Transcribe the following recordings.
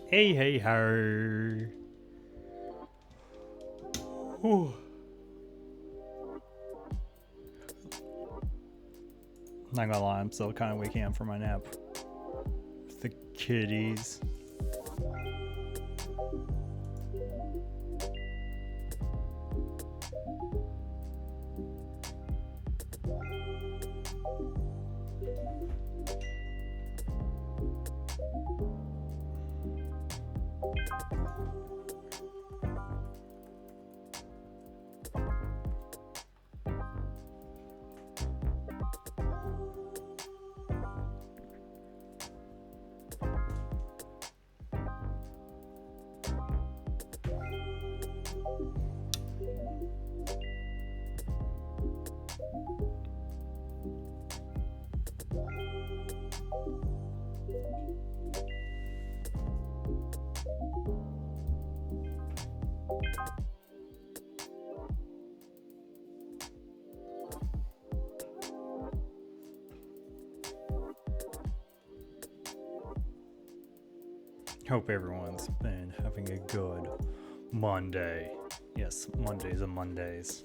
Hey, hey, her. Whew. Not gonna lie, I'm still kind of waking up from my nap. The kitties. Hope everyone's been having a good Monday. Yes, Mondays are Mondays.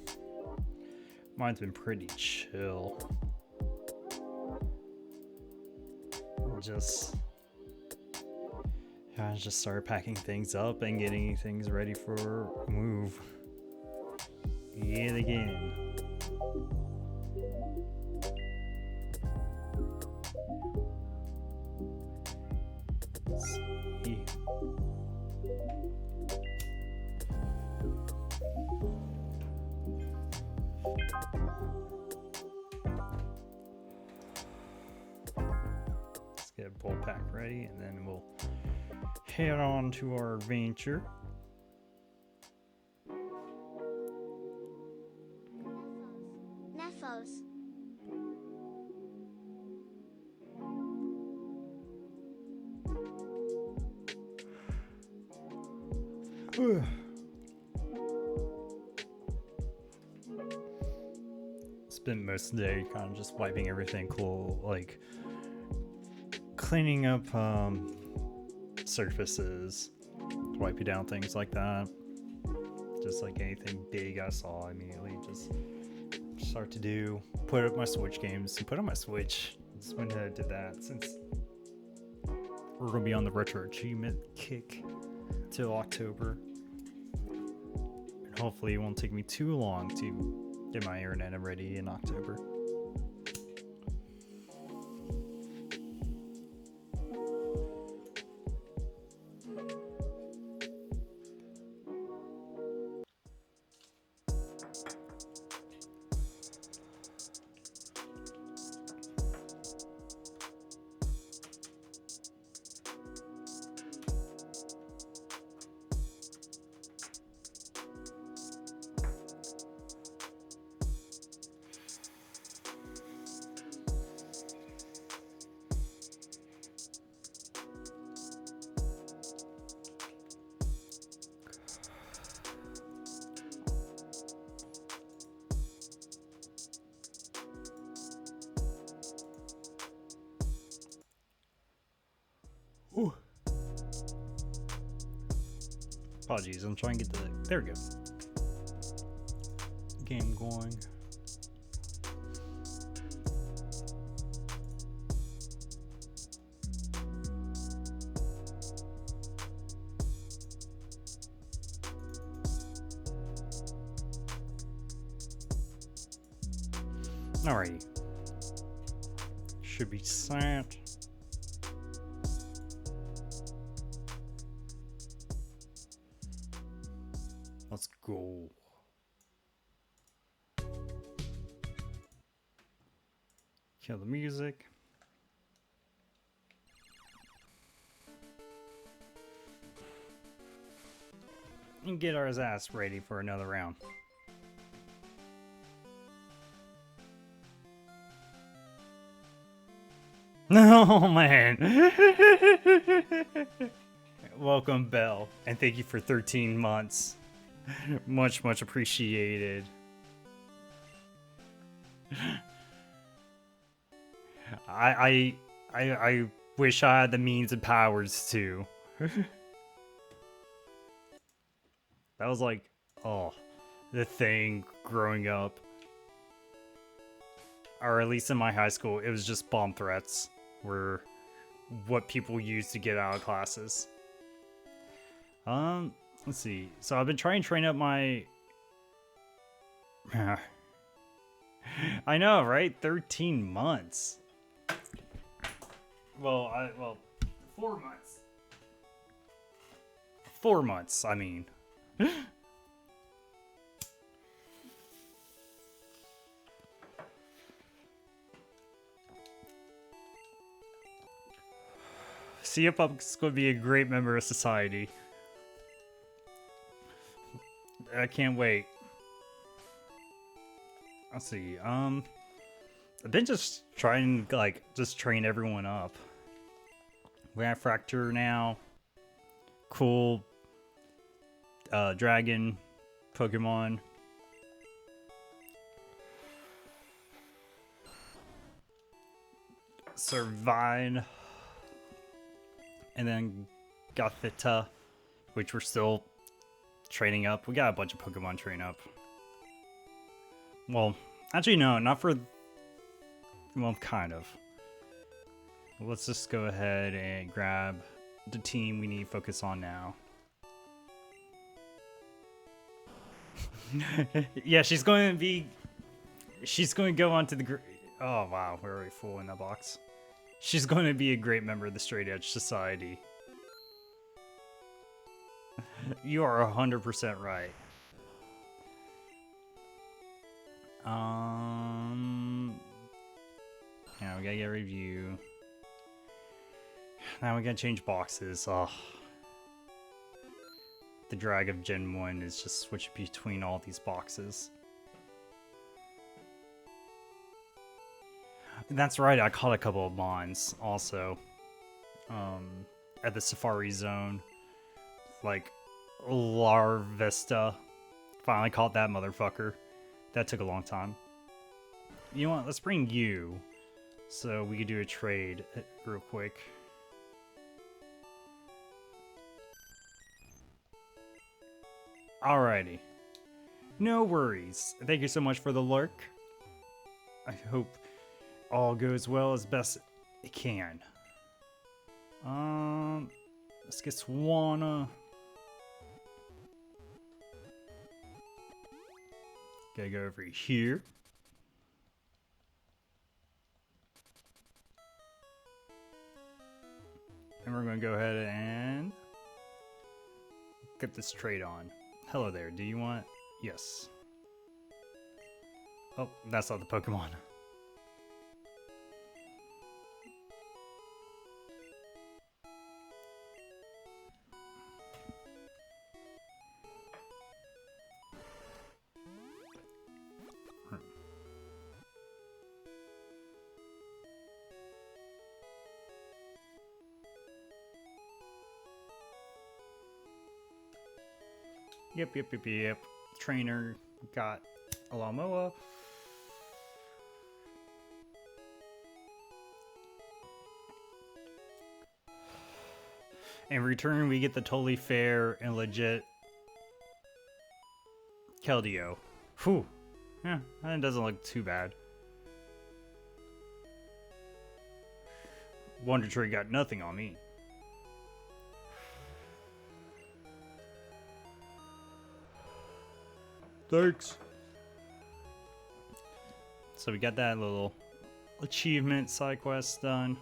Mine's been pretty chill. I just started packing things up and getting things ready for move. Yet again. Let's see. Let's get a bowl pack ready and then we'll head on to our adventure. Nephos. Spent most of the day kind of just wiping everything cool, like cleaning up surfaces, wiping down things like that. Just like anything big I saw, immediately just start to do. Put up my Switch games and put on my Switch. Just went ahead and did that since we're gonna be on the retro achievement kick till October. And hopefully it won't take me too long to get my internet ready in October. Ooh. Apologies, I'm trying to get the. There we go. Game going. Alrighty. Should be set. Let's go. Kill the music. And get our ass ready for another round. Oh man. Welcome, Belle, and thank you for 13 months. Much appreciated. I wish I had the means and powers to. That was like, oh, the thing growing up. Or at least in my high school, it was just bomb threats were what people used to get out of classes. Let's see. So I've been trying to train up my... I know, right? 13 months. Well, 4 months. 4 months, I mean. See if I'm going to be a great member of society. I can't wait. Let's see. I've been just trying like just train everyone up. We have Fracture now. Cool. Dragon, Pokemon. Servine. And then Gothita, which we're still training up. We got a bunch of Pokemon train up. Well, actually no, not for... Well, kind of. Let's just go ahead and grab the team we need to focus on now. Yeah, she's going to go on to the... Oh, wow, we're already full in that box. She's going to be a great member of the Straight Edge Society. You are 100% right. Yeah, we gotta get a review. Now we gotta change boxes. Oh. The drag of Gen 1 is just switch between all these boxes. And that's right, I caught a couple of Mons also. At the Safari Zone. Like, Larvesta. Finally caught that motherfucker. That took a long time. You know what, let's bring you. So we could do a trade real quick. Alrighty. No worries. Thank you so much for the lurk. I hope all goes well as best it can. Let's get Swanna. Gotta go over here. And we're gonna go ahead and get this trade on. Hello there, do you want... Yes. Oh, that's not the Pokemon. Yep. Trainer got a Lamoa. In return, we get the totally fair and legit Keldeo. Whew. Yeah, that doesn't look too bad. Wonder Tree got nothing on me. Thanks. So we got that little achievement side quest done.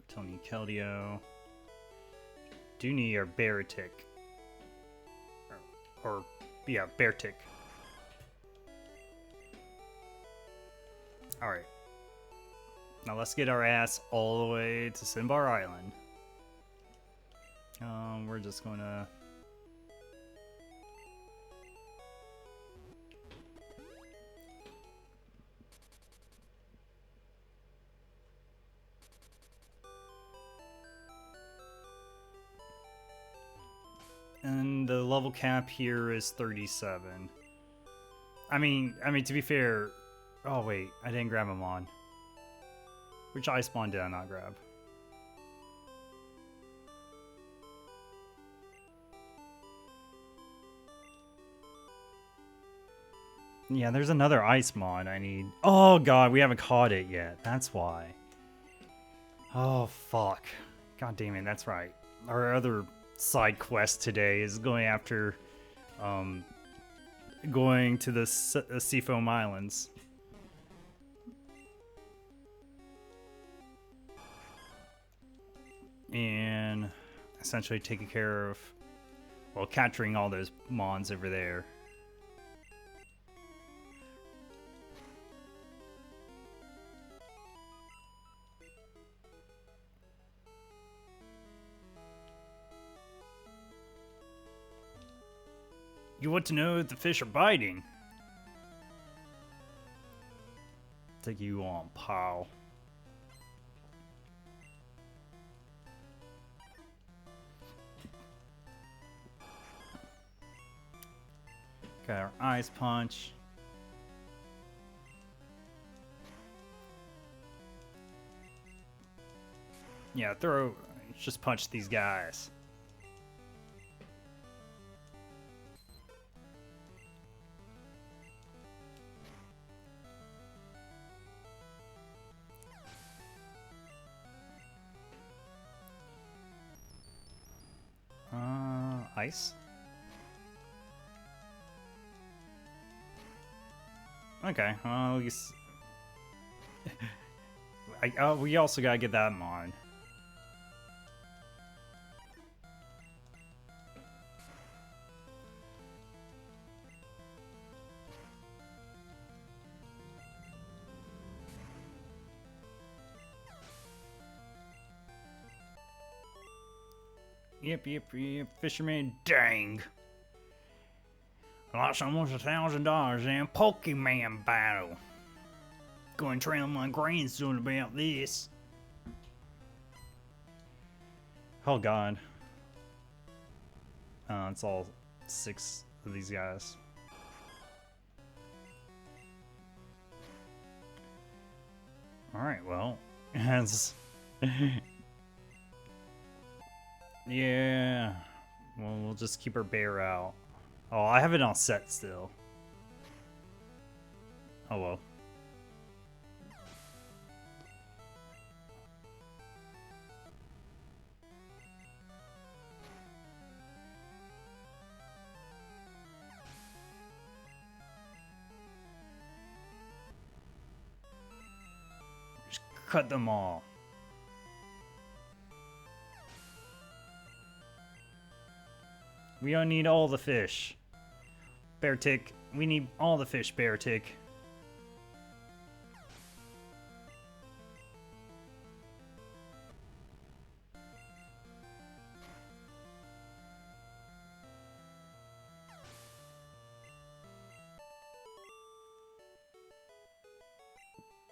Tony Keldeo. Dooney or Beartic. Or yeah, Beartic. Alright. Now let's get our ass all the way to Simbar Island. We're just gonna... And the level cap here is 37. I mean, to be fair... Oh, wait. I didn't grab a mon. Which ice mon did I not grab? Yeah, there's another ice mon I need. Oh, God. We haven't caught it yet. That's why. Oh, fuck. God damn it. That's right. Our other side quest today is going after... going to the Seafoam Islands. And essentially taking care of, well, capturing all those mons over there. You want to know if the fish are biting? Take you on, pal. Got our ice punch. Yeah, just punch these guys. Ice? Okay, well, at least... we also gotta get that mon. Yep, fisherman, dang. Lost almost $1,000 in Pokemon battle. Going to train my grandson about this. Oh god. It's all 6 of these guys. Alright, well, as... yeah. Well, we'll just keep our bear out. Oh, I have it on set still. Oh well. Just cut them all. We don't need all the fish. Bear tick. We need all the fish, bear tick.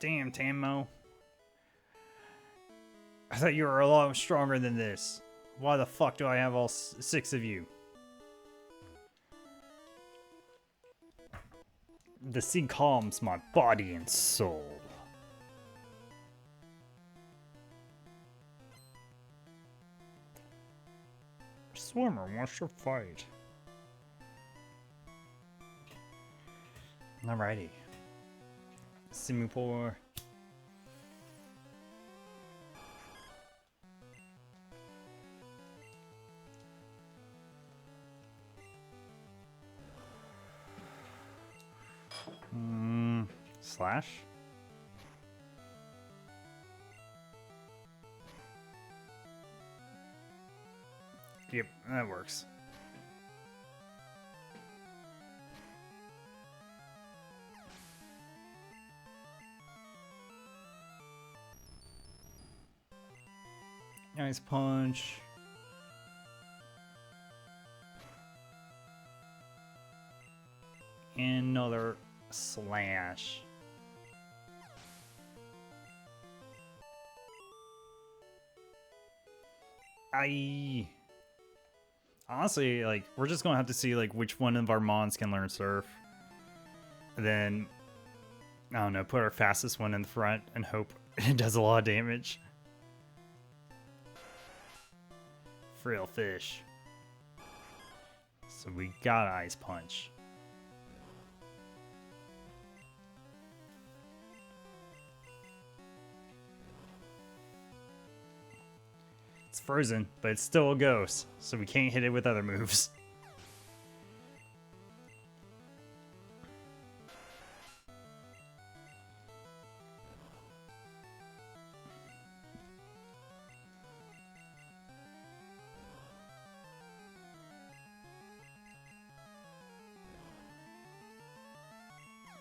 Damn, Tammo. I thought you were a lot stronger than this. Why the fuck do I have all 6 of you? The sea calms my body and soul. Swimmer wants to fight. Alrighty. Singapore. Slash? Yep, that works. Nice punch. Another slash. Honestly, like, we're just gonna have to see, like, which one of our mons can learn surf. And then, I don't know, put our fastest one in the front and hope it does a lot of damage. Frail fish. So we got Ice Punch. It's frozen, but it's still a ghost, so we can't hit it with other moves.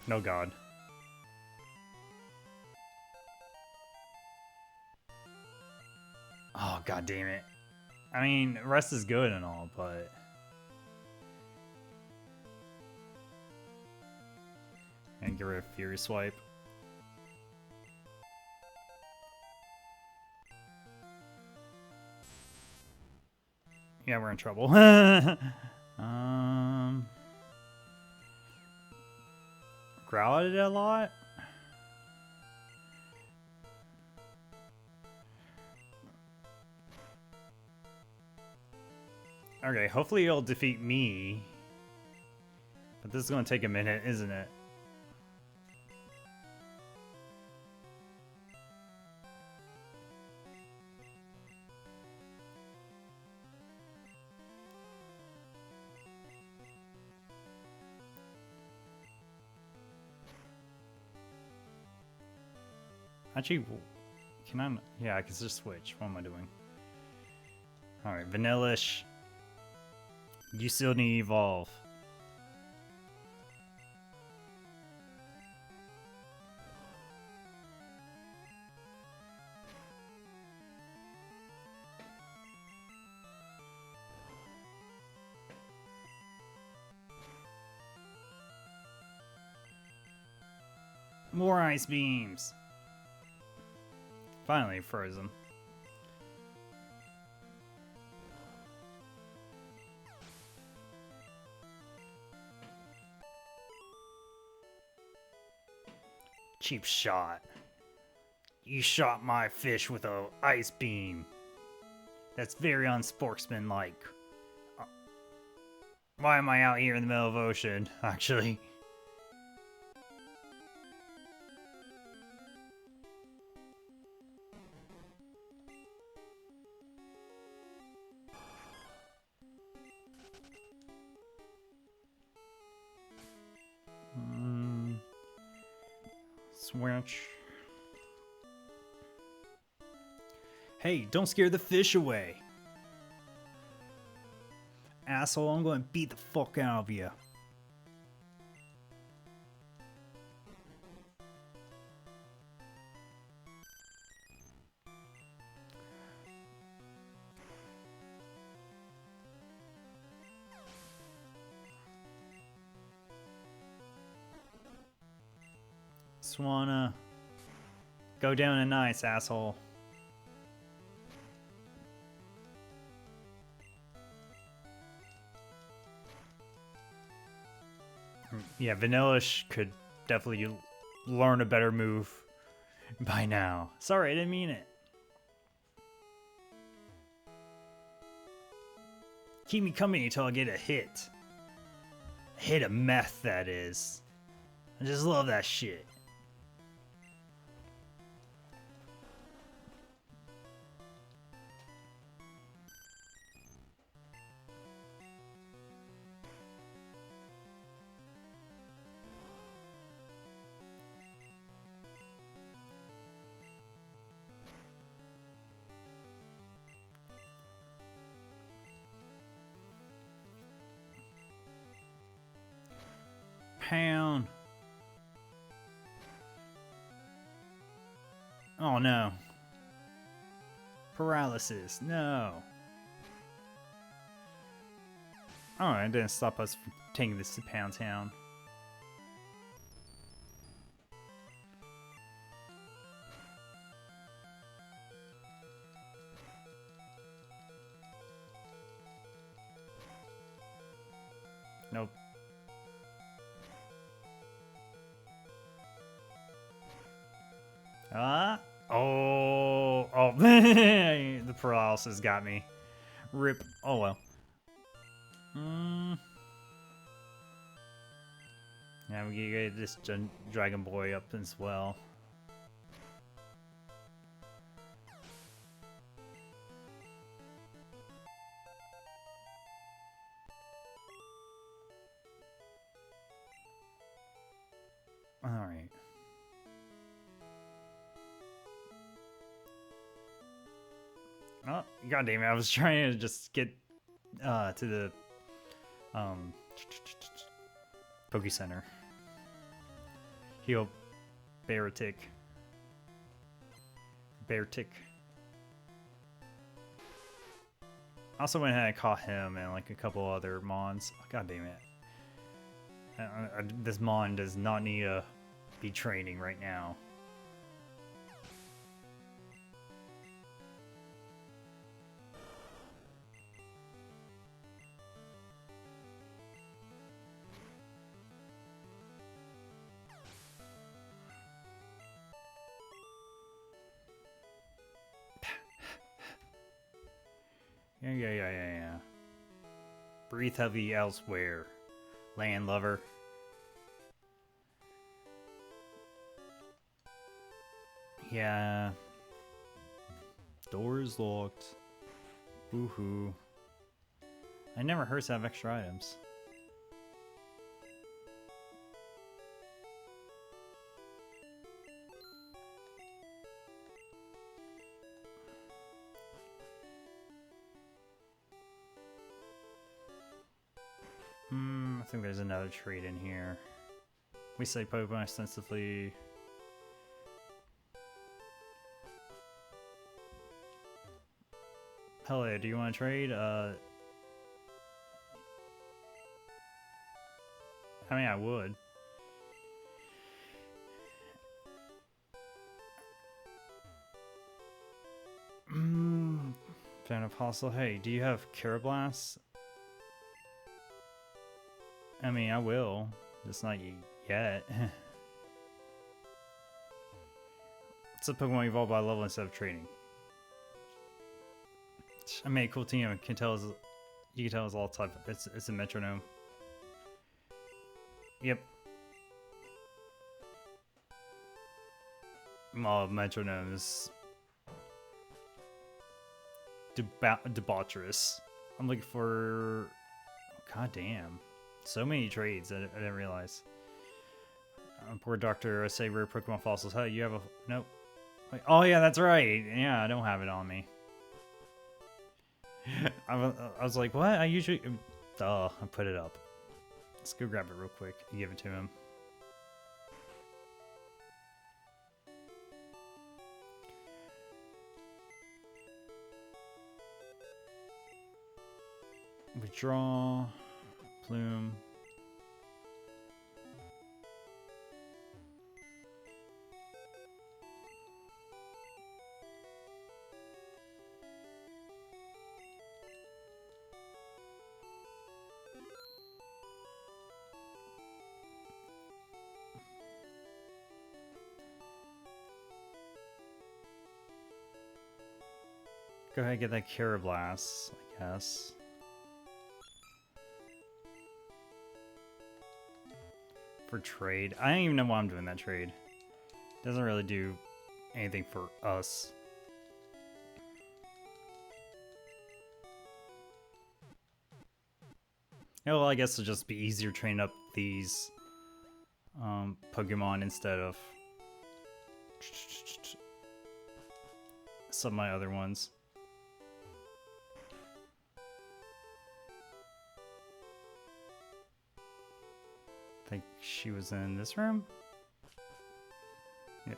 No god. Oh, god damn it. I mean, rest is good and all, but... And get rid of Fury Swipe. Yeah, we're in trouble. Growl at it a lot? Okay, hopefully it'll defeat me. But this is going to take a minute, isn't it? Actually, can I? Yeah, I can just switch. What am I doing? Alright, Vanillish. You still need to evolve. More ice beams. Finally frozen. Cheap shot. You shot my fish with a ice beam. That's very unsportsmanlike. Why am I out here in the middle of the ocean, actually? Switch. Hey, don't scare the fish away. Asshole, I'm going to beat the fuck out of you. Just wanna go down and nice, asshole. Yeah, Vanillish could definitely learn a better move by now. Sorry, I didn't mean it. Keep me coming until I get a hit. A hit of meth, that is. I just love that shit. Pound. Oh no. Paralysis. No. Alright, didn't stop us from taking this to Pound Town. Nope. The paralysis got me. Rip. Oh well. Now we get this Dragon Boy up as well. Alright. Oh, god damn it, I was trying to just get to the Poke Center. Heal Beartic. Also went ahead and caught him and like a couple other mons. God damn it. This mon does not need to be training right now. Yeah. Breathe heavy elsewhere, land lover. Yeah. Door is locked. Woohoo. I never hurts to have extra items. I think there's another trait in here. We say Pokemon extensively. Hello, do you want to trade? I mean, I would. Fan of Hostile. Hey, do you have Carablast? I mean, I will. Just not yet. It's a Pokemon evolved by level instead of trading. I made a cool team. You can tell it's all type. It's a metronome. Yep. Oh, metronomes. Debaucherous. I'm looking for. God damn. So many trades I didn't realize. Poor Doctor, I say rare Pokemon fossils. Hey, you have a... Nope. Wait, oh yeah, that's right. Yeah, I don't have it on me. I was like, what? I usually... Duh, I put it up. Let's go grab it real quick and give it to him. Withdraw... Plume. Go ahead and get that Carablast, I guess. For trade. I don't even know why I'm doing that trade. Doesn't really do anything for us. Yeah, well, I guess it'll just be easier to train up these Pokemon instead of some of my other ones. I think she was in this room. Yep.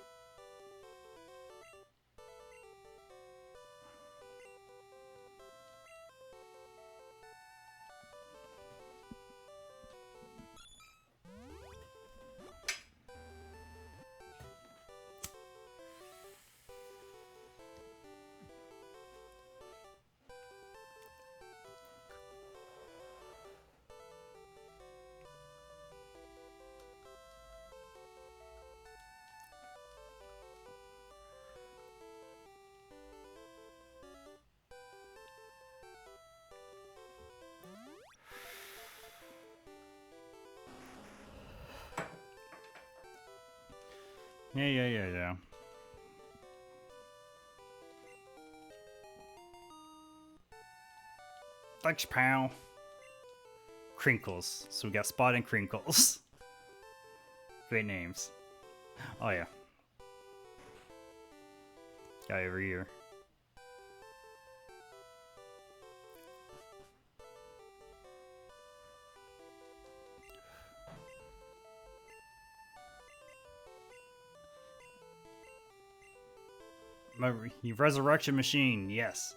Yeah. Thanks, pal. Crinkles. So we got Spot and Crinkles. Great names. Oh, yeah. Guy over here. My resurrection machine, yes.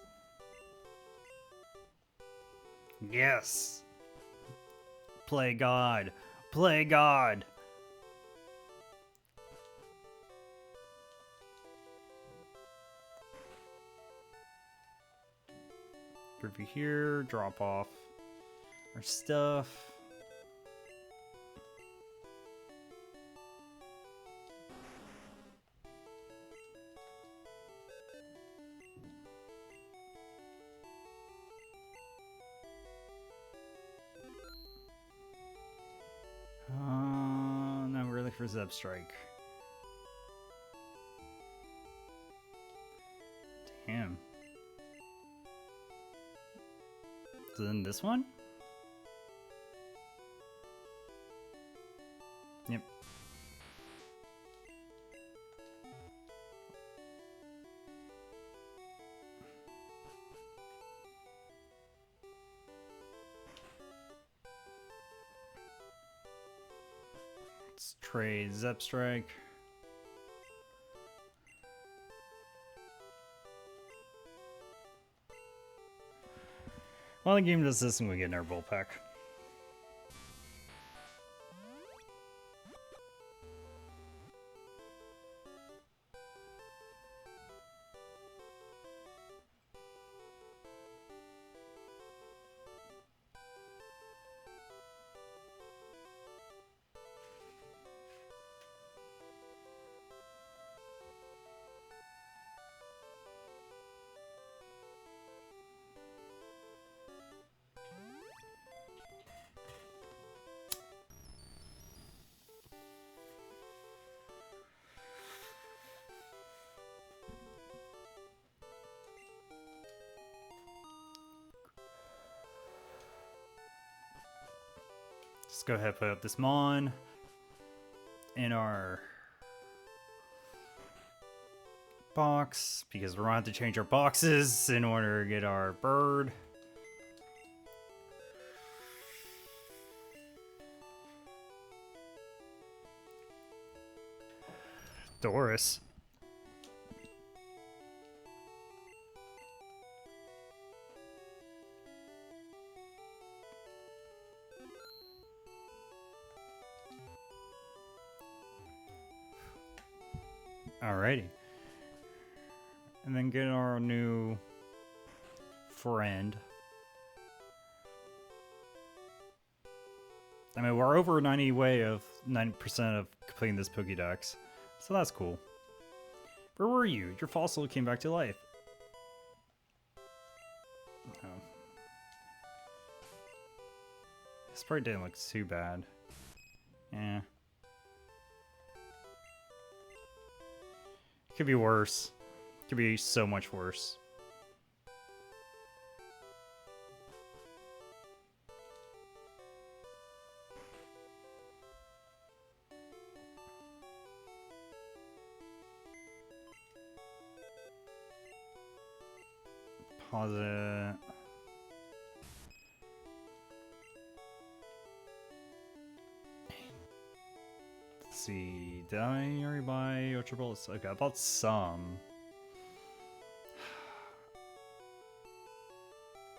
Yes. Play God. Play God. Over here, drop off our stuff. Now we're looking for Zeb Strike. Damn. Then this one? Yep. Let's trade Zeb Strike. While the game does this, and we get an air bolt pack. Let's go ahead and put up this Mon in our box because we're going to have to change our boxes in order to get our bird. Doris. Alrighty. And then get our new friend. I mean, we're over 90% of completing this Pokédex, so that's cool. Where were you? Your fossil came back to life. Oh. This part didn't look too bad. Yeah. Could be worse. Could be so much worse. Pause it. Let's see. Did I already buy Ultra Bullets? Okay, I bought some.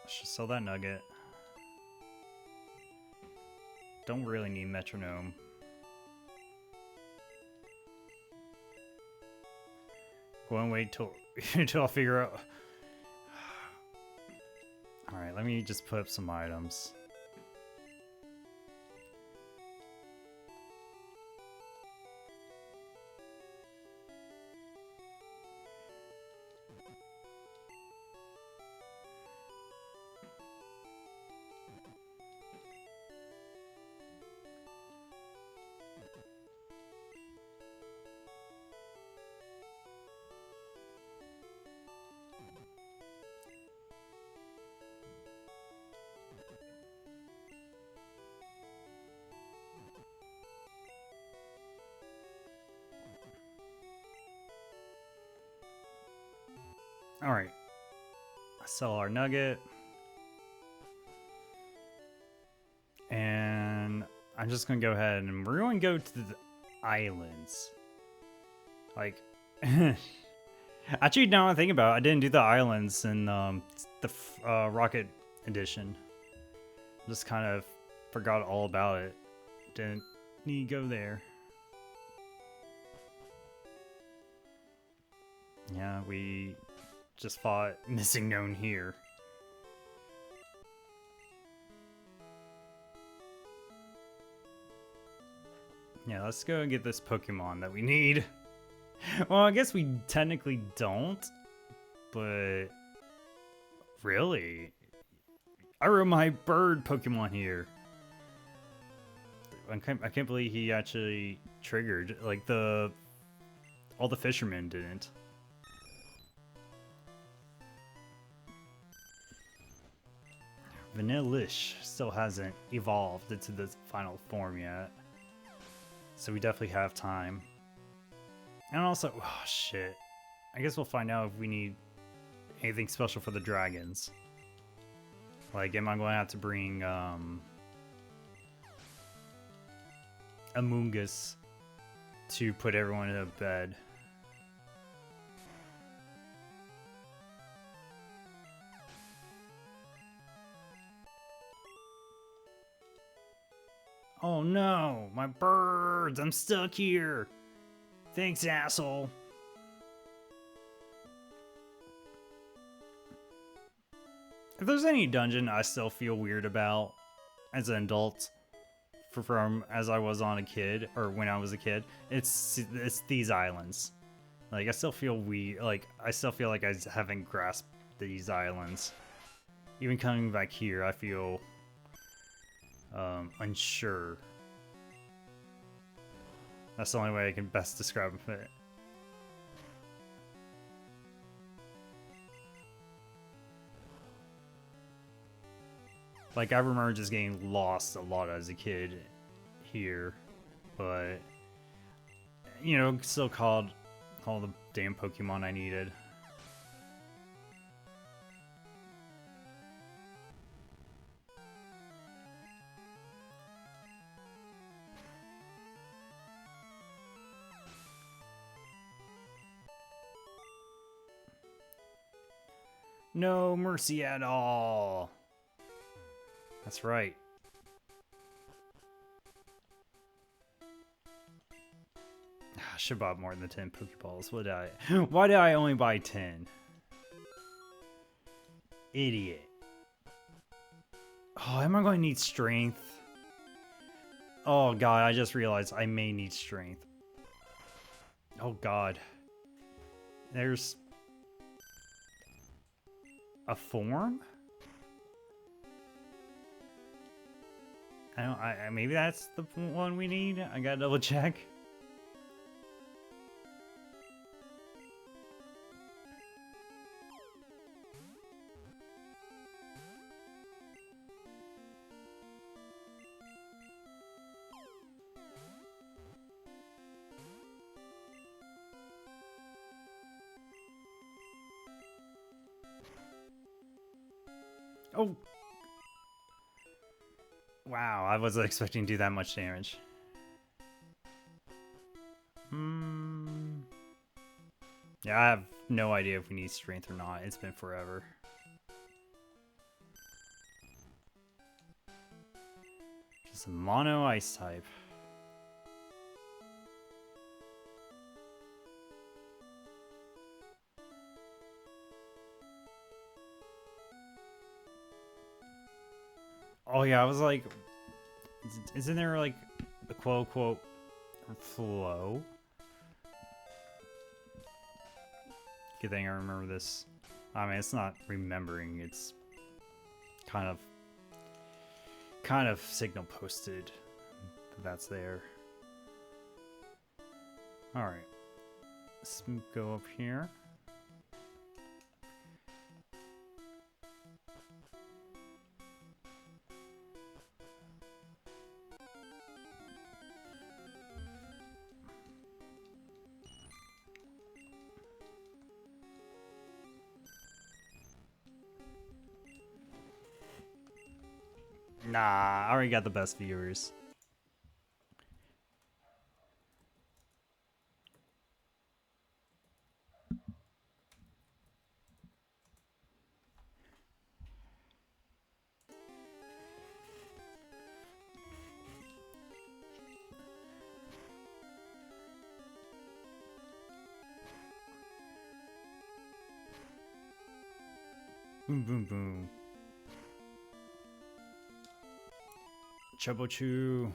I should sell that nugget. Don't really need metronome. Go and wait till until I figure out. Alright, let me just put up some items. Alright. Sell our nugget. And I'm just gonna go ahead and we're going to go to the islands. Like, actually, now I think about it, I didn't do the islands in the Rocket Edition. Just kind of forgot all about it. Didn't need to go there. Yeah, we just fought Missing Known here. Yeah, let's go and get this Pokemon that we need. Well, I guess we technically don't, but really, I wrote my bird Pokemon here. I can't believe he actually triggered. Like all the fishermen didn't. Vanillish still hasn't evolved into the final form yet, so we definitely have time. And also, oh shit, I guess we'll find out if we need anything special for the dragons. Like, am I going to have to bring Amoonguss to put everyone in a bed? Oh no, my birds! I'm stuck here! Thanks, asshole! If there's any dungeon I still feel weird about as an adult from as I was on a kid, or when I was a kid, it's these islands. Like, I still feel weird, like, I still feel like I haven't grasped these islands. Even coming back here, I feel unsure. That's the only way I can best describe it. Like, I remember just getting lost a lot as a kid here, but, you know, still caught all the damn Pokemon I needed. No mercy at all. That's right. I should have bought more than 10 Pokeballs. Why did I only buy 10? Idiot. Oh, am I going to need strength? Oh god, I just realized I may need strength. Oh god. There's a form? Maybe that's the one we need? I gotta double check. Oh! Wow, I wasn't expecting to do that much damage. Yeah, I have no idea if we need strength or not. It's been forever. Just a mono ice type. Oh yeah, I was like, isn't there like a quote-unquote flow? Good thing I remember this. I mean, it's not remembering, it's kind of signal posted that that's there. Alright, let's go up here. Nah, I already got the best viewers. Boom, boom, boom. Chobochu.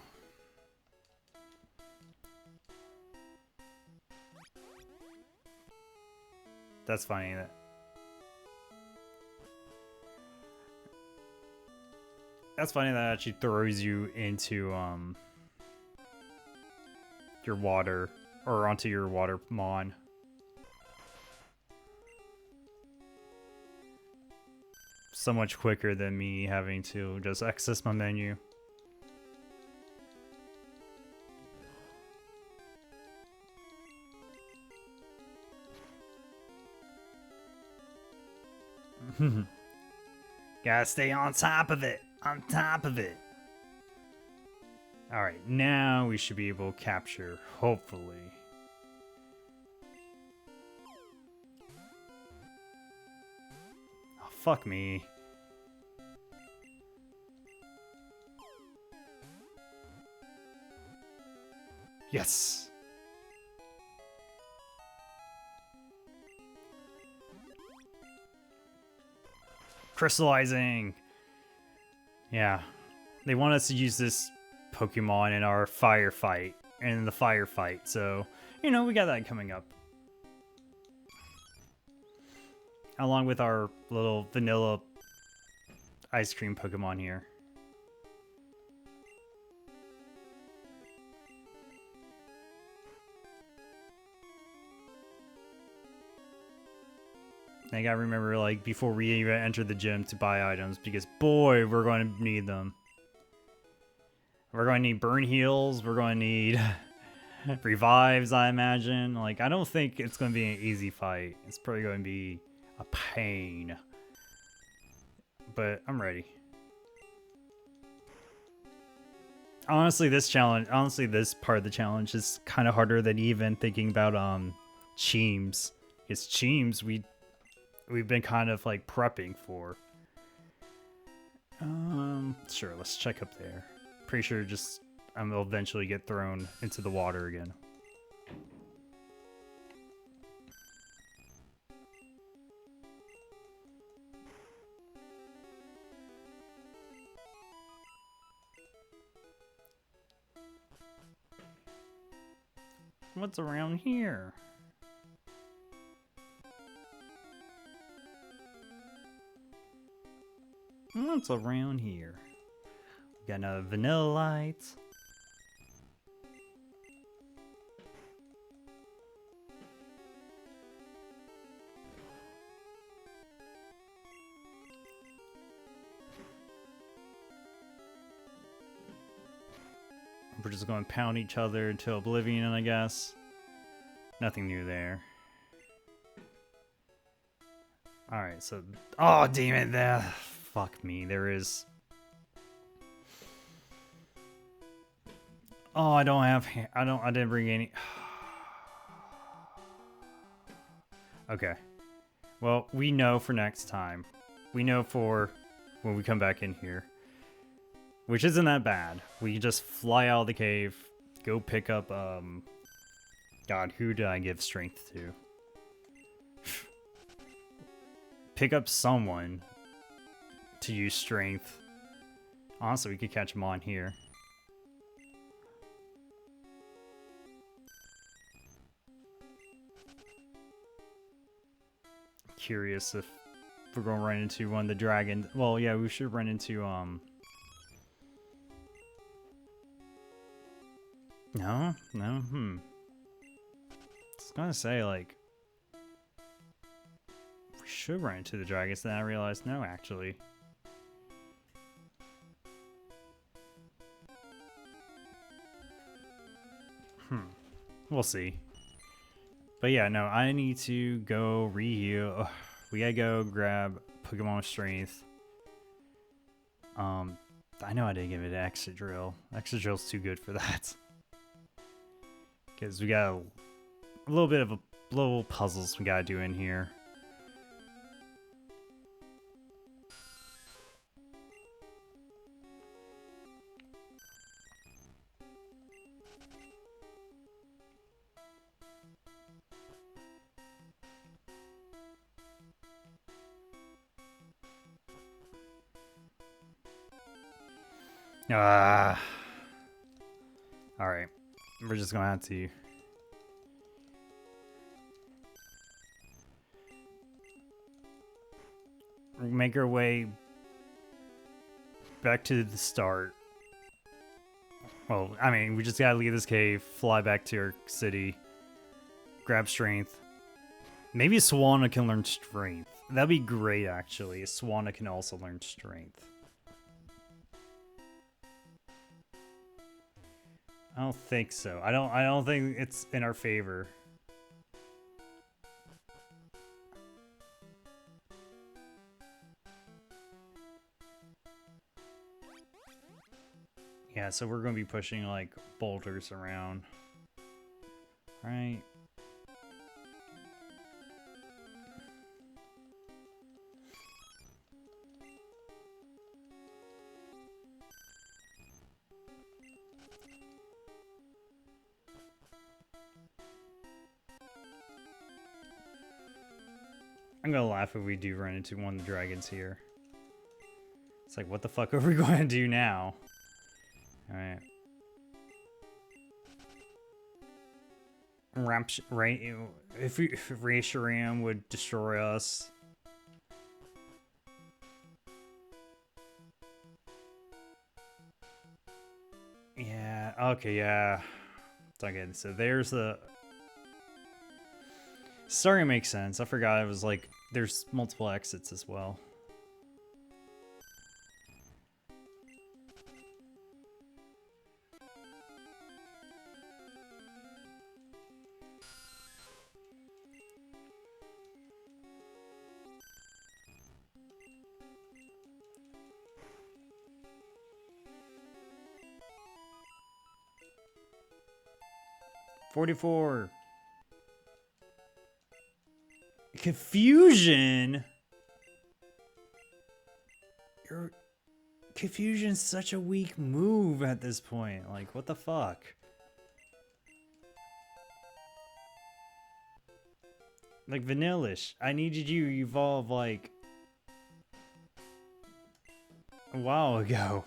That's funny. That's funny that actually throws you into your water or onto your water mon. So much quicker than me having to just access my menu. Gotta stay on top of it. On top of it. Alright, now we should be able to capture, hopefully. Oh, fuck me. Yes! Crystallizing! Yeah. They want us to use this Pokemon in our firefight. In the firefight, so, you know, we got that coming up. Along with our little vanilla ice cream Pokemon here. I gotta remember, like, before we even enter the gym to buy items, because boy, we're going to need them. We're going to need burn heals, we're going to need revives, I imagine. Like, I don't think it's going to be an easy fight. It's probably going to be a pain. But I'm ready. Honestly, this part of the challenge is kind of harder than even thinking about Cheems. Because Cheems, we've been kind of like prepping for. Sure, let's check up there. Pretty sure just will eventually get thrown into the water again. What's around here? What's around here? We got another vanilla lights. We're just going to pound each other until oblivion, I guess. Nothing new there. Alright, so... Oh, damn it! There. Fuck me, there is... Oh, I don't have... I didn't bring any... Okay. Well, we know for next time. We know for when we come back in here. Which isn't that bad. We can just fly out of the cave, go pick up, God, who did I give strength to? Pick up someone to use strength. Honestly, we could catch him on here. Curious if we're going to run into one of the dragons. Well, yeah, we should run into, No? No? I was gonna say, like... We should run into the dragons, then I realized, no, actually. We'll see. But yeah, no, I need to go re-heal. We gotta go grab Pokemon Strength. I know I didn't give it an extra drill. Extra drill's too good for that. Because we got a little bit of a little puzzles we gotta do in here. Alright. We're just gonna have to make our way back to the start. Well, I mean, we just gotta leave this cave, fly back to our city, grab strength. Maybe Swanna can learn strength. That'd be great, actually. Swanna can also learn strength. I don't think so. I don't think it's in our favor. Yeah, so we're going to be pushing like boulders around. Right? I'm gonna laugh if we do run into one of the dragons here. It's like, what the fuck are we going to do now? Alright. Right? If Reshiram would destroy us. Yeah, okay, yeah. Okay, so there's the... Starting to make sense. I forgot it was like, there's multiple exits as well. $44. Confusion? Confusion's such a weak move at this point. Like, what the fuck? Like, Vanillish, I needed you to evolve, like, a while ago.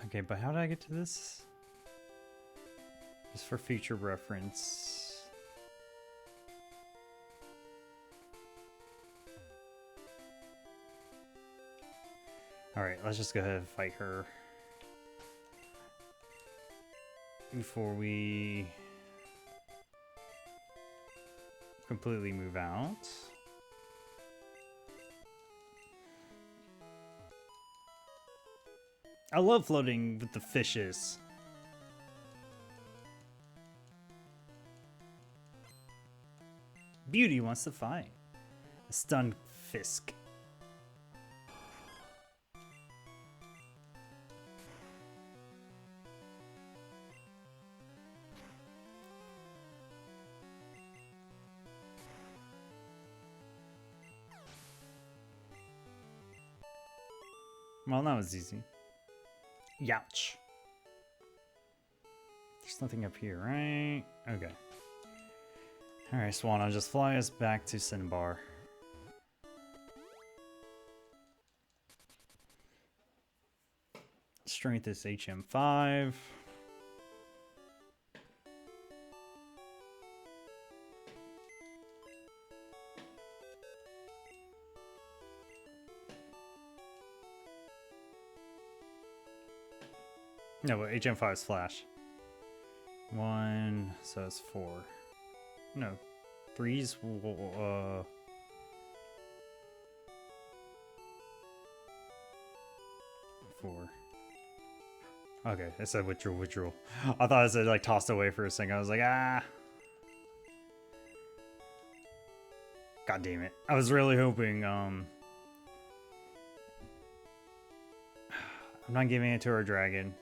Okay, but how did I get to this? Just for future reference. Alright, let's just go ahead and fight her. Before we completely move out. I love floating with the fishes. Beauty wants to fight. A stunned Fisk. Well, that was easy. Youch. There's nothing up here, right? Okay. Alright, Swanna, just fly us back to Cinnabar. Strength is HM5. No, but HM5 is flash. 1, so it's 4. No. Threes, 4. Okay, I said withdrawal. I thought I said like tossed away for a second. I was like, ah. God damn it. I was really hoping, I'm not giving it to our dragon.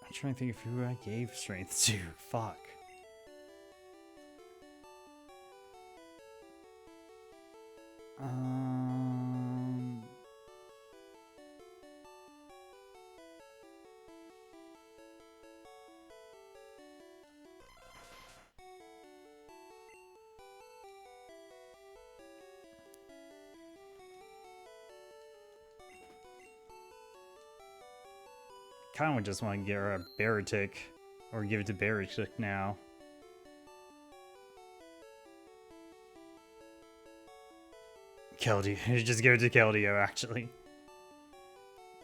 I'm trying to think of who I gave strength to. Fuck. Kind of just want to get her a Baratic, or give it to Baratic now. Keldeo, just give it to Keldeo actually.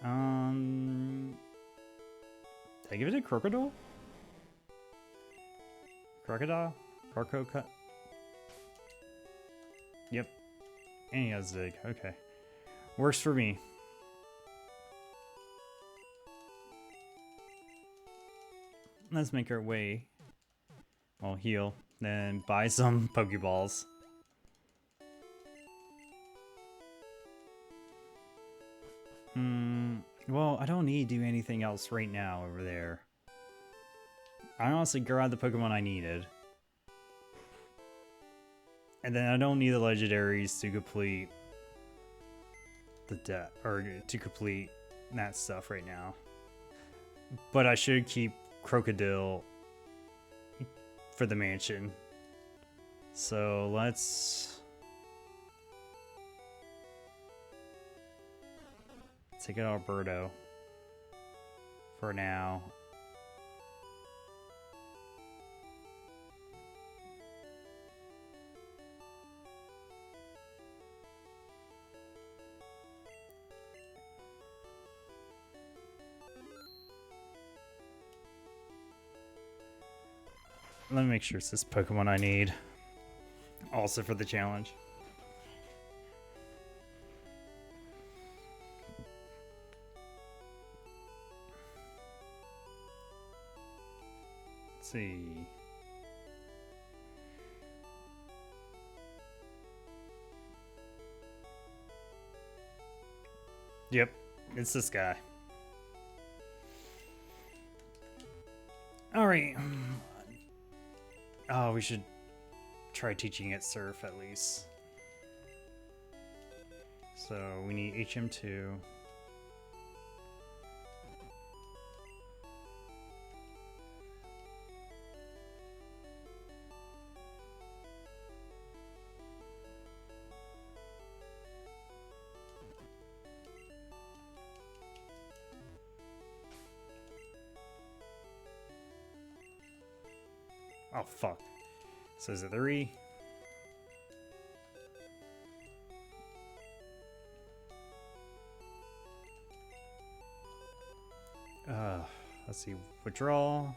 Did I give it to Crocodile? Crocodile? Crococut? Yep. And he has Zig. Okay. Works for me. Let's make our way. Well, heal. Then buy some Pokeballs. Well, I don't need to do anything else right now over there. I honestly grabbed the Pokemon I needed. And then I don't need the legendaries to complete the debt, or to complete that stuff right now. But I should keep Crocodile for the mansion. So let's take it Alberto for now. Let me make sure it's this Pokemon I need. Also for the challenge. Let's see. Yep, it's this guy. Alright. Oh, we should try teaching it Surf at least. So we need HM2. Oh, fuck. So is it 3? Let's see. Withdrawal.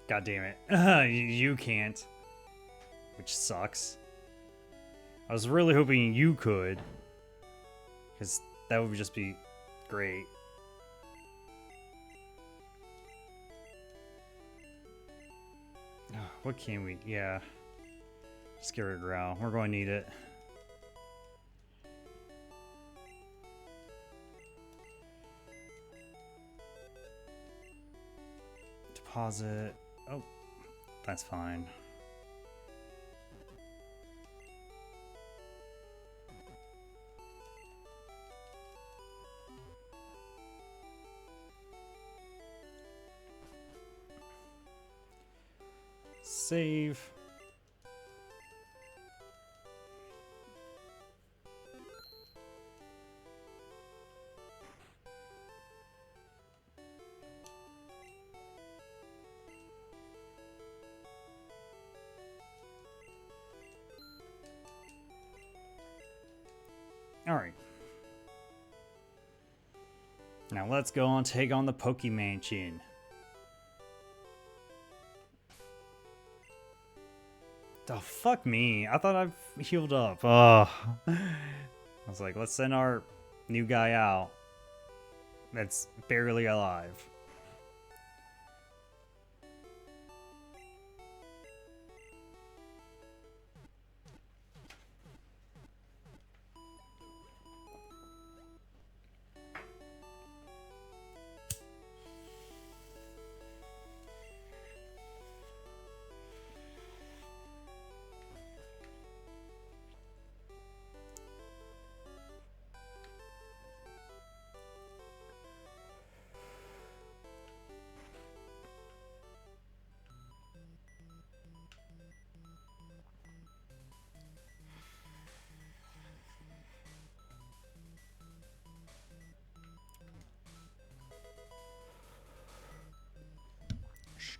God damn it. You can't. Which sucks. I was really hoping you could. Because that would just be great. What can we? Yeah. Just get rid of Growl. We're going to need it. Deposit. Oh, that's fine. Save. Alright. Now let's go and take on the Pokemansion. Oh, fuck me. I thought I've healed up. Oh. I was like, let's send our new guy out that's barely alive.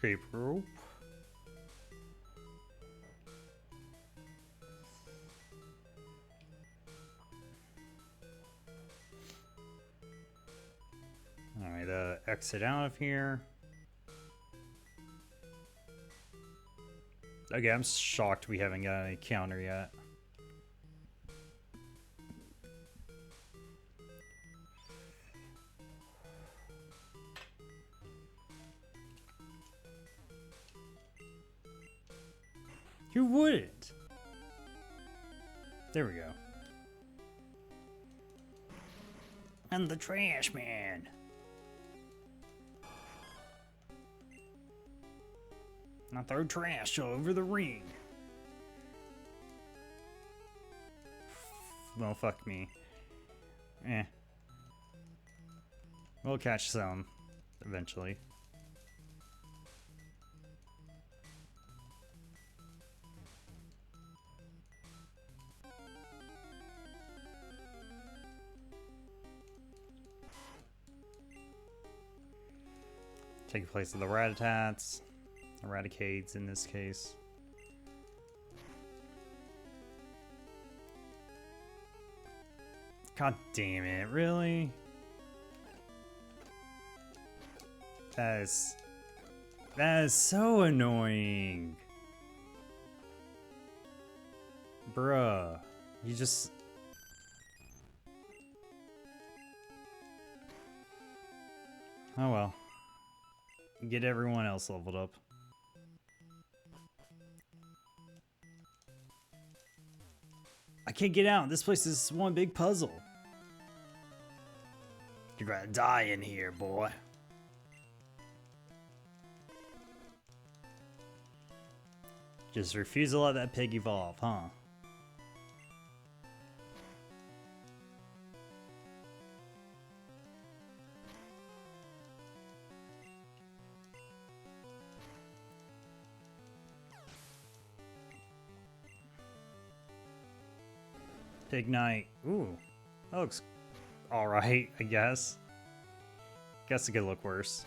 Escape rope. Alright, exit out of here. Okay, I'm shocked we haven't got any counter yet. Who wouldn't? There we go. I'm the trash man. I throw trash all over the ring. Well, fuck me. Eh. We'll catch some eventually. Taking place of the Ratatats. Eradicades in this case. God damn it, really? That is so annoying. Bruh. You just... Oh well. Get everyone else leveled up. I can't get out. This place is one big puzzle. You're gonna die in here, boy. Just refuse to let that pig evolve, huh? Pig Knight. Ooh. That looks alright, I guess. Guess it could look worse.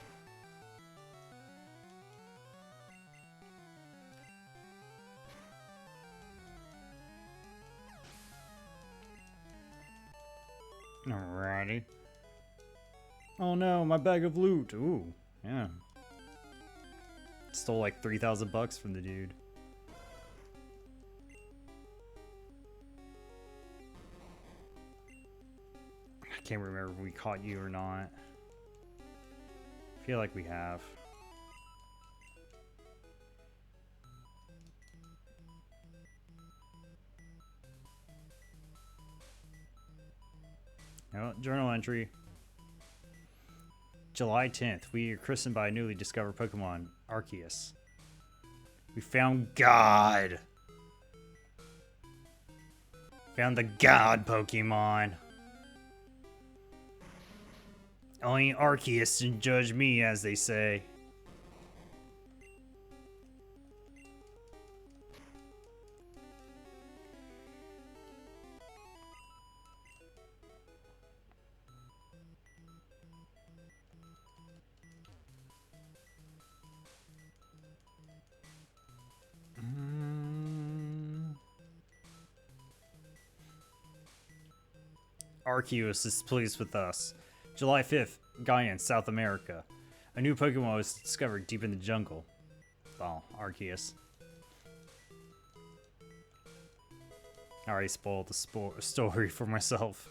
Alrighty. Oh no, my bag of loot. Ooh, yeah. Stole like 3,000 bucks from the dude. I can't remember if we caught you or not. I feel like we have. Oh, journal entry. July 10th, we are christened by a newly discovered Pokemon, Arceus. We found God. Found the God Pokemon. Only Arceus can judge me, as they say. Arceus is pleased with us. July 5th, Gaia in South America. A new Pokemon was discovered deep in the jungle. Oh, Arceus. I already spoiled the story for myself.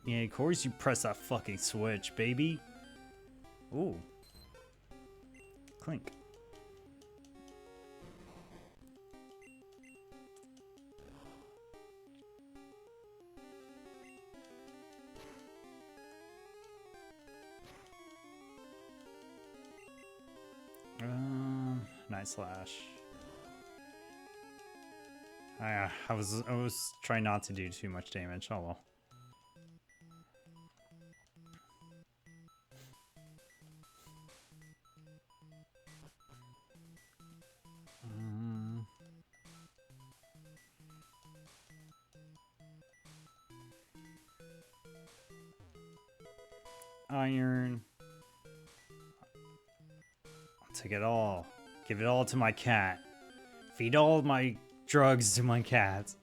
Yeah, of course you press that fucking switch, baby. Ooh. Clink. Night slash. I was trying not to do too much damage. Oh well. Iron. I'll take it all. Give it all to my cat. Feed all of my drugs to my cat.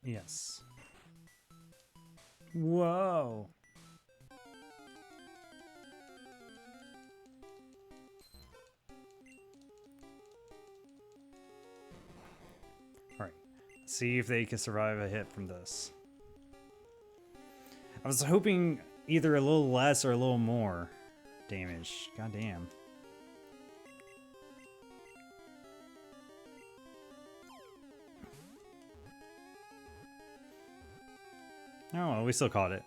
Yes. Whoa. Alright. See if they can survive a hit from this. I was hoping either a little less or a little more damage. God damn. Oh, well, we still caught it.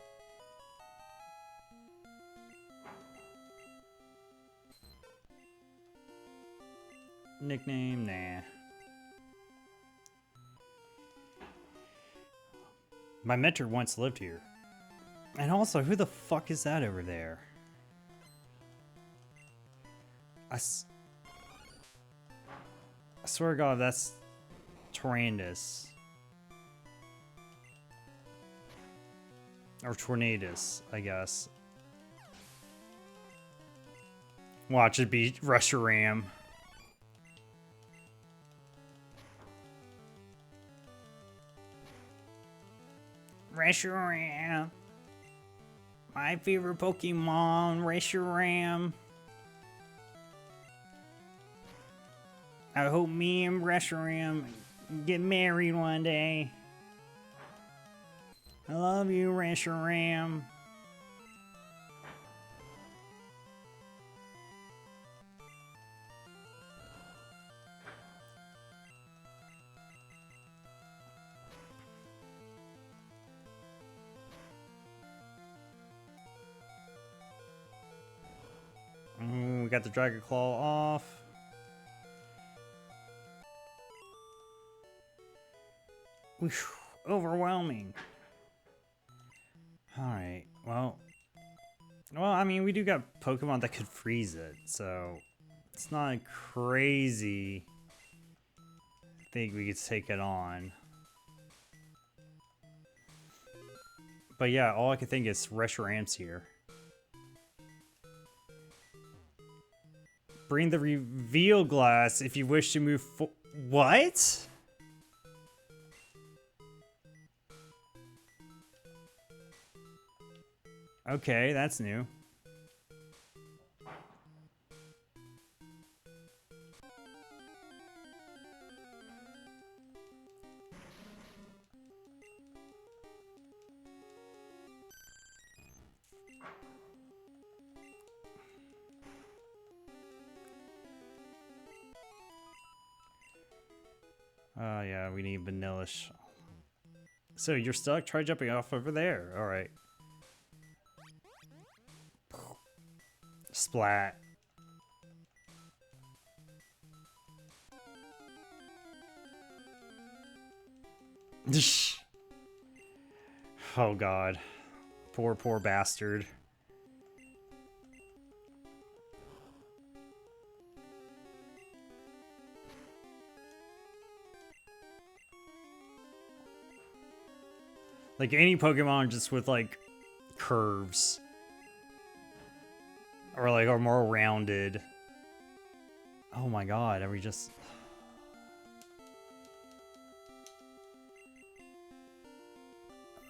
Nickname? Nah. My mentor once lived here. And also, who the fuck is that over there? I swear to God, that's Tornadus. Or Tornadus, I guess. Watch it be Reshiram. Reshiram. My favorite Pokemon, Reshiram. I hope me and Reshiram get married one day. I love you, Reshiram. We got the Dragon Claw off. Whew, overwhelming. Alright, well, I mean, we do got Pokemon that could freeze it, so it's not crazy. I think we could take it on. But yeah, all I can think is Reshiram's here. Bring the reveal glass if you wish to move What? Okay, that's new. Oh yeah, we need Vanillish. So you're stuck? Try jumping off over there. Alright. Splat. Oh god. Poor, poor bastard. Like any Pokemon just with like curves. Or like are more rounded. Oh my god, are we just...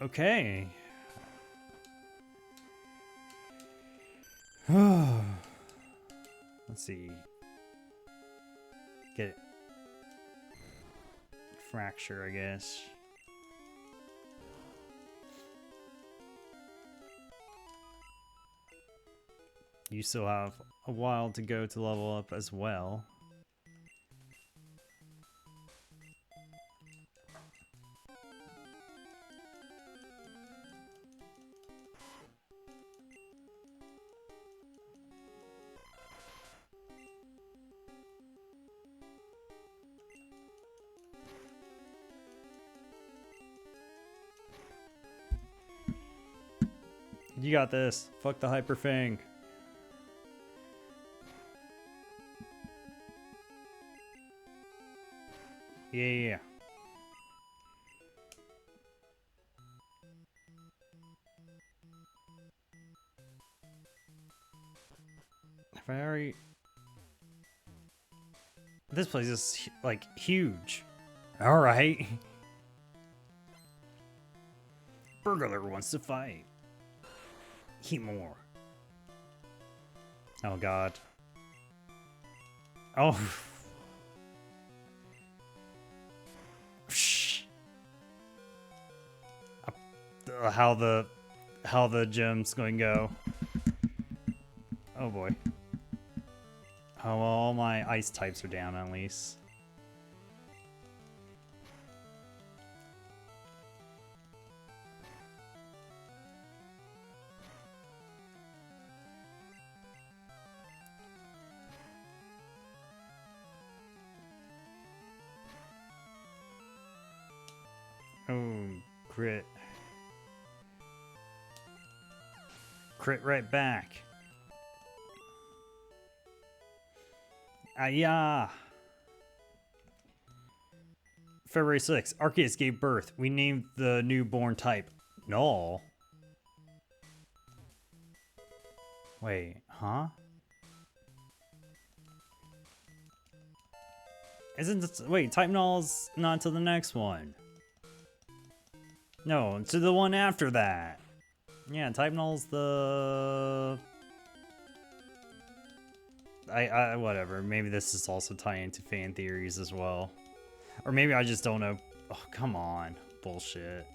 Okay. Let's see. Get it. Fracture, I guess. You still have a while to go to level up as well. You got this. Fuck the Hyper Fang. Yeah. If I already... This place is, like, huge. Alright. Burglar wants to fight. Eat more. Oh, God. Oh. Shh. How the gem's going to go. Oh, boy. Oh, well, all my ice types are down, at least. Oh, crit. Crit right back. Yeah. February 6th, Arceus gave birth. We named the newborn type Null. Wait, huh? Isn't this, wait, type Null's not to the next one. No, to the one after that. Yeah, type Null's the... whatever. Maybe this is also tying into fan theories as well. Or maybe I just don't know. Oh, come on. Bullshit.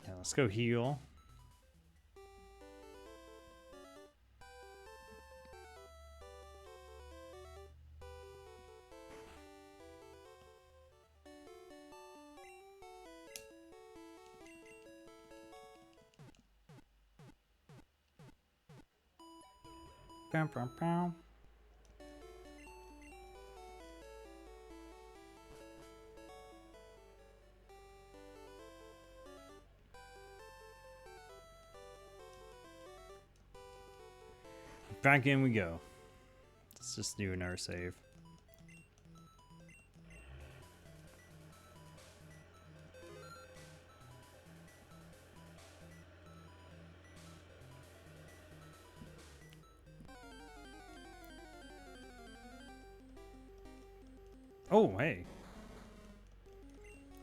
Okay, let's go heal. Bam, bam, bam. Back in we go. Let's just do another save. Oh, hey.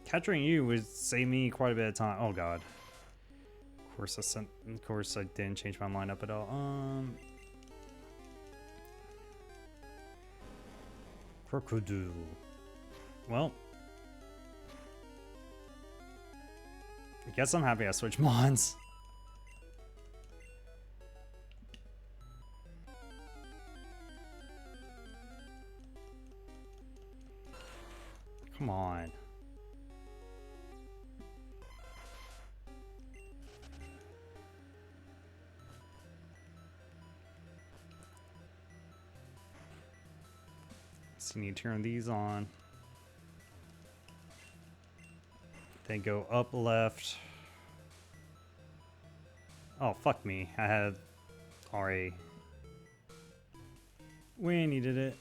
Capturing you would save me quite a bit of time. Oh, God. Of course I didn't change my lineup at all. Crocodile. Well. I guess I'm happy I switched mons. Come on. So you need to turn these on. Then go up left. Oh, fuck me. I had RA. We needed it.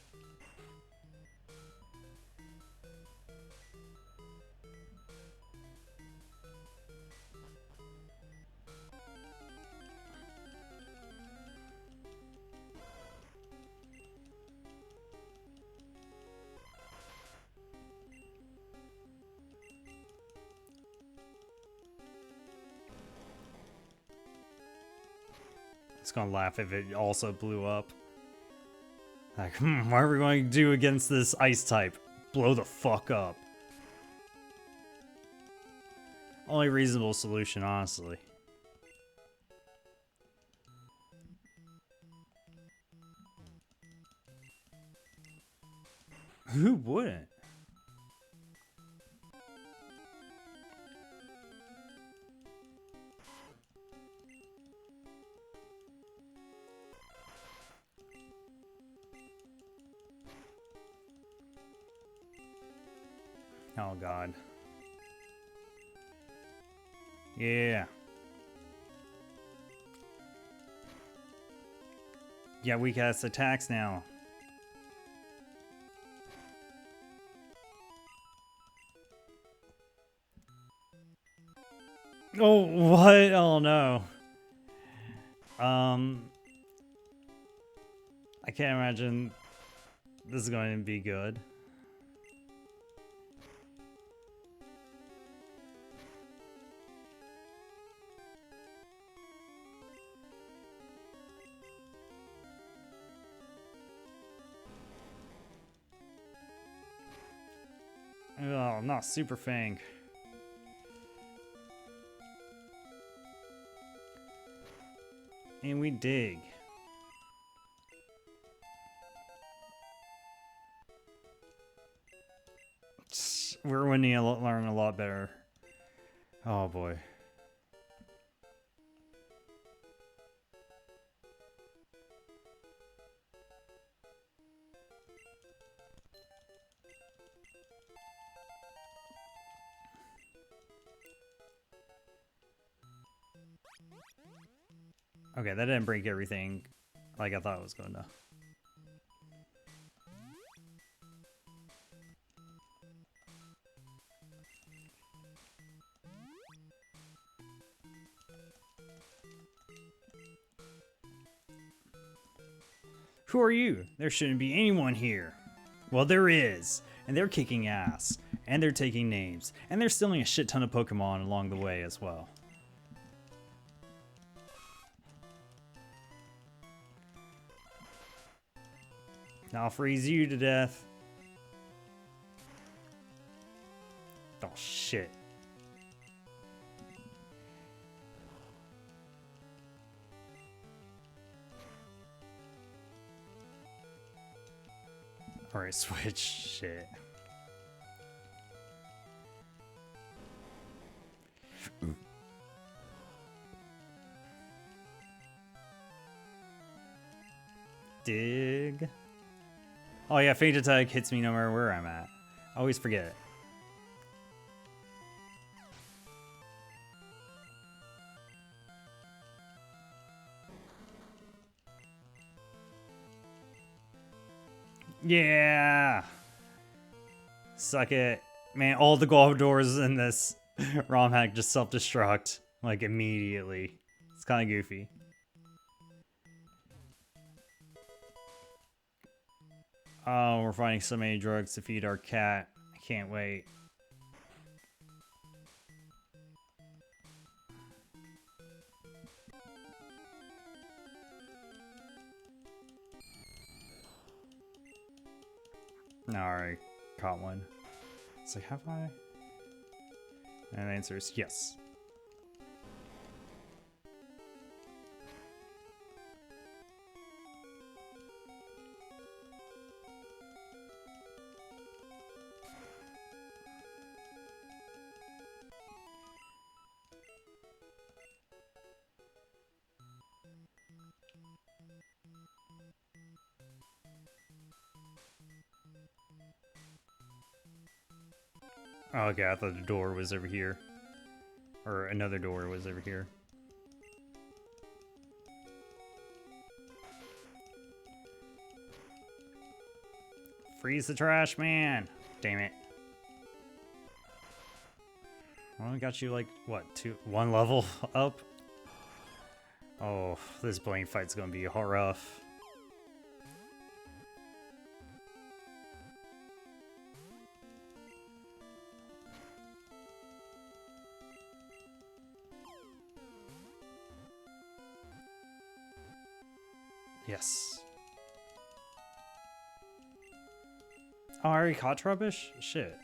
It's gonna laugh if it also blew up. Like, what are we going to do against this ice type? Blow the fuck up. Only reasonable solution, honestly. Who wouldn't? Oh god. Yeah. Yeah, we cast attacks now. Oh, what? Oh no. I can't imagine this is going to be good. Oh, not Super Fang. And we dig. We're winning a lot, learning a lot better. Oh boy. Okay, that didn't break everything like I thought it was going to. Who are you? There shouldn't be anyone here. Well, there is. And they're kicking ass. And they're taking names. And they're stealing a shit ton of Pokemon along the way as well. I'll freeze you to death. Oh, shit. Alright, switch. Shit. Dig. Oh yeah, Fate Attack hits me no matter where I'm at. I always forget. Yeah! Suck it. Man, all the glove doors in this ROM hack just self-destruct. Like, immediately. It's kind of goofy. Oh, we're finding so many drugs to feed our cat. I can't wait. Alright, caught one. It's like, have I? And the answer is yes. Oh, okay, I thought the door was over here. Or another door was over here. Freeze the trash man! Damn it. Well, I got you like, what, one level up? Oh, this Blaine fight's gonna be rough. Yes. Oh, I already caught Trubbish? Shit.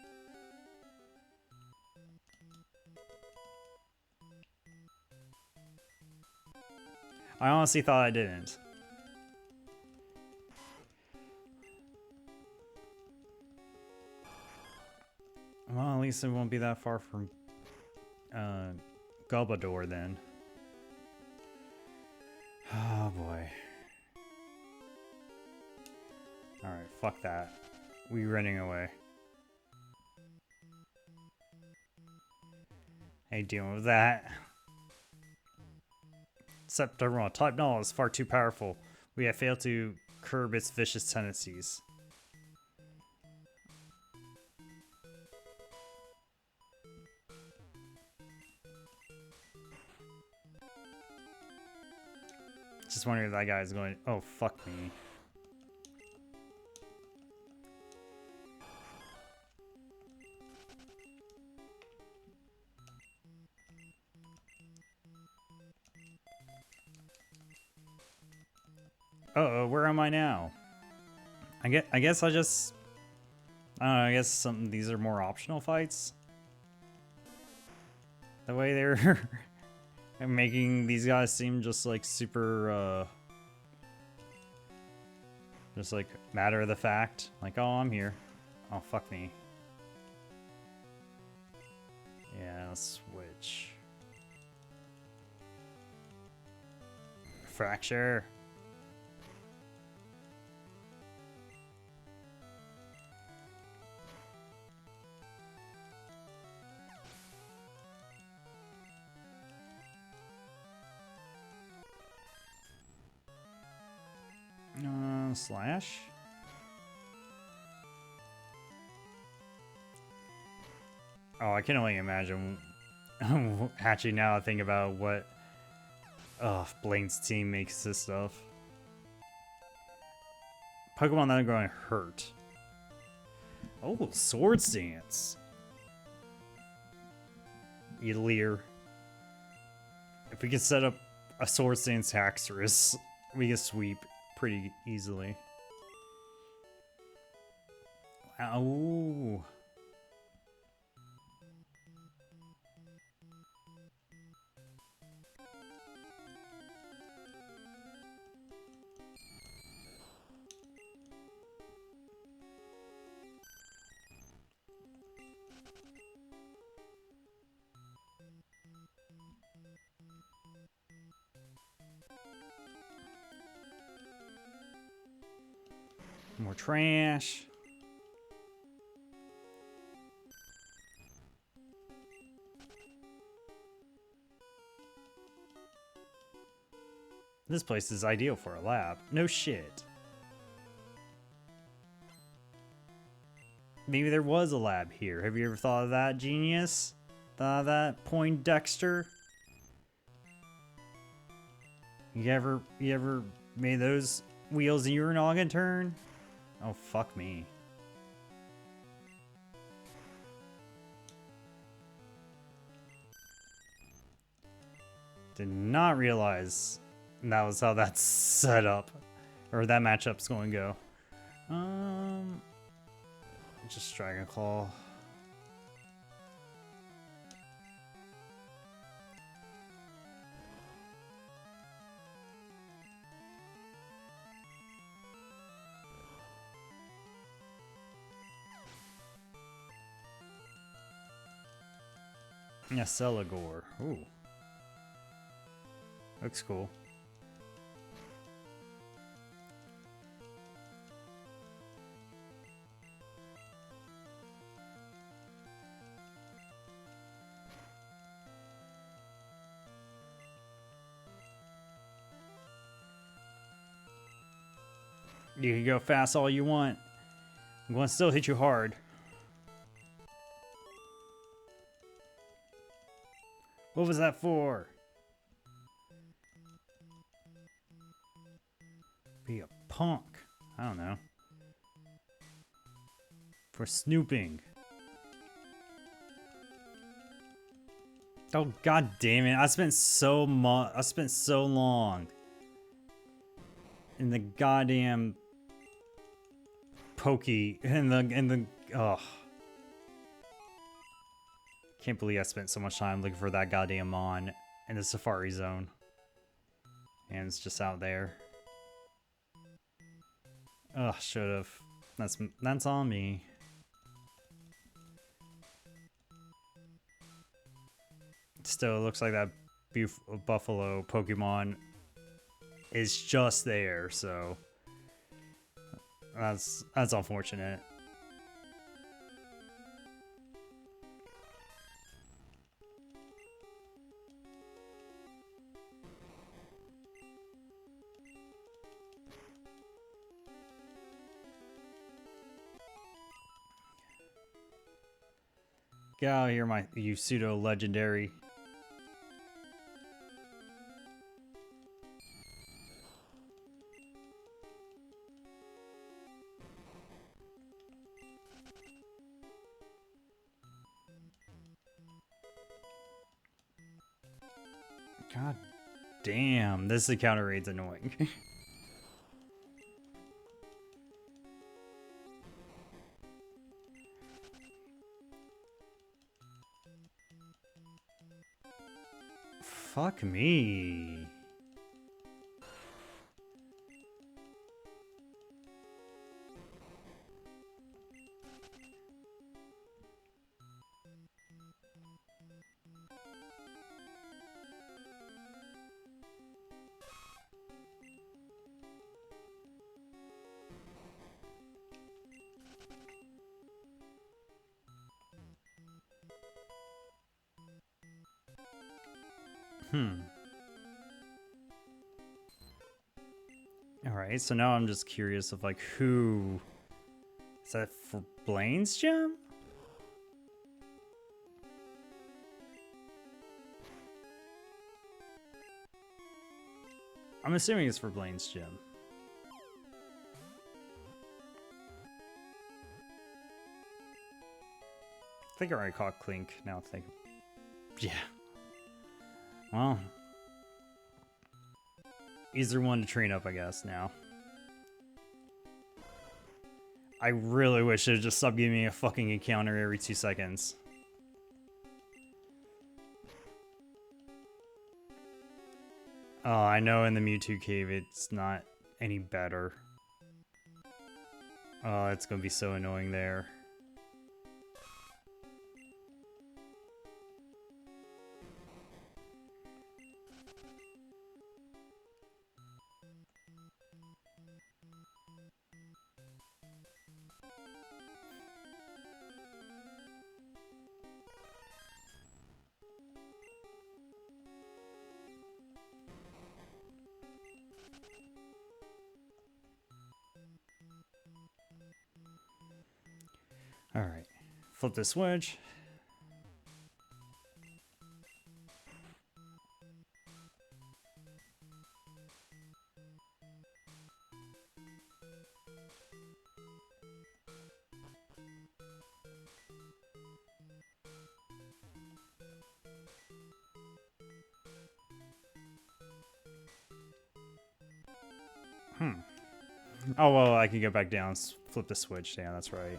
I honestly thought I didn't. Well, at least it won't be that far from Gulbador then. Oh boy. Alright, fuck that. We running away. Ain't dealing with that. September type null is far too powerful. We have failed to curb its vicious tendencies. Just wondering if that guy's going. Oh, fuck me. Uh-oh, where am I now? I guess I just... I don't know, I guess these are more optional fights. The way they're making these guys seem just like super, just like matter of the fact. Like, oh, I'm here. Oh, fuck me. Yeah, let's switch. Fracture. Slash. Oh, I can only imagine. Actually, now I think about what Blaine's team makes this stuff. Pokemon that are going to hurt. Oh, Sword Stance. Leer. If we can set up a Sword Stance Haxorus, we can sweep pretty easily. Ow. More trash. This place is ideal for a lab. No shit. Maybe there was a lab here. Have you ever thought of that, genius? Thought of that, Poindexter? You ever made those wheels in your noggin turn? Oh, fuck me. Did not realize that was how that's set up. Or that matchup's going to go. Just Dragon Claw. Yeah, Celigore. Ooh. Looks cool. You can go fast all you want. I'm going to still hit you hard. What was that for? Be a punk. I don't know. For snooping. Oh god damn it! I spent so long in the goddamn pokey in the oh. Can't believe I spent so much time looking for that goddamn mon in the Safari Zone. And it's just out there. Ugh, should've. That's on me. Still, it looks like that buffalo Pokemon is just there, so that's unfortunate. Get out of here, you pseudo-legendary. God damn, this encounter rate's annoying. Fuck me. Alright, so now I'm just curious of like who... Is that for Blaine's gem? I'm assuming it's for Blaine's gem. I think I already caught Clink, now I think. Yeah. Well. Easier one to train up, I guess, now. I really wish it just stopped giving me a fucking encounter every 2 seconds. Oh, I know in the Mewtwo cave it's not any better. Oh, it's gonna be so annoying there. Alright, flip the switch. Oh, well, I can go back down, flip the switch. Yeah, that's right.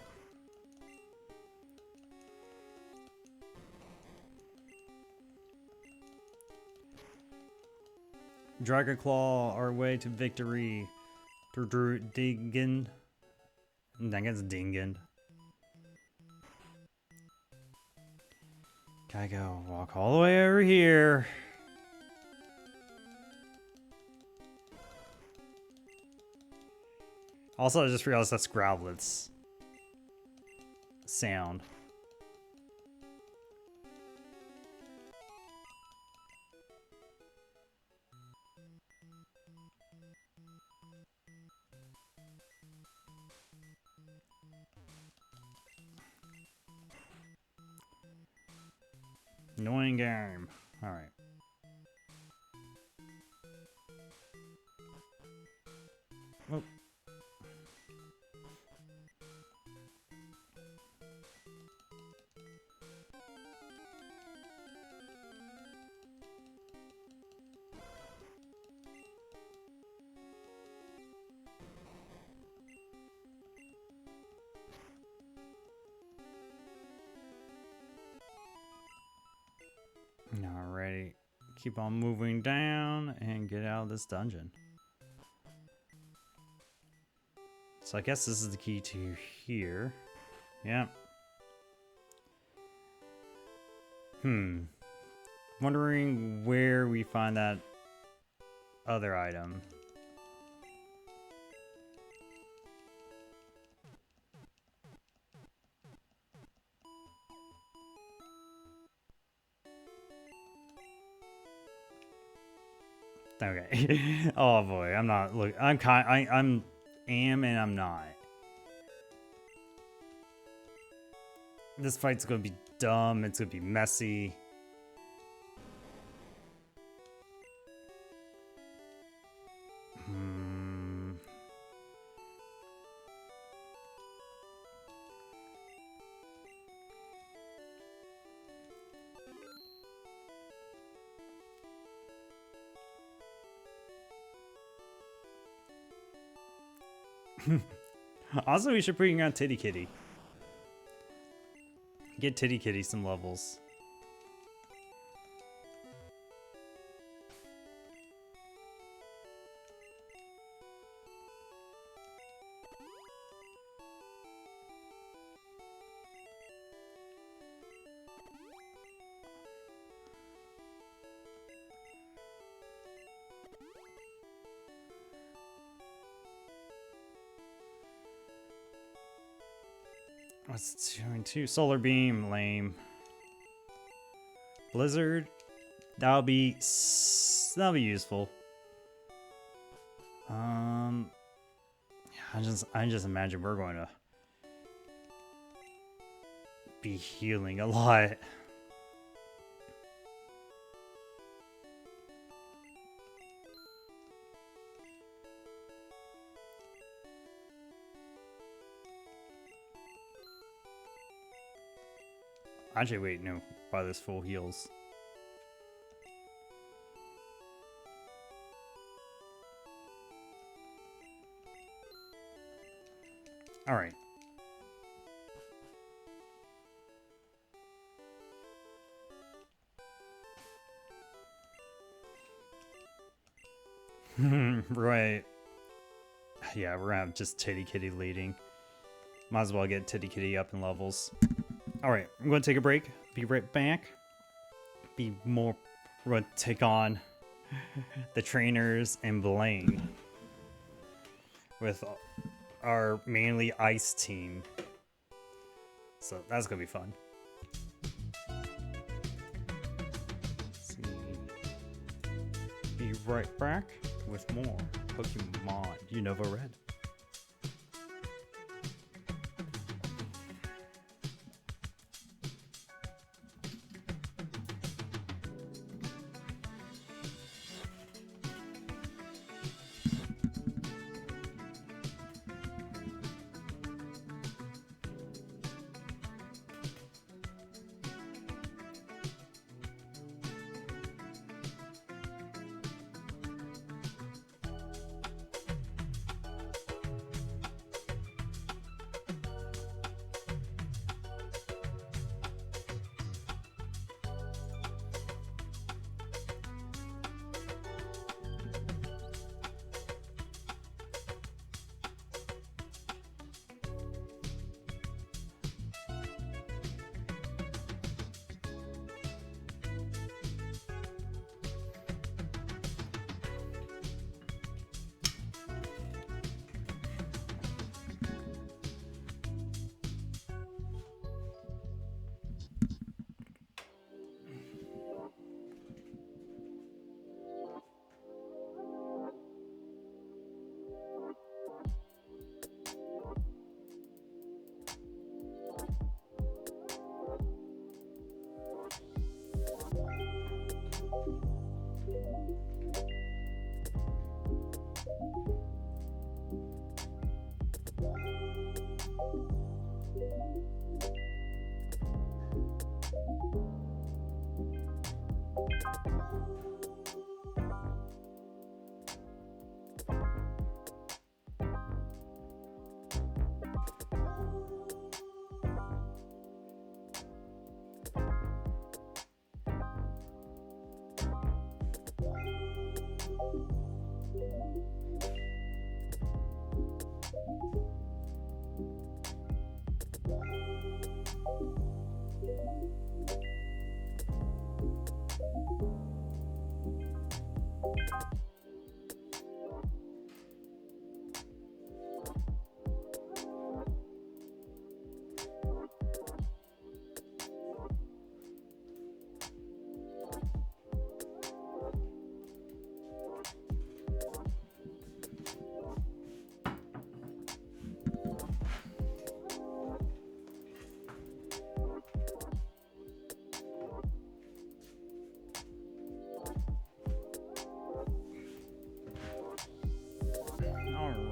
Dragon Claw, our way to victory. Dingen. I guess Dingen. Gotta go walk all the way over here. Also, I just realized that's Growlithe's sound. Annoying game. Alright. Oh. Alrighty. Keep on moving down and get out of this dungeon. So I guess this is the key to here. Yeah. Wondering where we find that other item. Okay. Oh boy, I'm not look. I'm and I'm not. This fight's gonna be dumb. It's gonna be messy. Also, we should bring out Titty Kitty. Get Titty Kitty some levels. What's 2 and 2? Solar Beam, lame. Blizzard, that'll be useful. I just imagine we're going to be healing a lot. Actually, wait, no. Buy this full heals. Alright. Right. Yeah, we're gonna have just Titty Kitty leading. Might as well get Titty Kitty up in levels. Alright, I'm going to take a break. Be right back. We're going to take on the trainers and Blaine with our mainly ice team. So that's going to be fun. Let's see. Be right back with more Pokemon Unova Red.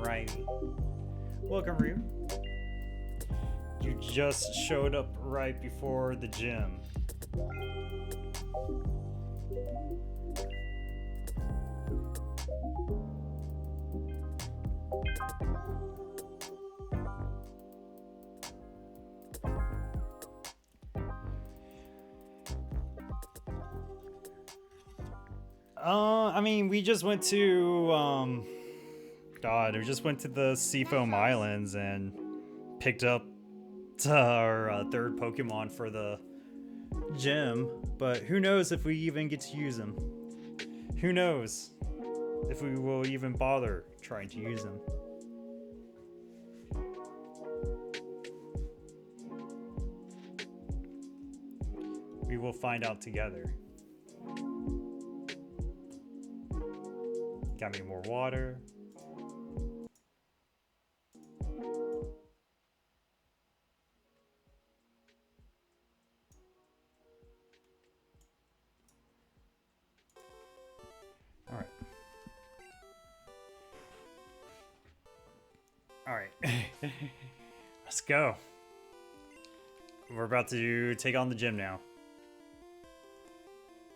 Alrighty. Welcome, Ryu. You just showed up right before the gym. I mean, we just went to, we just went to the Seafoam Islands and picked up our third Pokemon for the gym, but who knows if we even get to use them. Who knows if we will even bother trying to use them. We will find out together. Got me more water. All right. All right. Let's go. We're about to take on the gym now.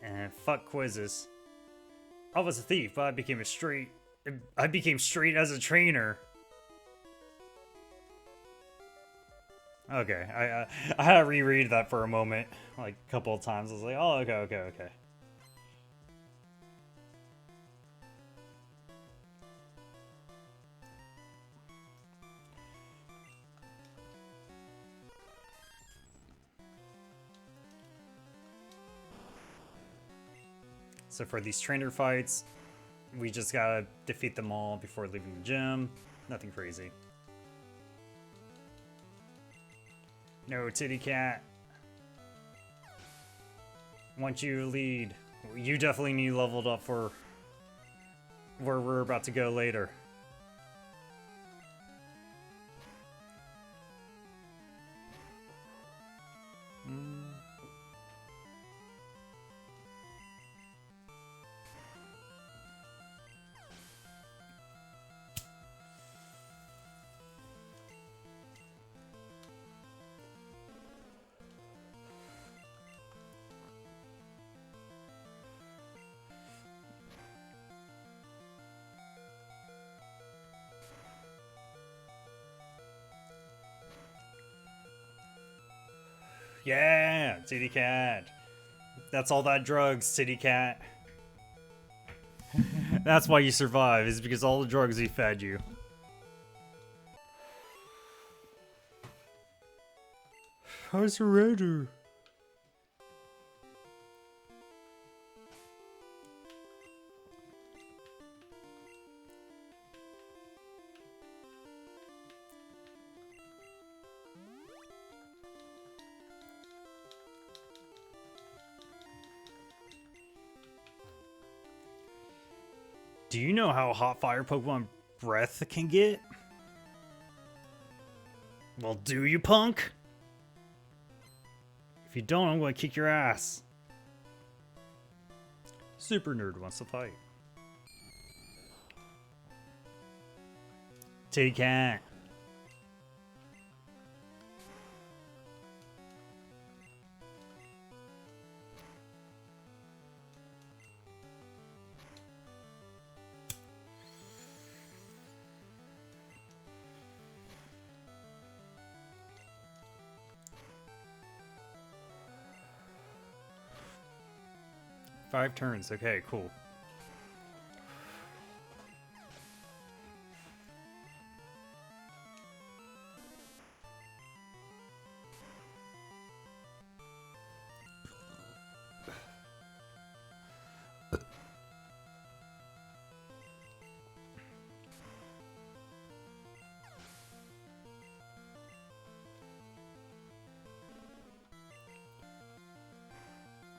And fuck quizzes. I was a thief, but I became straight as a trainer. Okay, I had to reread that for a moment, like a couple of times. I was like, oh, okay. So for these trainer fights, we just gotta defeat them all before leaving the gym. Nothing crazy. No, Titty Cat. Once you lead, you definitely need leveled up for where we're about to go later. Yeah, Titty Cat. That's all that drugs, Titty Cat. That's why you survive, is because all the drugs he fed you. How's your radar? Do you know how hot fire Pokemon breath can get? Well, do you, punk? If you don't, I'm gonna kick your ass. Super Nerd wants to fight. Titty Cat. Five turns. Okay, cool.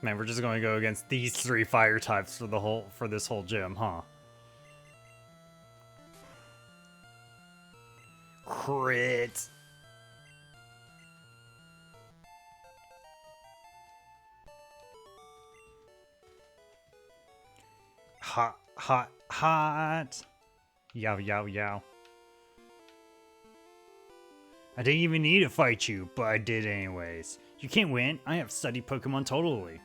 Man, we're just going to go against these three fire types for this whole gym, huh? Crit. Hot. Yow. I didn't even need to fight you, but I did anyways. You can't win. I have studied Pokemon totally.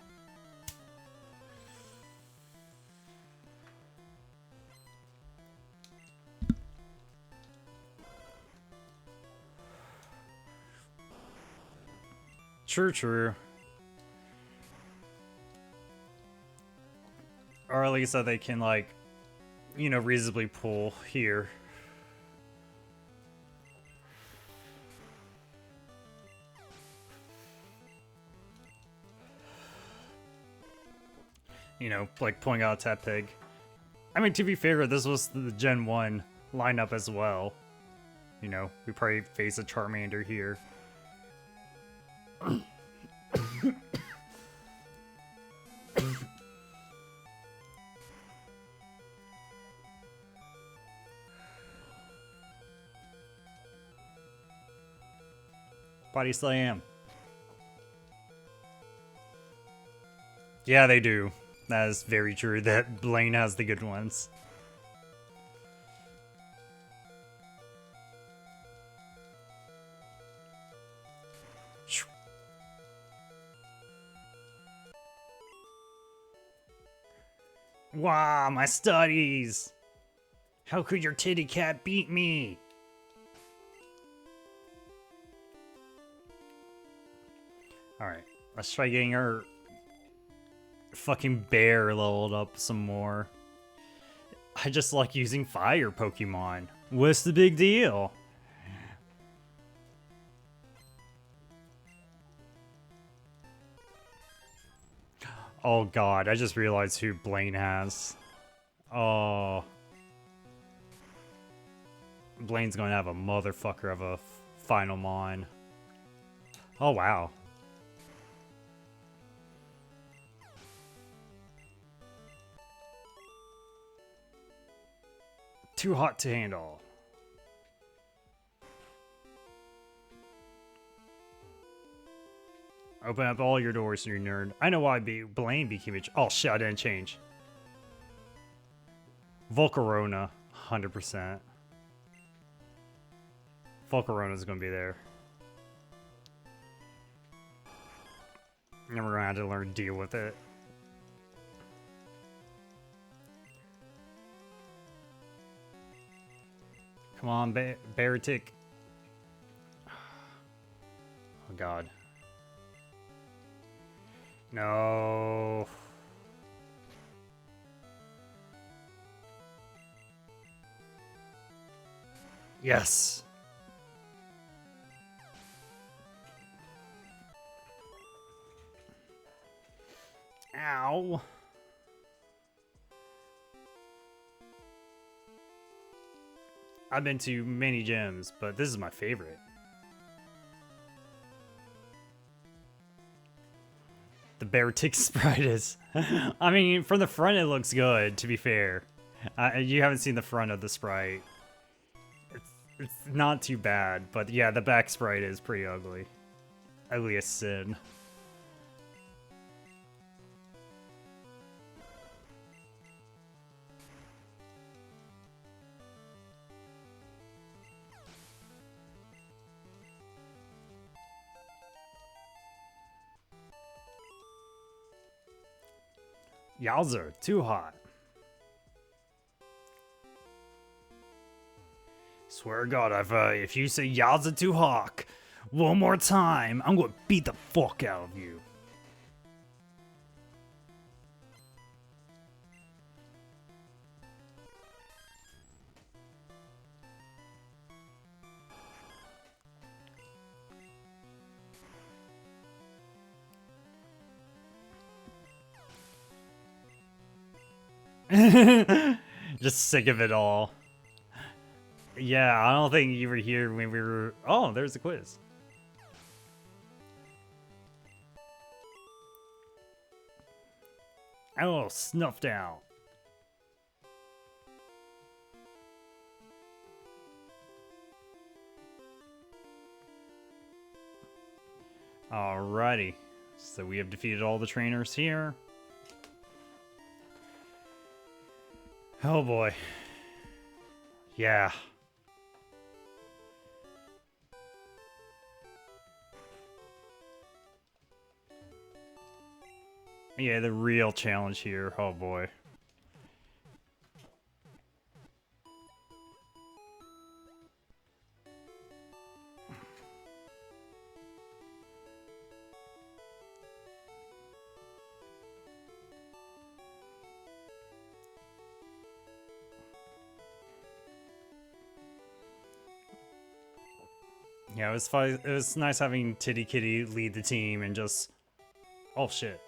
True. Or at least that they can, like, you know, reasonably pull here. You know, like pulling out Tap Pig. I mean, to be fair, this was the Gen 1 lineup as well. You know, we probably face a Charmander here. Body Slam. Yeah, they do. That is very true that Blaine has the good ones. Wow, my studies! How could your titty cat beat me? Alright, let's try getting our fucking bear leveled up some more. I just like using fire Pokemon. What's the big deal? Oh god, I just realized who Blaine has. Oh. Blaine's gonna have a motherfucker of a final mon. Oh wow. Too hot to handle. Open up all your doors, you nerd. I know why Blaine became a... Oh shit, I didn't change. Volcarona, 100%. Volcarona's gonna be there. And we're gonna have to learn to deal with it. Come on, Baratic. Oh god. No. Yes. Ow. I've been to many gyms, but this is my favorite. The Beartic sprite is... I mean, from the front it looks good, to be fair. You haven't seen the front of the sprite. It's not too bad, but yeah, the back sprite is pretty ugly. Ugly as sin. Yowzer, too hot. Swear to God, if you say Yowza too hot one more time, I'm gonna beat the fuck out of you. Just sick of it all. Yeah, I don't think you were here when we were... Oh, there's the quiz. Oh, snuffed out. Alrighty. So we have defeated all the trainers here. Oh boy. Yeah. Yeah, the real challenge here. Oh boy. Yeah, it was fun. It was nice having Titty Kitty lead the team and just, oh shit,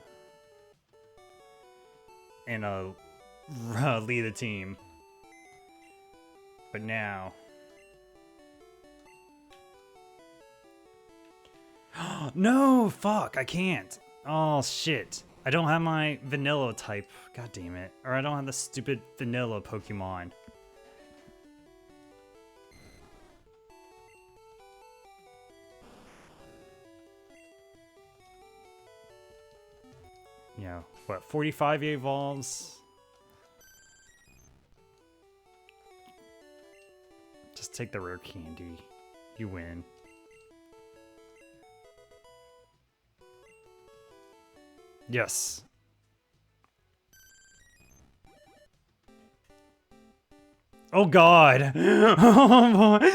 and lead the team. But now, no, fuck, I can't. Oh shit, I don't have my vanilla type. God damn it, or I don't have the stupid vanilla Pokemon. Yeah, what, 45 evolves? Just take the rare candy. You win. Yes. Oh god. Oh boy.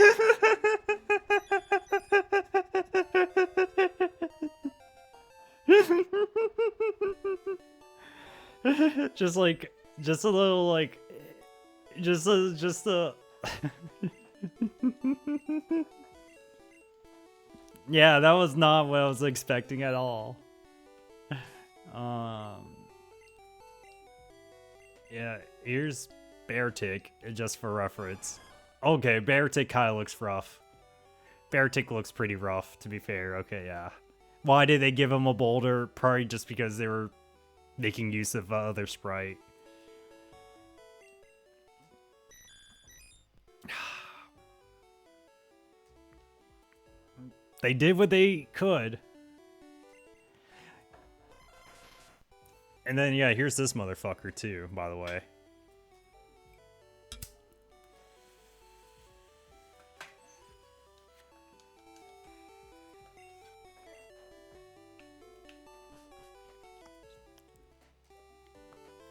Just like, just a little like, just a. Yeah, that was not what I was expecting at all. Yeah, here's Beartic, just for reference. Okay, Beartic kind of looks rough. Beartic looks pretty rough, to be fair. Okay, yeah. Why did they give him a boulder? Probably just because they were making use of other sprite. They did what they could. And then, yeah, here's this motherfucker, too, by the way.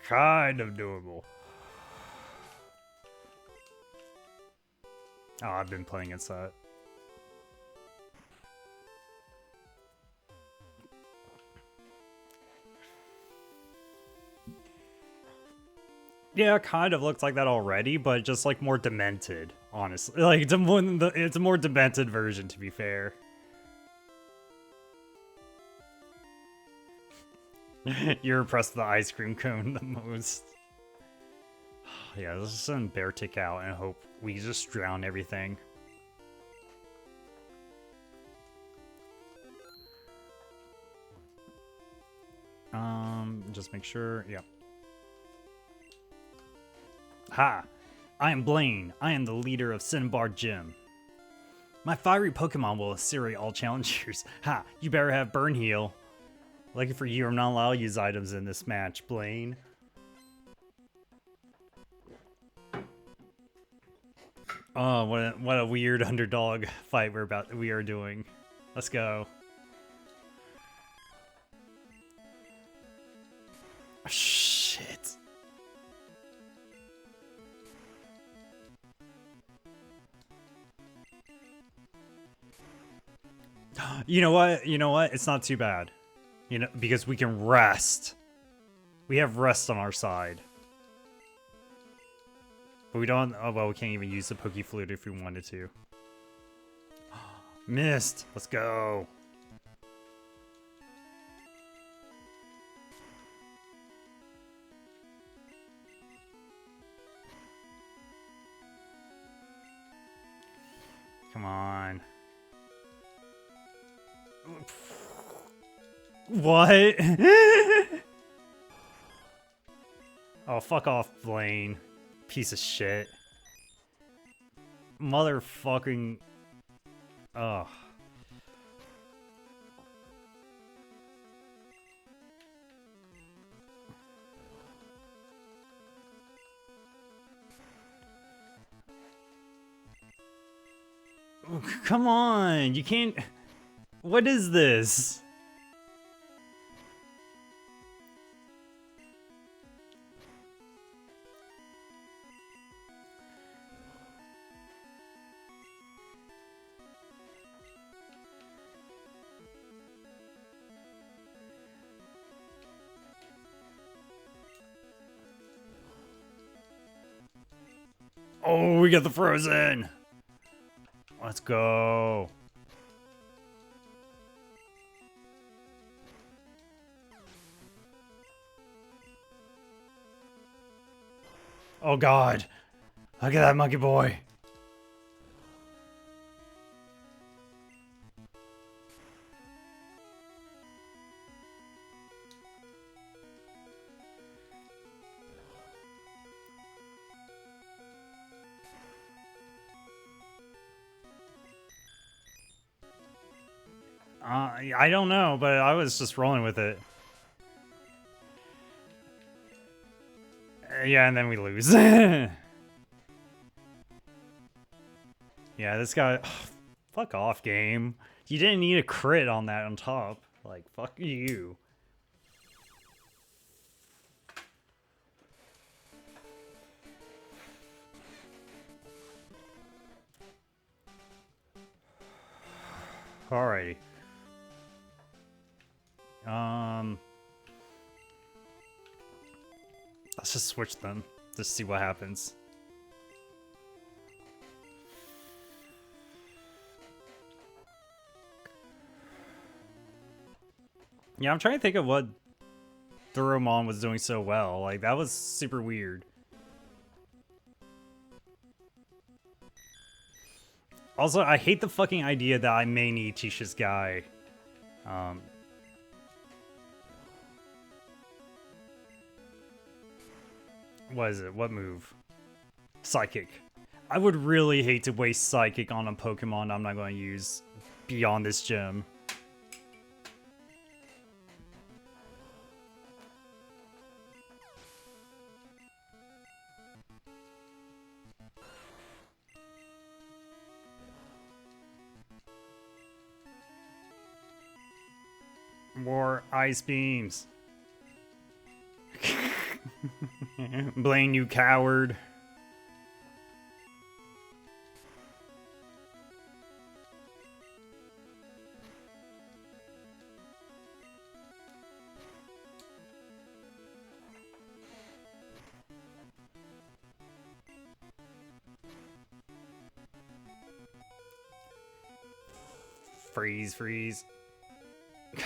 Kind of doable. Oh, I've been playing it set. Yeah, it kind of looks like that already, but just like more demented, honestly. Like it's a more demented version, to be fair. You're impressed with the ice cream cone the most. Yeah, let's just send Beartic out and hope we just drown everything. Just make sure. Yep. Ha! I am Blaine. I am the leader of Cinnabar Gym. My fiery Pokemon will incinerate all challengers. Ha! You better have Burn Heal. Lucky for you, I'm not allowed to use items in this match, Blaine. Oh, what a weird underdog fight we are doing. Let's go. Shit. You know what? You know what? It's not too bad. You know, because we can rest. We have rest on our side. But we don't. Oh, well, we can't even use the Pokeflute if we wanted to. Missed. Let's go. Come on. What? Oh, fuck off, Blaine. Piece of shit. Motherfucking... Ugh. Come on, you can't... What is this? Oh, we got the frozen. Let's go. Oh god. Look at that monkey boy. I don't know, but I was just rolling with it. Yeah, and then we lose. Yeah, this guy... fuck off, game. You didn't need a crit on that on top. Like, fuck you. Alrighty. Let's just switch them. Just see what happens. Yeah, I'm trying to think of what Thuromon was doing so well. Like, that was super weird. Also, I hate the fucking idea that I may need Tisha's guy. What is it? What move? Psychic. I would really hate to waste Psychic on a Pokemon I'm not going to use beyond this gym. More ice beams. Blaine, you coward. Freeze, freeze. God.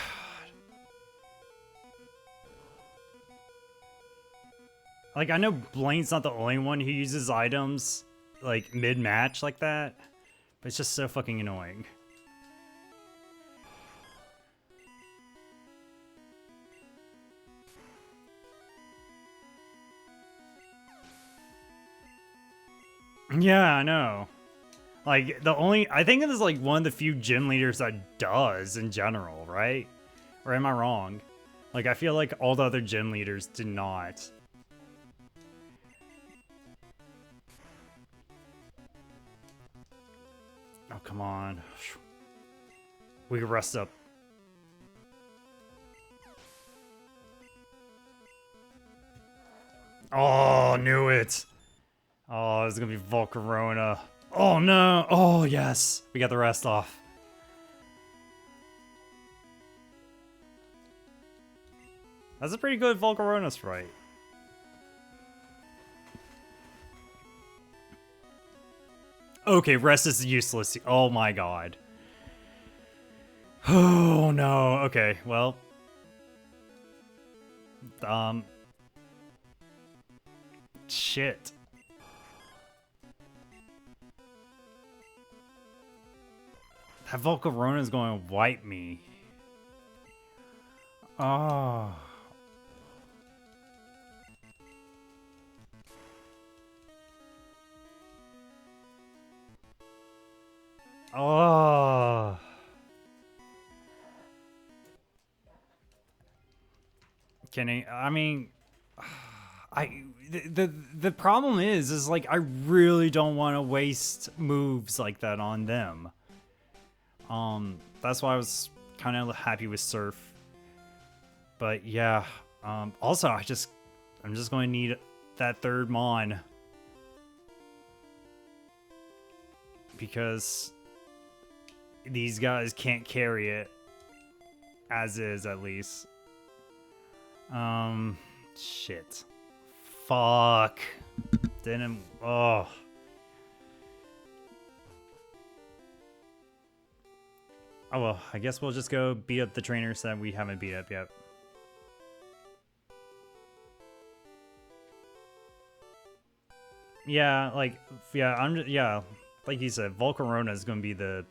Like, I know Blaine's not the only one who uses items, like, mid-match like that. But it's just so fucking annoying. Yeah, I know. Like, I think it is, like, one of the few gym leaders that does in general, right? Or am I wrong? Like, I feel like all the other gym leaders do not. Oh, come on. We can rest up. Oh, knew it. Oh, it's gonna be Volcarona. Oh, no. Oh, yes. We got the rest off. That's a pretty good Volcarona sprite. Okay, rest is useless. Oh my god. Oh no. Okay, well. Shit. That Volcarona is going to wipe me. Oh. Oh. Can I mean, the problem is like I really don't want to waste moves like that on them. That's why I was kind of happy with Surf. But yeah, also I'm just going to need that third Mon. Because these guys can't carry it as is, at least. Shit. Fuck. Didn't. Oh. Oh well, I guess we'll just go beat up the trainers that we haven't beat up yet. Yeah, like, yeah, like you said, Volcarona is going to be the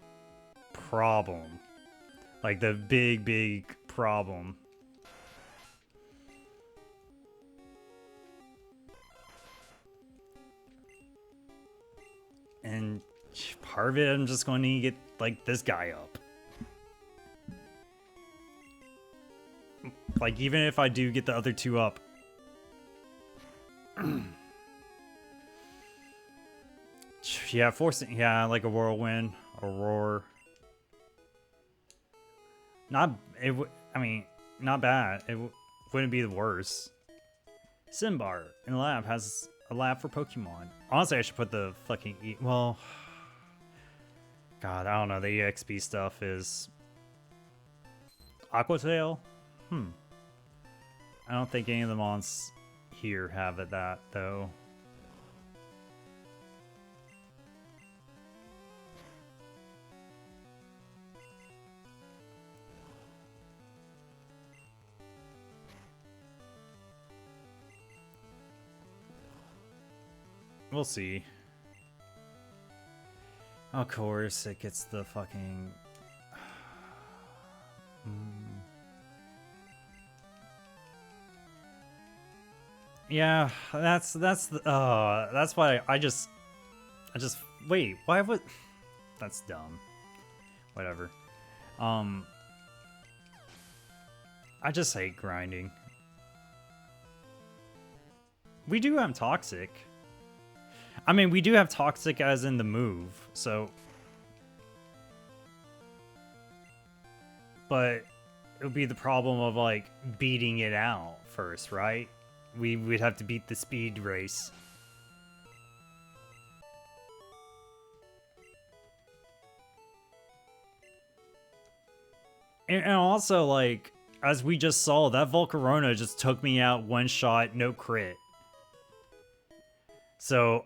problem. Like, the big problem. And part of it, I'm just going to get, like, this guy up. Like, even if I do get the other two up. Yeah, forcing, yeah, like a whirlwind, a roar. I mean, not bad. It wouldn't be the worst. Simbar in the lab has a lab for Pokemon. Honestly, I should put the fucking well. God, I don't know. The EXP stuff is Aquatail. I don't think any of the mons here have that though. We'll see. Of course, it gets the fucking. Yeah, that's why I just wait. Why would? That's dumb. Whatever. I just hate grinding. We do have toxic. I mean, we do have toxic as in the move, so. But it would be the problem of, like, beating it out first, right? We'd have to beat the speed race. And also, like, as we just saw, that Volcarona just took me out one shot, no crit. So,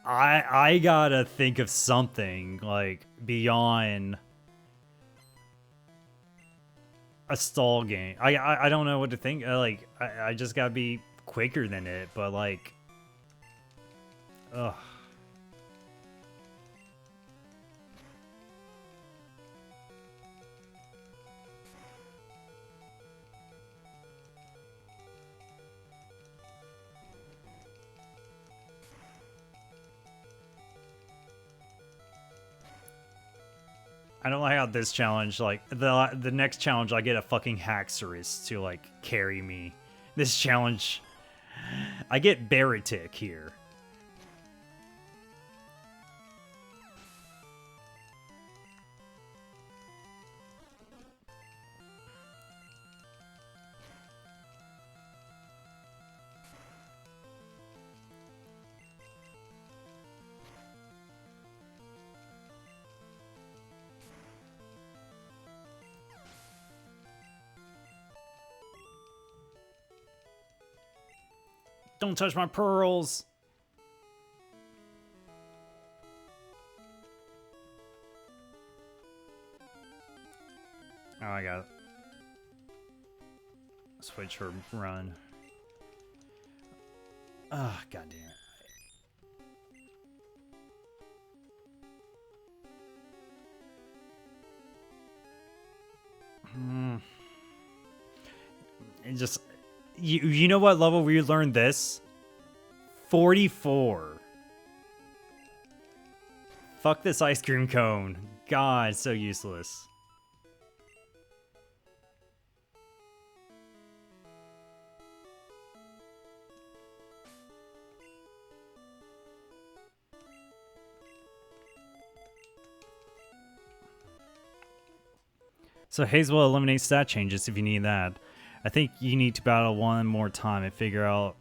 I gotta think of something, like, beyond a stall game. I don't know what to think. Like, I just gotta be quicker than it, but, like, ugh. I don't like how this challenge, like, the next challenge, I get a fucking Haxorus to, like, carry me. This challenge, I get Baratic here. Don't touch my pearls. Oh, I got it. Switch for run. Ah, god damn it. And just you know what level we learned this? 44. Fuck this ice cream cone. God, so useless. So Hazel eliminates stat changes if you need that. I think you need to battle one more time and figure out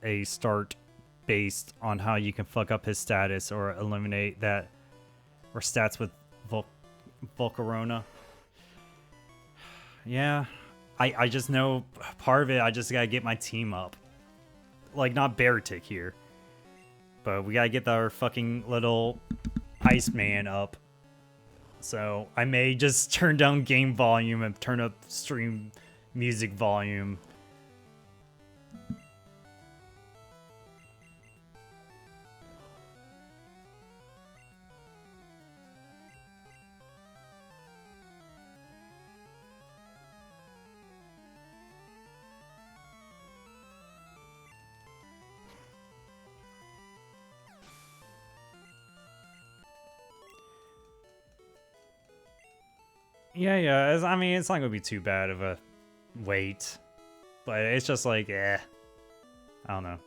a start based on how you can fuck up his status or eliminate that or stats with Volcarona. Yeah, I just know part of it. I just gotta get my team up, like not Baratic here, but we gotta get our fucking little Iceman up. So I may just turn down game volume and turn up stream music volume. Yeah, I mean, it's not gonna be too bad of a wait. But it's just like, I don't know.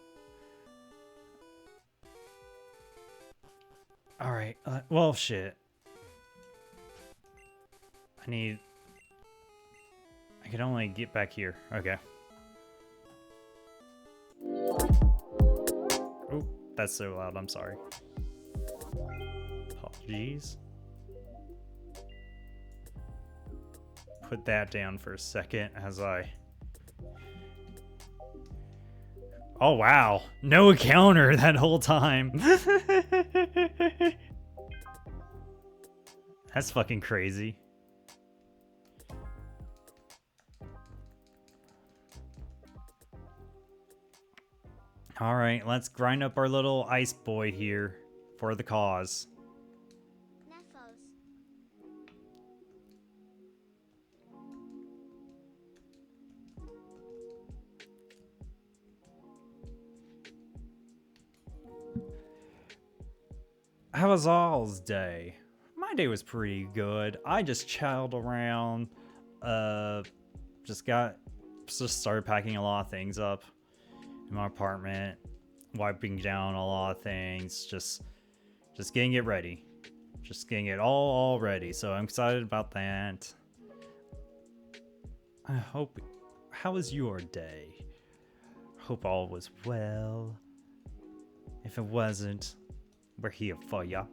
Alright, well, shit. I can only get back here. Okay. Oh, that's so loud, I'm sorry. Apologies. Put that down for a second as I... Oh, wow. No counter that whole time. That's fucking crazy. Alright, let's grind up our little ice boy here for the cause. Nephos. How was all's day? My day was pretty good. I just chilled around, just started packing a lot of things up in my apartment, wiping down a lot of things, just getting it ready. Just getting it all ready. So I'm excited about that. How was your day? Hope all was well. If it wasn't, we're here for ya.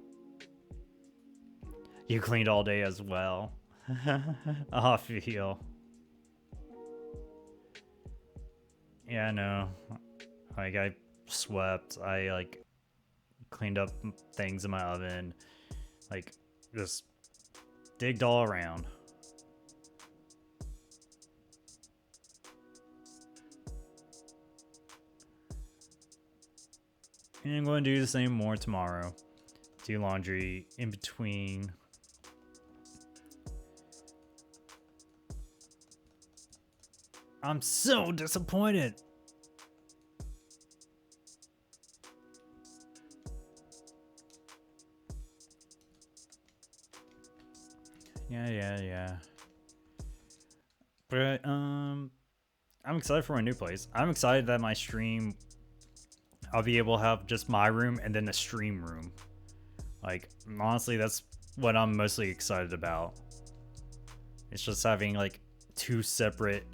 You cleaned all day as well. I feel. Yeah, I know. Like, I swept. I, like, cleaned up things in my oven. Like, just digged all around. And I'm going to do the same more tomorrow. Do laundry in between. I'm so disappointed. Yeah. But I'm excited for my new place. I'm excited that my stream, I'll be able to have just my room and then the stream room. Like, honestly, that's what I'm mostly excited about. It's just having like two separate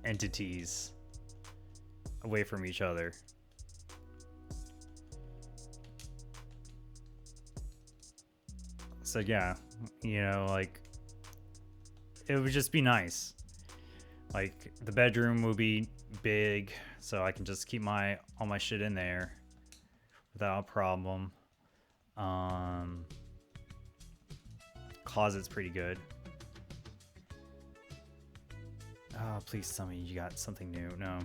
entities away from each other. So yeah, you know, like, it would just be nice. Like, the bedroom will be big, so I can just keep all my shit in there without a problem. Closet's pretty good. Oh, please tell me you got something new. No.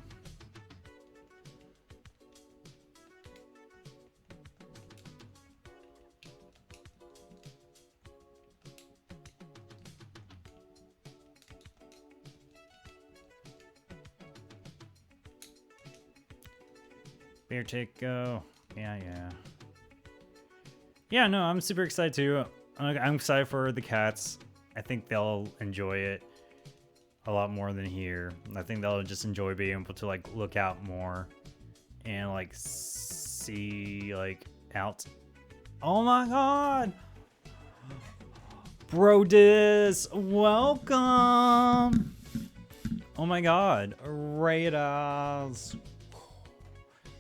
Bear tick, go. Yeah. Yeah, no, I'm super excited too. I'm excited for the cats. I think they'll enjoy it a lot more than here. I think they'll just enjoy being able to like look out more and like see like out. Oh my god! Brodis, welcome! Oh my god, Raiders.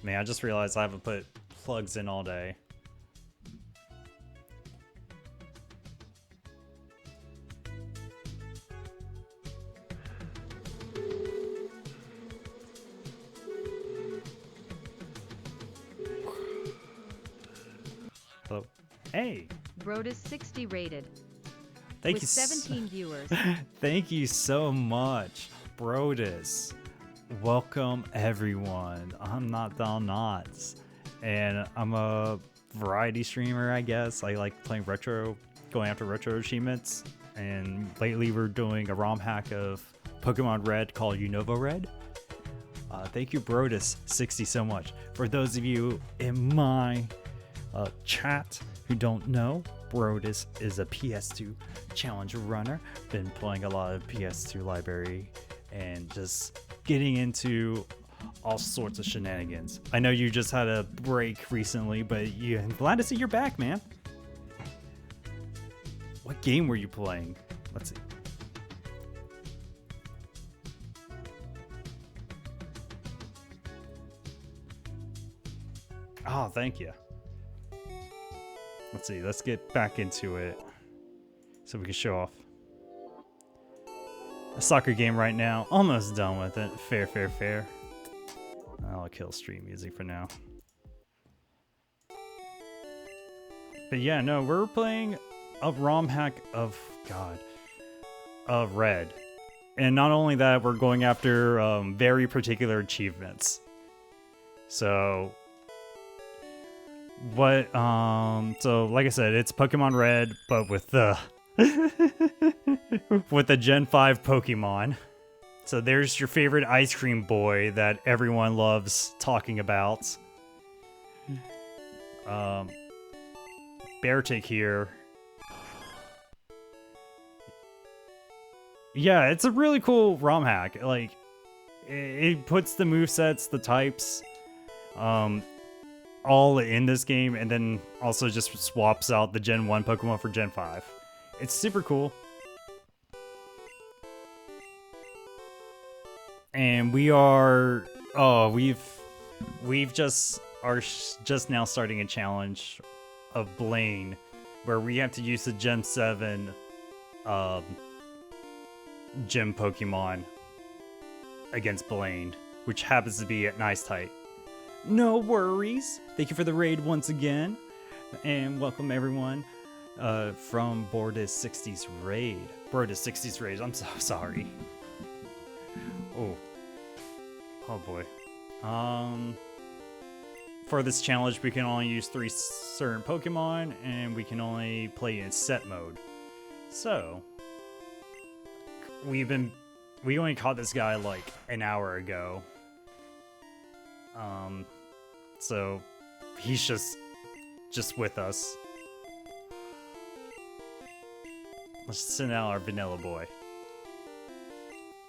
Man, I just realized I haven't put plugs in all day. Hello. Hey. Brodus 60 rated. Thank with you. 17 viewers. Thank you so much, Brodus. Welcome everyone. I'm Not Down Knots, and I'm a variety streamer, I guess. I like playing retro, going after retro achievements, and lately we're doing a ROM hack of Pokemon Red called Unova Red. Thank you, Brodus60, so much. For those of you in my chat who don't know, Brodus is a PS2 challenge runner. Been playing a lot of PS2 library and just getting into all sorts of shenanigans. I know you just had a break recently, but I'm glad to see you're back, man. What game were you playing? Let's see. Oh, thank you. Let's see, let's get back into it so we can show off. A soccer game right now, almost done with it. Fair. I'll kill stream music for now. But yeah, no, we're playing a ROM hack of Red. And not only that, we're going after very particular achievements. So like I said, it's Pokemon Red, but with the with the Gen 5 Pokemon. So there's your favorite ice cream boy that everyone loves talking about. Beartic here. Yeah, it's a really cool ROM hack. Like, it puts the movesets, the types, all in this game, and then also just swaps out the Gen 1 Pokemon for Gen 5. It's super cool. And we are we've just now starting a challenge of Blaine where we have to use the Gen 7 gym Pokemon against Blaine, which happens to be at Nice Type. No worries. Thank you for the raid once again, and welcome everyone from Brodus60's raid. Brodus60's raid. I'm so sorry. Oh boy. For this challenge, we can only use 3 certain Pokemon, and we can only play in set mode. So we only caught this guy like an hour ago. So he's just with us. Let's send out our vanilla boy.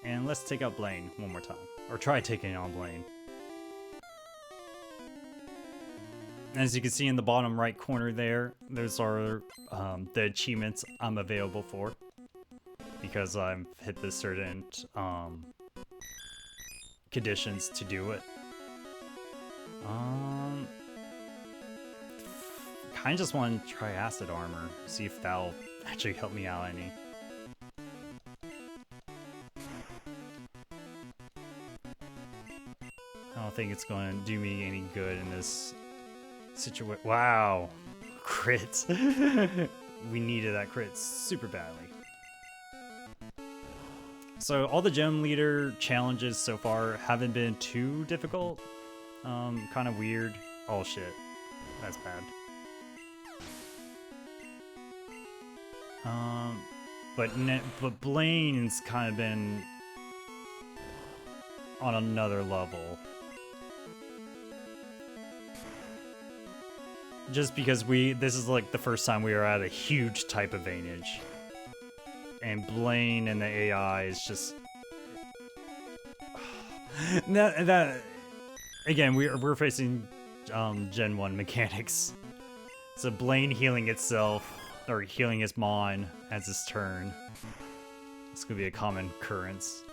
And let's take out Blaine one more time. Or try taking on Blaine. As you can see in the bottom right corner there, those are the achievements I'm available for. Because I've hit the certain conditions to do it. Kinda just want to try acid armor, see if that'll actually help me out any. I don't think it's going to do me any good in this situation. Wow, crit! We needed that crit super badly. So all the gym leader challenges so far haven't been too difficult. Kind of weird. Oh shit, that's bad. But Blaine's kind of been on another level. Just because this is like the first time we are at a huge type advantage. And Blaine and the AI is just that again, we're facing Gen 1 mechanics. So Blaine healing itself or healing his Mon as his turn. This could be a common occurrence.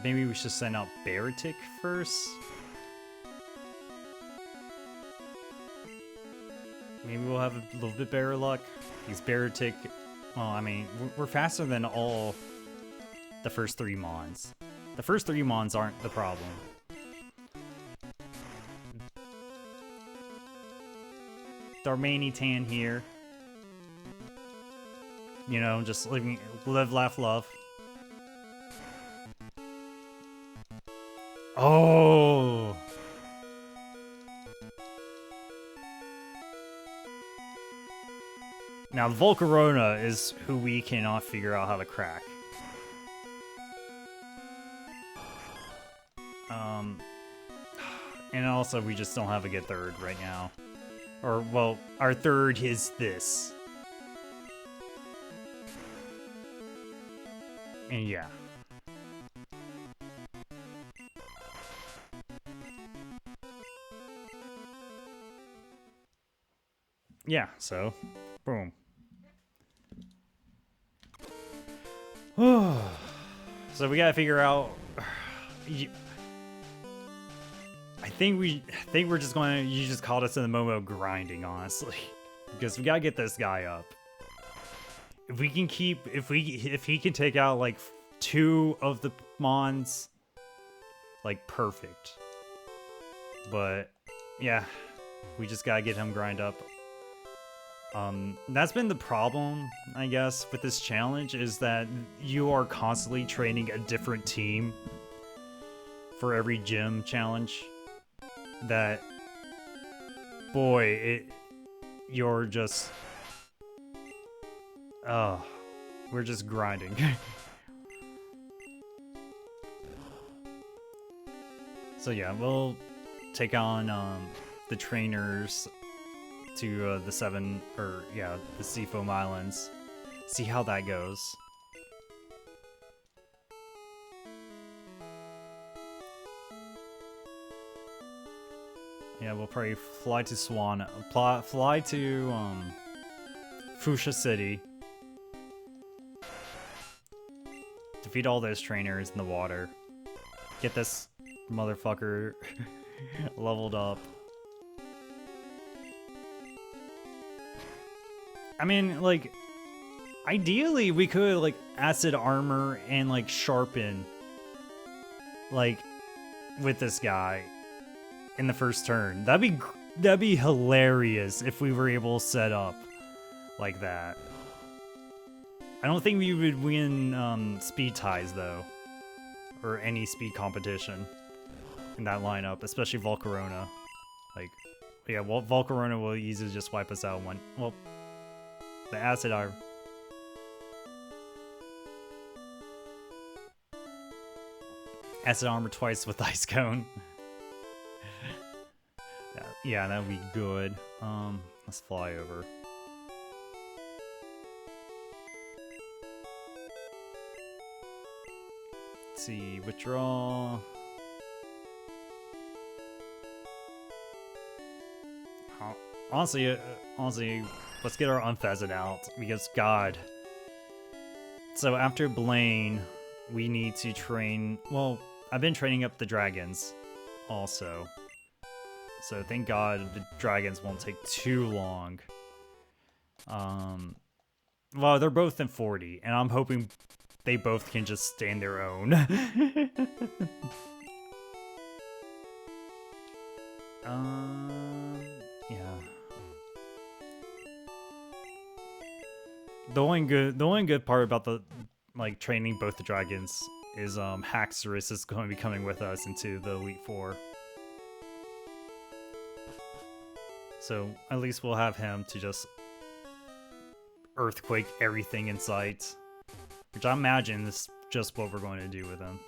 Maybe we should send out Beartic first. Maybe we'll have a little bit better luck. These Beartic, well, I mean, we're faster than all the first 3 mons. The first 3 mons aren't the problem. Darmanitan here. You know, just live, laugh, love. Oh! Now, Volcarona is who we cannot figure out how to crack. And also, we just don't have a good third right now. Or, well, our third is this. And yeah. Yeah, so, boom. So we gotta figure out. I think we're just going to. You just caught us in the moment of grinding, honestly, because we gotta get this guy up. If we can keep, if he can take out like 2 of the mons, like perfect. But yeah, we just gotta get him grind up. That's been the problem, I guess, with this challenge, is that you are constantly training a different team for every gym challenge. That, boy, you're just, we're just grinding. So yeah, we'll take on, the trainers to the the Seafoam Islands. See how that goes. Yeah, we'll probably fly to fly to Fuchsia City. Defeat all those trainers in the water. Get this motherfucker leveled up. I mean, like, ideally we could, like, acid armor and, like, sharpen, like, with this guy in the first turn. That'd be hilarious if we were able to set up like that. I don't think we would win speed ties, though, or any speed competition in that lineup, especially Volcarona. Like, yeah, Volcarona will easily just wipe us out one. Well, the acid armor. Acid armor twice with ice cone. Yeah, that would be good. Let's fly over. Let's see, withdraw. Honestly, let's get our Unfezant out, because God. So after Blaine, we need to train. Well, I've been training up the dragons, also. So thank God the dragons won't take too long. Well, they're both in 40, and I'm hoping they both can just stand their own. Yeah. The only good part about the training both the dragons is Haxorus is going to be coming with us into the Elite Four. So at least we'll have him to just earthquake everything in sight, which I imagine is just what we're going to do with him.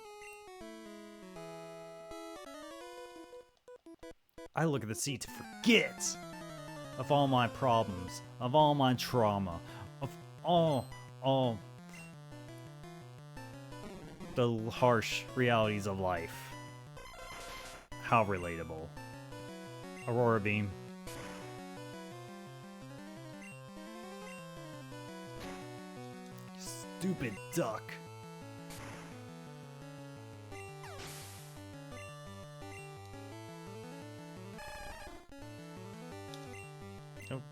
I look at the sea to forget of all my problems, of all my trauma, of all the harsh realities of life. How relatable. Aurora Beam. Stupid duck. Nope.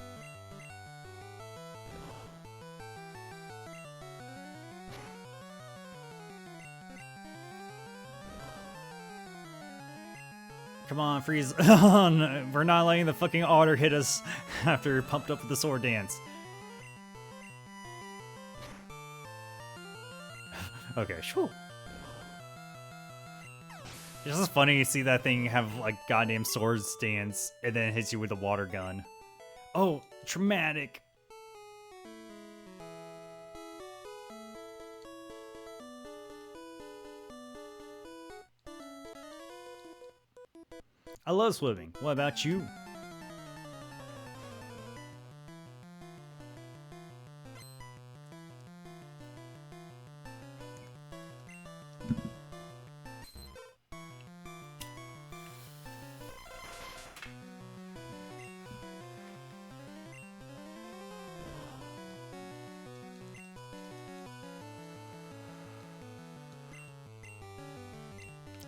Come on, freeze. We're not letting the fucking otter hit us after pumped up with the sword dance. Okay, shoo. It's just funny to see that thing have like goddamn sword stance and then hits you with a water gun. Oh, traumatic. I love swimming. What about you?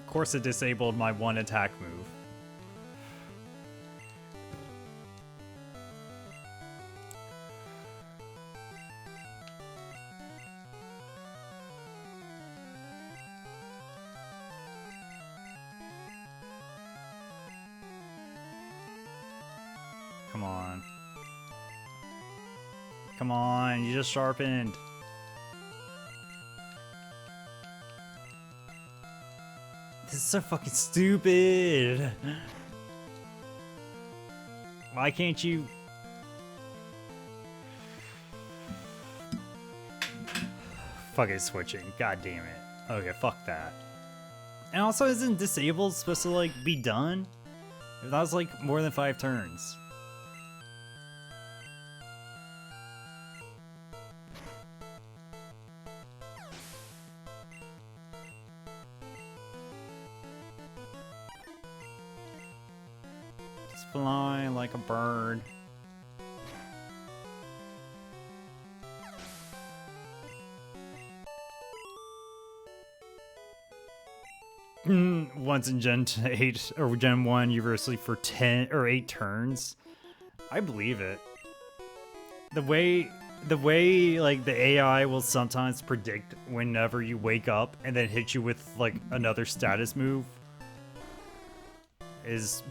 Of course it disabled my one attack move. Come on. Come on, you just sharpened. This is so fucking stupid. Why can't you? Fuck it, switching. God damn it. Okay, fuck that. And also, isn't disabled supposed to like be done? That was like more than 5 turns. Just fly like a bird. Once in Gen 8 or Gen 1, universally for 10 or 8 turns. I believe it. The way like the AI will sometimes predict whenever you wake up and then hit you with like another status move is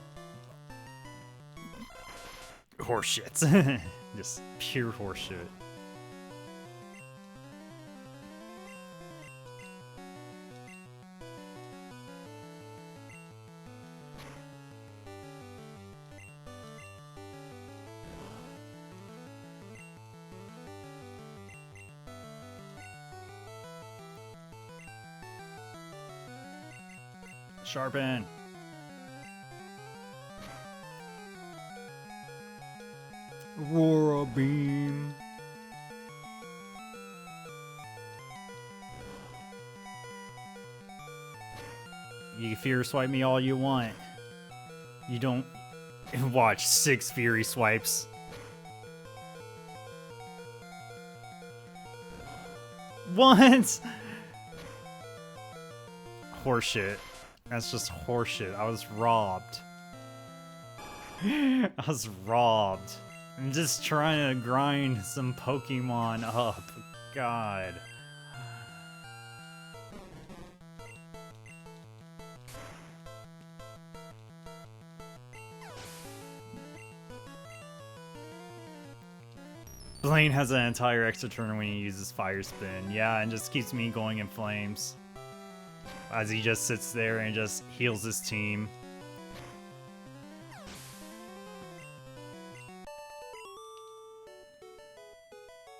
horseshit. Just pure horseshit. Sharpen. Aurora beam. You can fear swipe me all you want. You don't watch 6 fury swipes. What? Horseshit. That's just horseshit. I was robbed. I was robbed. I'm just trying to grind some Pokemon up. God. Blaine has an entire extra turn when he uses Fire Spin. Yeah, and just keeps me going in flames. As he just sits there and just heals his team.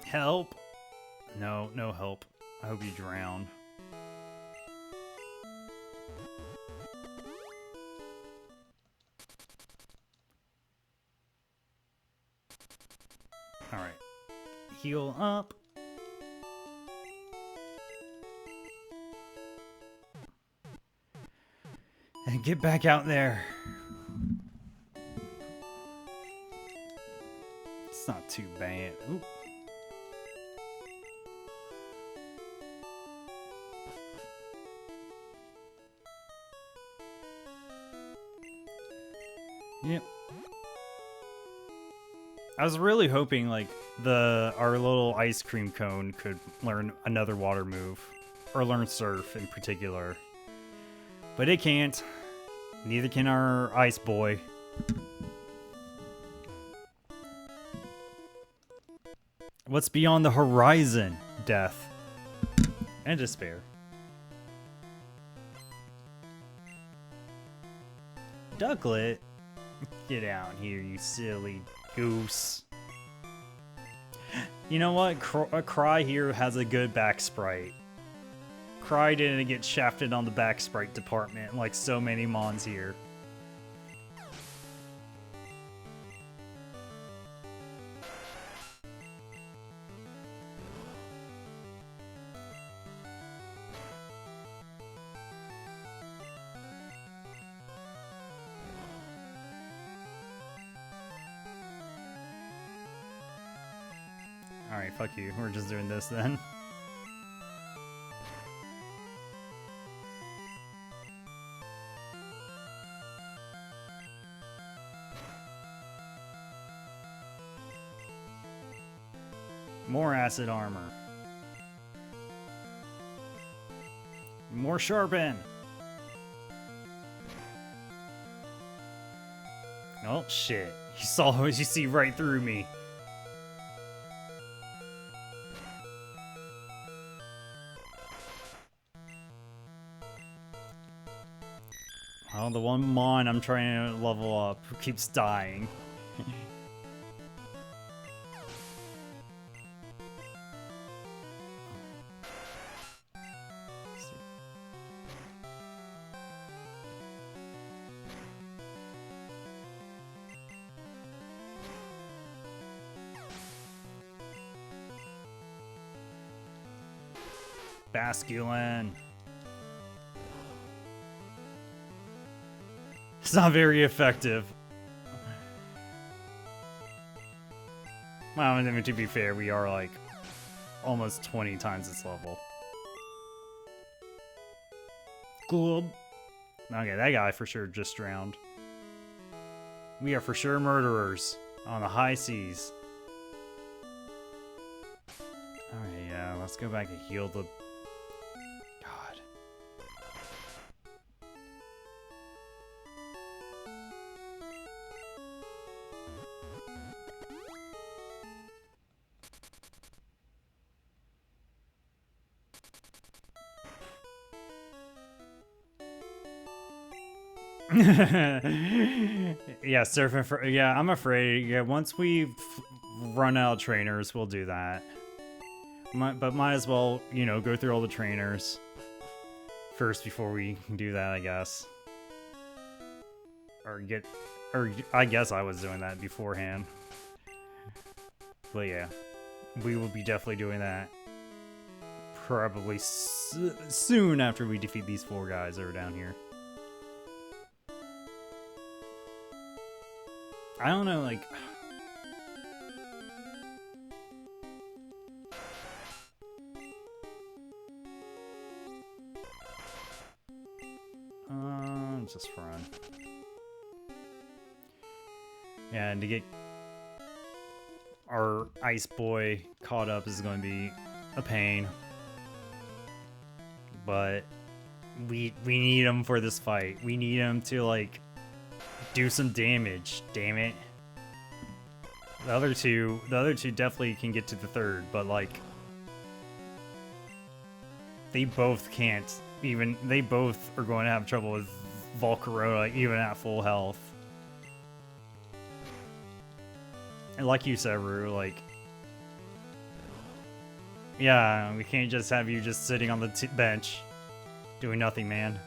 Help? No, no help. I hope you drown. Alright. Heal up. And get back out there. It's not too bad. Ooh. Yep. I was really hoping like our little ice cream cone could learn another water move or learn surf in particular. But it can't. Neither can our ice boy. What's beyond the horizon? Death. And despair. Ducklet? Get out here, you silly goose. You know what? Cry here has a good back sprite. Cry didn't get shafted on the back sprite department like so many mons here. Alright, fuck you. We're just doing this then. More acid armor. More sharpen. Oh shit. You see right through me. Oh, the one mon I'm trying to level up who keeps dying. Basculin. It's not very effective. Well, I mean, to be fair, we are like almost 20 times its level. Cool. Okay, that guy for sure just drowned. We are for sure murderers on the high seas. Alright, yeah, let's go back and heal the... God. Yeah, surfing for... Yeah, I'm afraid. Yeah, once we run out of trainers, we'll do that. But might as well, you know, go through all the trainers first before we do that, I guess. Or I guess I was doing that beforehand. But yeah, we will be definitely doing that probably soon after we defeat these 4 guys that are down here. I don't know, like... just run. Yeah, and to get our ice boy caught up is going to be a pain. But we need him for this fight. We need him to, like, do some damage, damn it. The other two definitely can get to the 3rd, but, like, they both can't even, they both are going to have trouble with Volcarona even at full health. And like you said, Rue, like, yeah, we can't just have you just sitting on the bench doing nothing, man.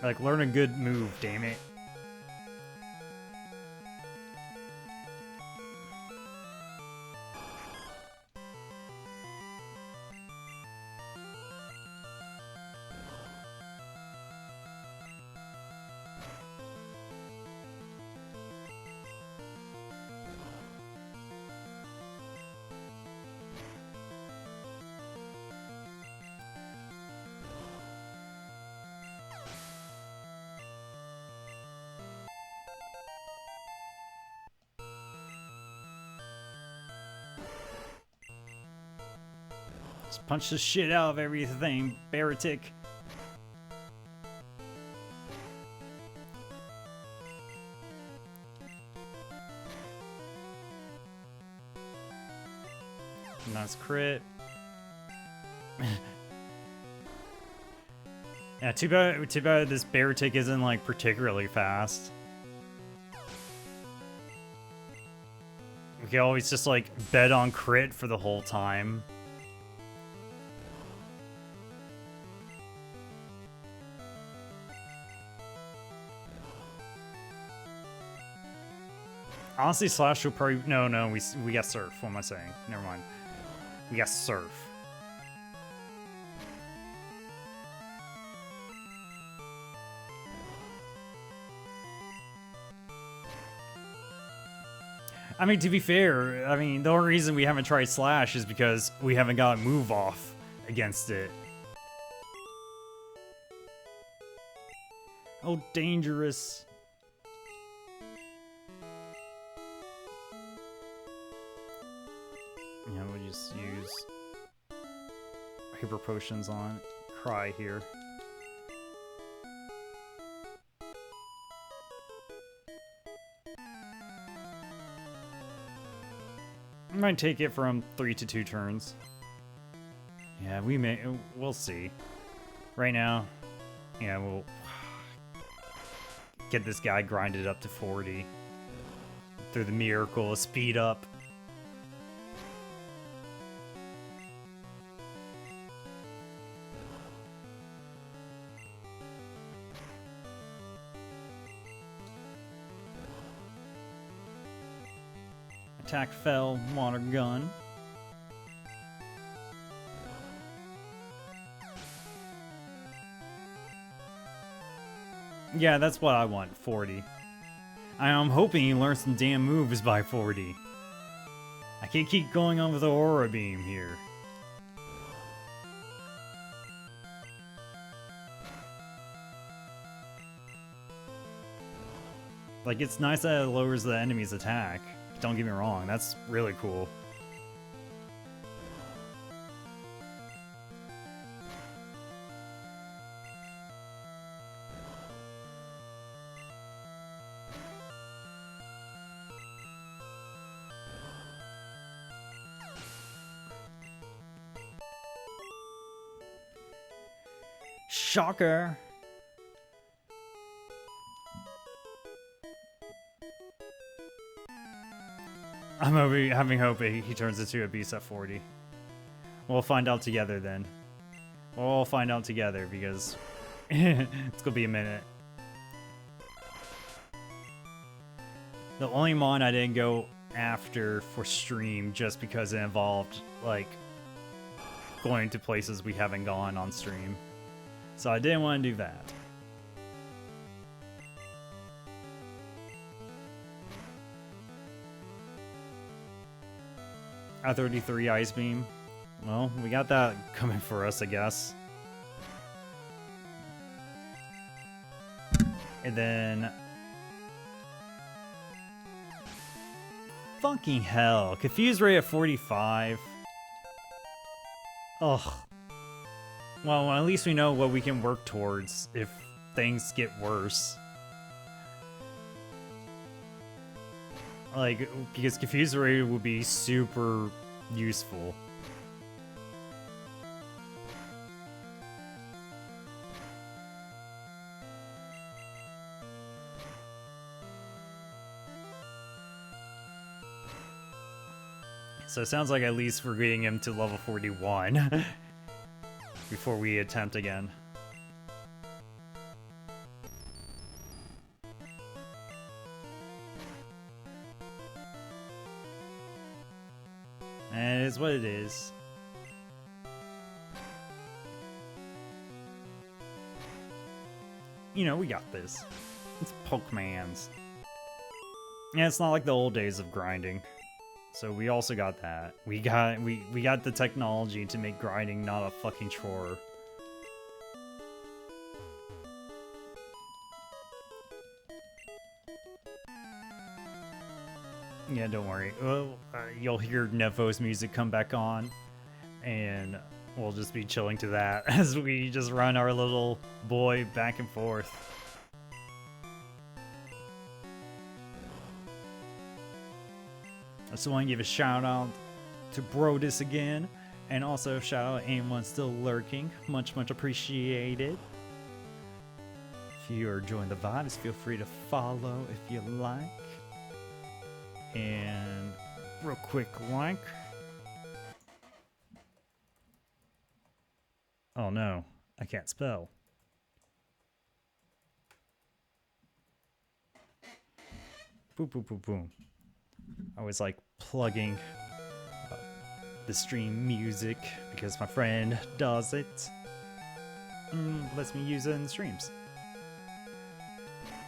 Like, learn a good move, damn it. Just punch the shit out of everything, Baratic. Nice crit. Yeah, too bad this Baratic isn't like particularly fast. We can always just like bet on crit for the whole time. Honestly, Slash will probably no. We got Surf. What am I saying? Never mind. We got Surf. I mean, to be fair, I mean, the only reason we haven't tried Slash is because we haven't got a move off against it. Oh, dangerous. Yeah, we'll just use Hyper Potions on Cry here. I might take it from 3 to 2 turns. Yeah, we'll see. Right now, yeah, we'll get this guy grinded up to 40 through the miracle of speed up. Attack fell, water gun. Yeah, that's what I want, 40. I'm hoping he learns some damn moves by 40. I can't keep going on with the Aura Beam here. Like, it's nice that it lowers the enemy's attack. Don't get me wrong, that's really cool. Shocker! I'm having hope he turns into a beast at 40. We'll find out together then. We'll all find out together because it's gonna be a minute. The only mon I didn't go after for stream just because it involved like going to places we haven't gone on stream. So I didn't want to do that. At 33 Ice Beam. Well, we got that coming for us, I guess. And then... Fucking hell. Confuse rate at 45. Ugh. Well, at least we know what we can work towards if things get worse. Like, because Confuse rate would be super useful. So it sounds like at least we're getting him to level 41 before we attempt again. And it is what it is. You know, we got this. It's Pokemans. Yeah, it's not like the old days of grinding. So we also got that. We got the technology to make grinding not a fucking chore. Yeah, don't worry. Well, you'll hear Nephos music come back on, and we'll just be chilling to that as we just run our little boy back and forth. I just want to give a shout out to Brodus again, and also shout out anyone still lurking. Much appreciated. If you are enjoying the vibes, feel free to follow if you like. And real quick like. Oh no, I can't spell. Boom, boom, boom, boom. I always like plugging the stream music because my friend does it. Lets me use it in the streams.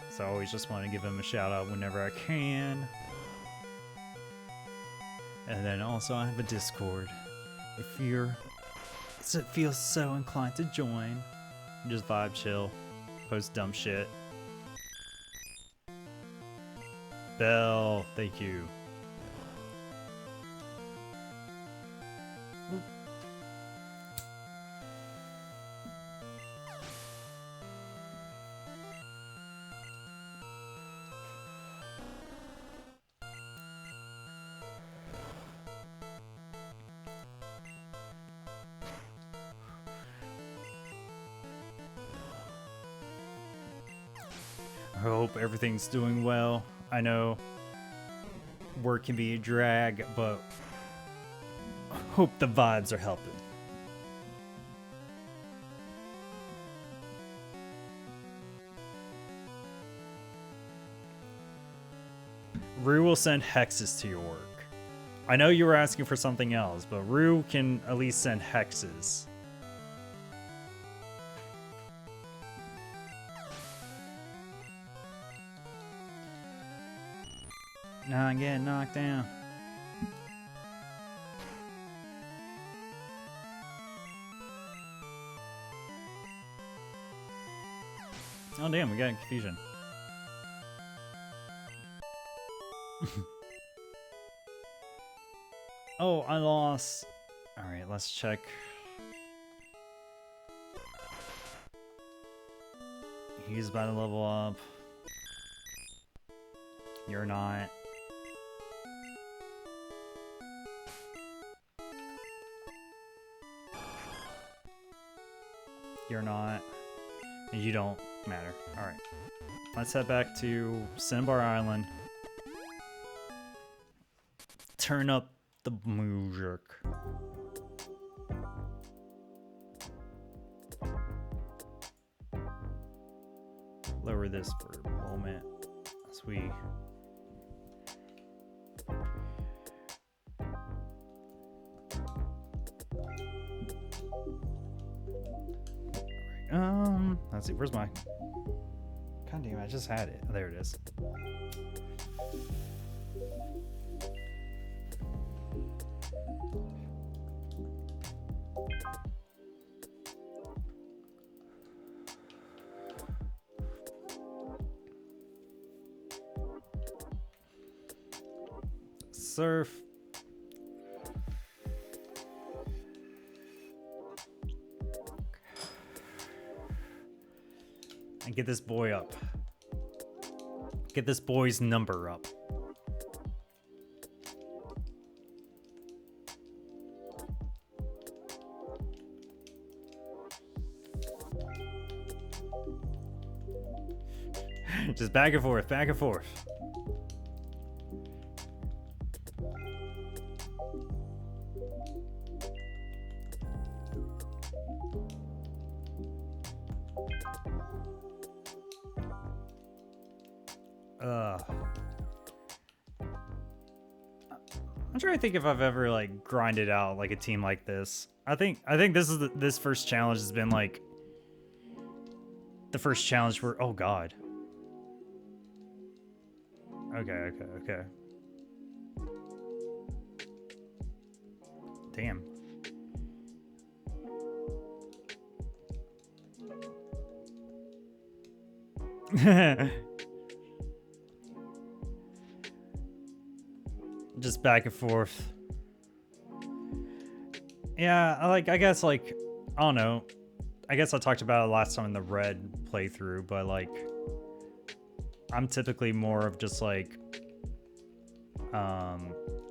So I always just want to give him a shout out whenever I can. And then also I have a Discord. If you're feel so inclined to join, just vibe, chill, post dumb shit. Bell, thank you. I hope everything's doing well. I know work can be a drag, but hope the vibes are helping. Rue will send hexes to your work. I know you were asking for something else, but Rue can at least send hexes. Now I'm getting knocked down. Oh damn, we got confusion. Oh, I lost. Alright, let's check. He's about to level up. You're not. You're not. And you don't matter. Alright. Let's head back to Cinnabar Island. Turn up the music. Lower this for a moment as we let's see, where's my God damn, I just had it. Oh, there it is. Surf. And get this boy up. Get this boy's number up. Just back and forth, back and forth. I'm trying to think if I've ever like grinded out like a team like this. I think this is this first challenge has been like the first challenge where, oh god. Okay. Damn. Just back and forth. Yeah, I guess like I don't know. I guess I talked about it last time in the red playthrough, but like I'm typically more of just like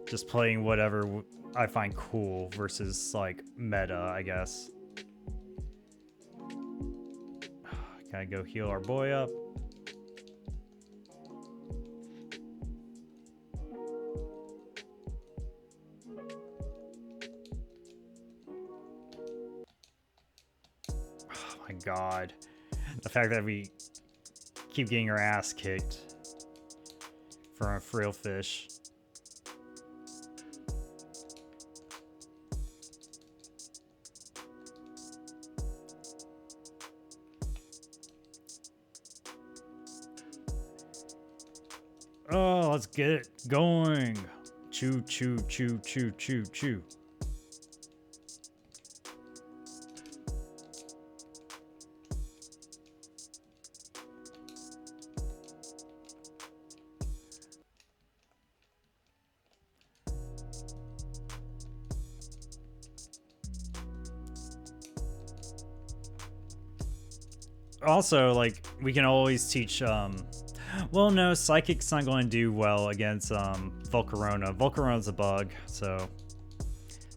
just playing whatever I find cool versus like meta, I guess. Gotta go heal our boy up. Oh my god. The fact that we keep getting our ass kicked from a frail fish. Oh, let's get it going. Chew, chew, chew, chew, chew, chew. Also, like, we can always teach, well, no, Psychic's not going to do well against, Volcarona. Volcarona's a bug, so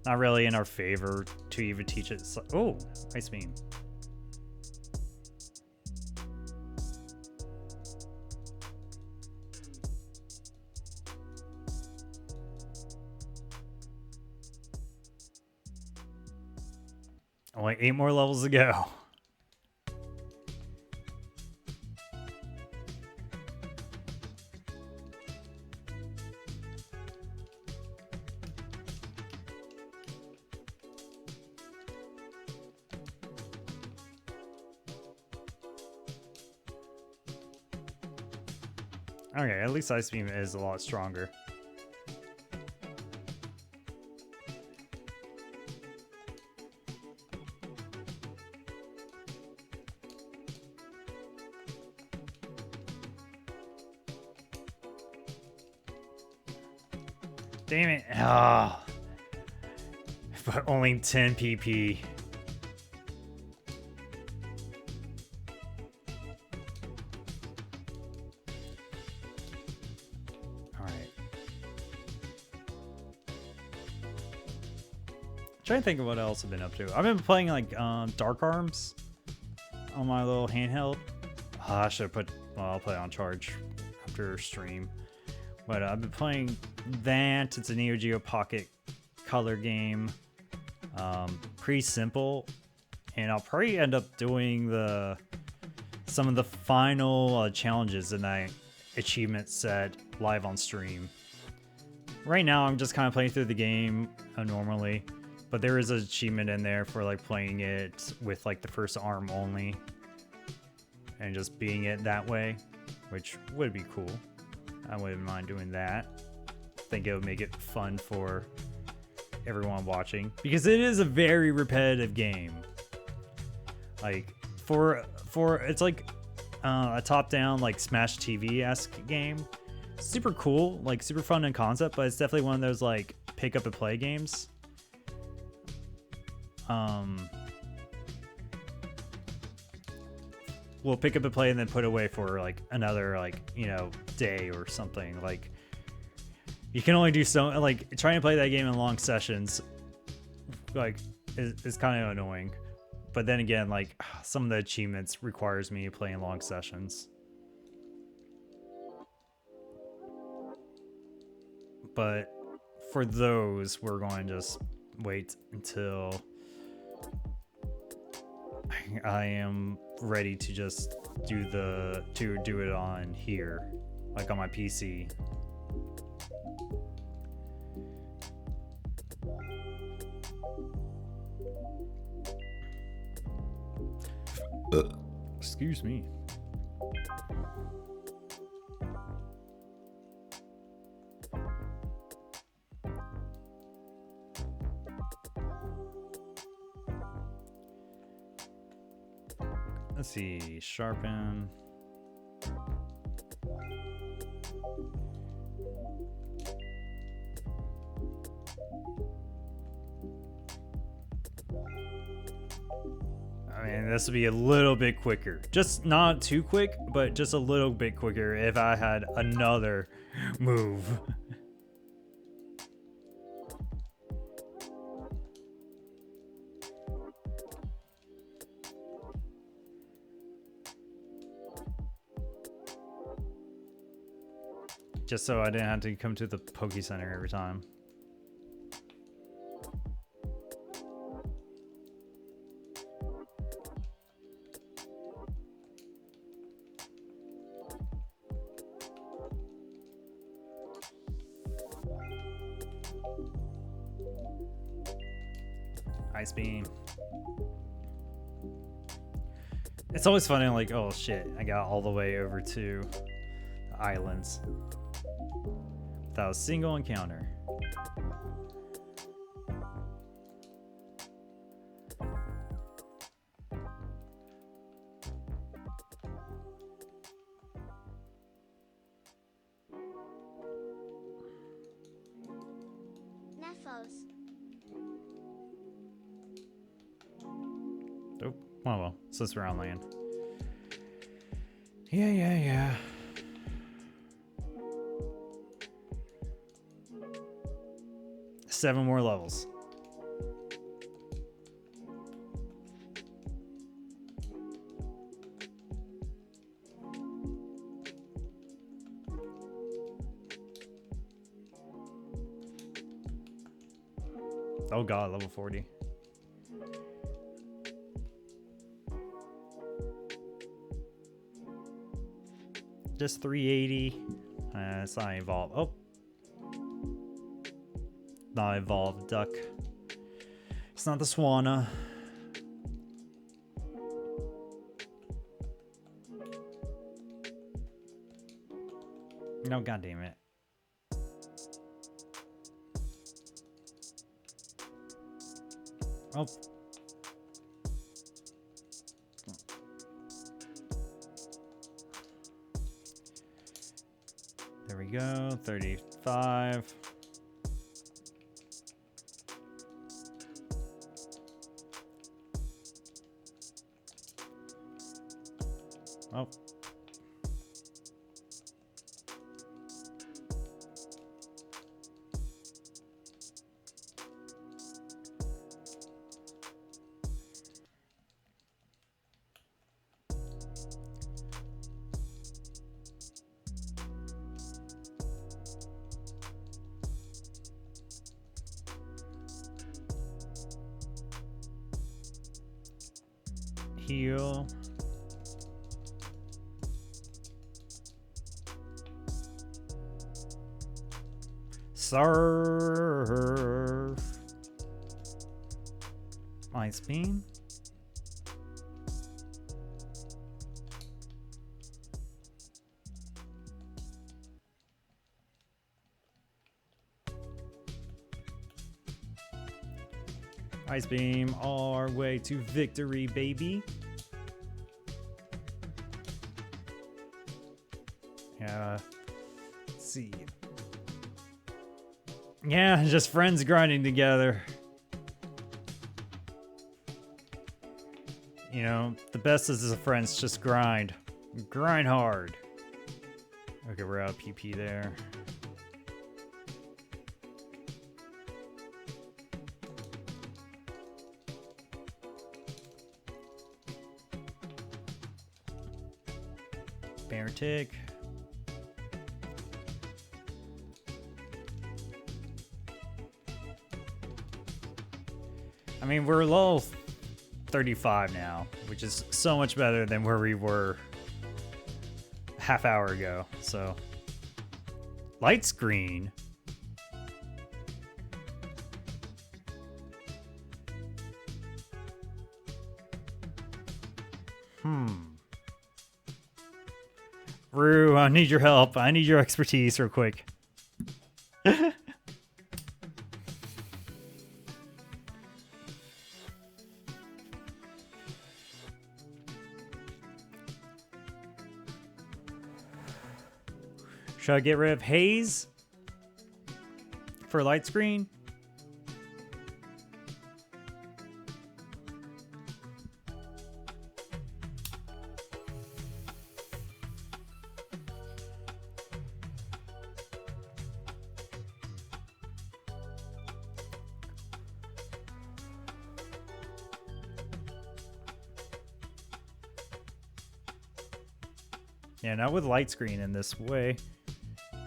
not really in our favor to even teach it. Oh, Ice Beam. Only 8 more levels to go. Okay, at least Ice Beam is a lot stronger. Damn it. Ah. But only 10 PP. Trying to think of what else I've been up to. I've been playing like Dark Arms on my little handheld. I should put. Well, I'll play it on charge after stream. But I've been playing that. It's a Neo Geo Pocket color game. Pretty simple, and I'll probably end up doing some of the final challenges in that achievement set live on stream. Right now, I'm just kind of playing through the game normally. But there is an achievement in there for like playing it with like the first arm only and just being it that way, which would be cool. I wouldn't mind doing that. I think it would make it fun for everyone watching because it is a very repetitive game. Like for it's like a top-down like Smash TV-esque game. Super cool, like super fun in concept, but it's definitely one of those like pick up and play games. We'll pick up and play and then put away for like another like, you know, day or something. Like you can only do so, like trying to play that game in long sessions like is kind of annoying. But then again, like some of the achievements requires me to play in long sessions. But for those, we're going to just wait until I am ready to just do it on here, like on my PC. Excuse me. Let's see, sharpen. I mean, this would be a little bit quicker. Just not too quick, but just a little bit quicker if I had another move. Just so I didn't have to come to the Poke Center every time. Ice Beam. It's always funny, like, oh shit, I got all the way over to the islands without a single encounter. Nephos. Oh, well, since we're on land. Yeah. 7 more levels. Oh god, level 40. Just 380. It's not evolved. Oh. Not evolved duck. It's not the Swanna. No, god damn it. Oh. There we go. 35. Oh. Heal. Surf. Ice Beam. Ice Beam, our way to victory, baby. Yeah. Let's see. Yeah, just friends grinding together. You know, the best is the friends just grind. Grind hard. Okay, we're out of PP there. Bear tick. I mean, we're level 35 now, which is so much better than where we were a half hour ago. So, light screen. Rue, I need your help. I need your expertise real quick. Should I get rid of haze for light screen? Yeah, not with light screen in this way.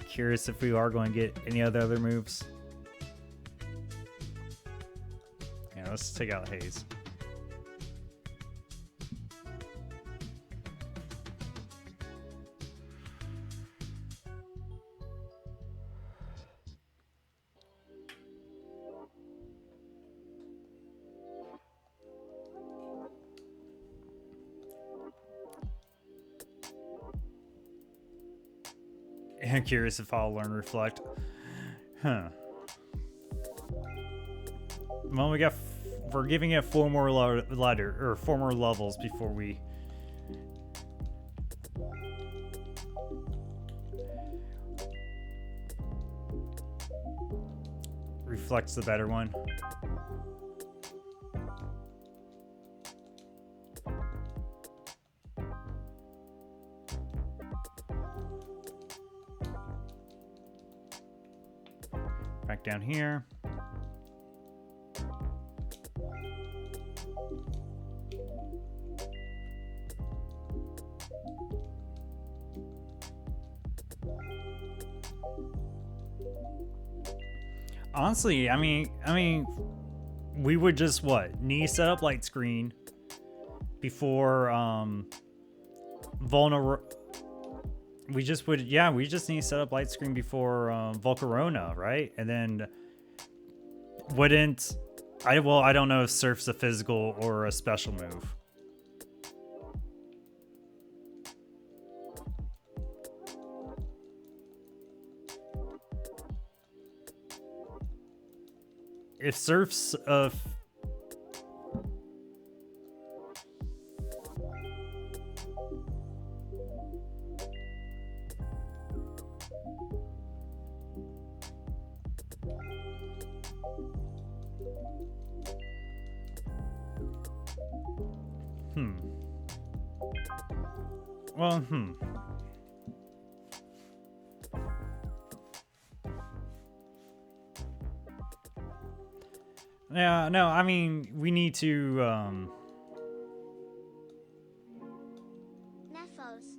Curious if we are going to get any other moves. Yeah, let's take out Haze. I'm curious if I'll learn Reflect. Huh. Well, we're giving it 4 more four more levels before we. Reflect's the better one. Back down here. Honestly, I mean, we would just knee set up light screen before we just need to set up light screen before Volcarona, right? And then I don't know if Surf's a physical or a special move. If Surf's Yeah, no, I mean, we need to, Nephos.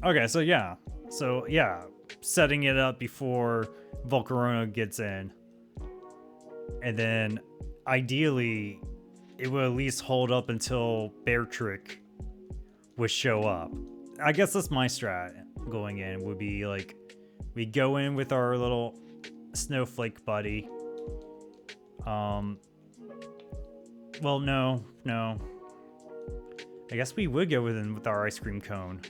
Okay, so yeah, setting it up before Volcarona gets in. And then, ideally, it will at least hold up until Bear Trick would show up. I guess that's my strat going in, would be like, we go in with our little snowflake buddy. Well, no. I guess we would go with our ice cream cone.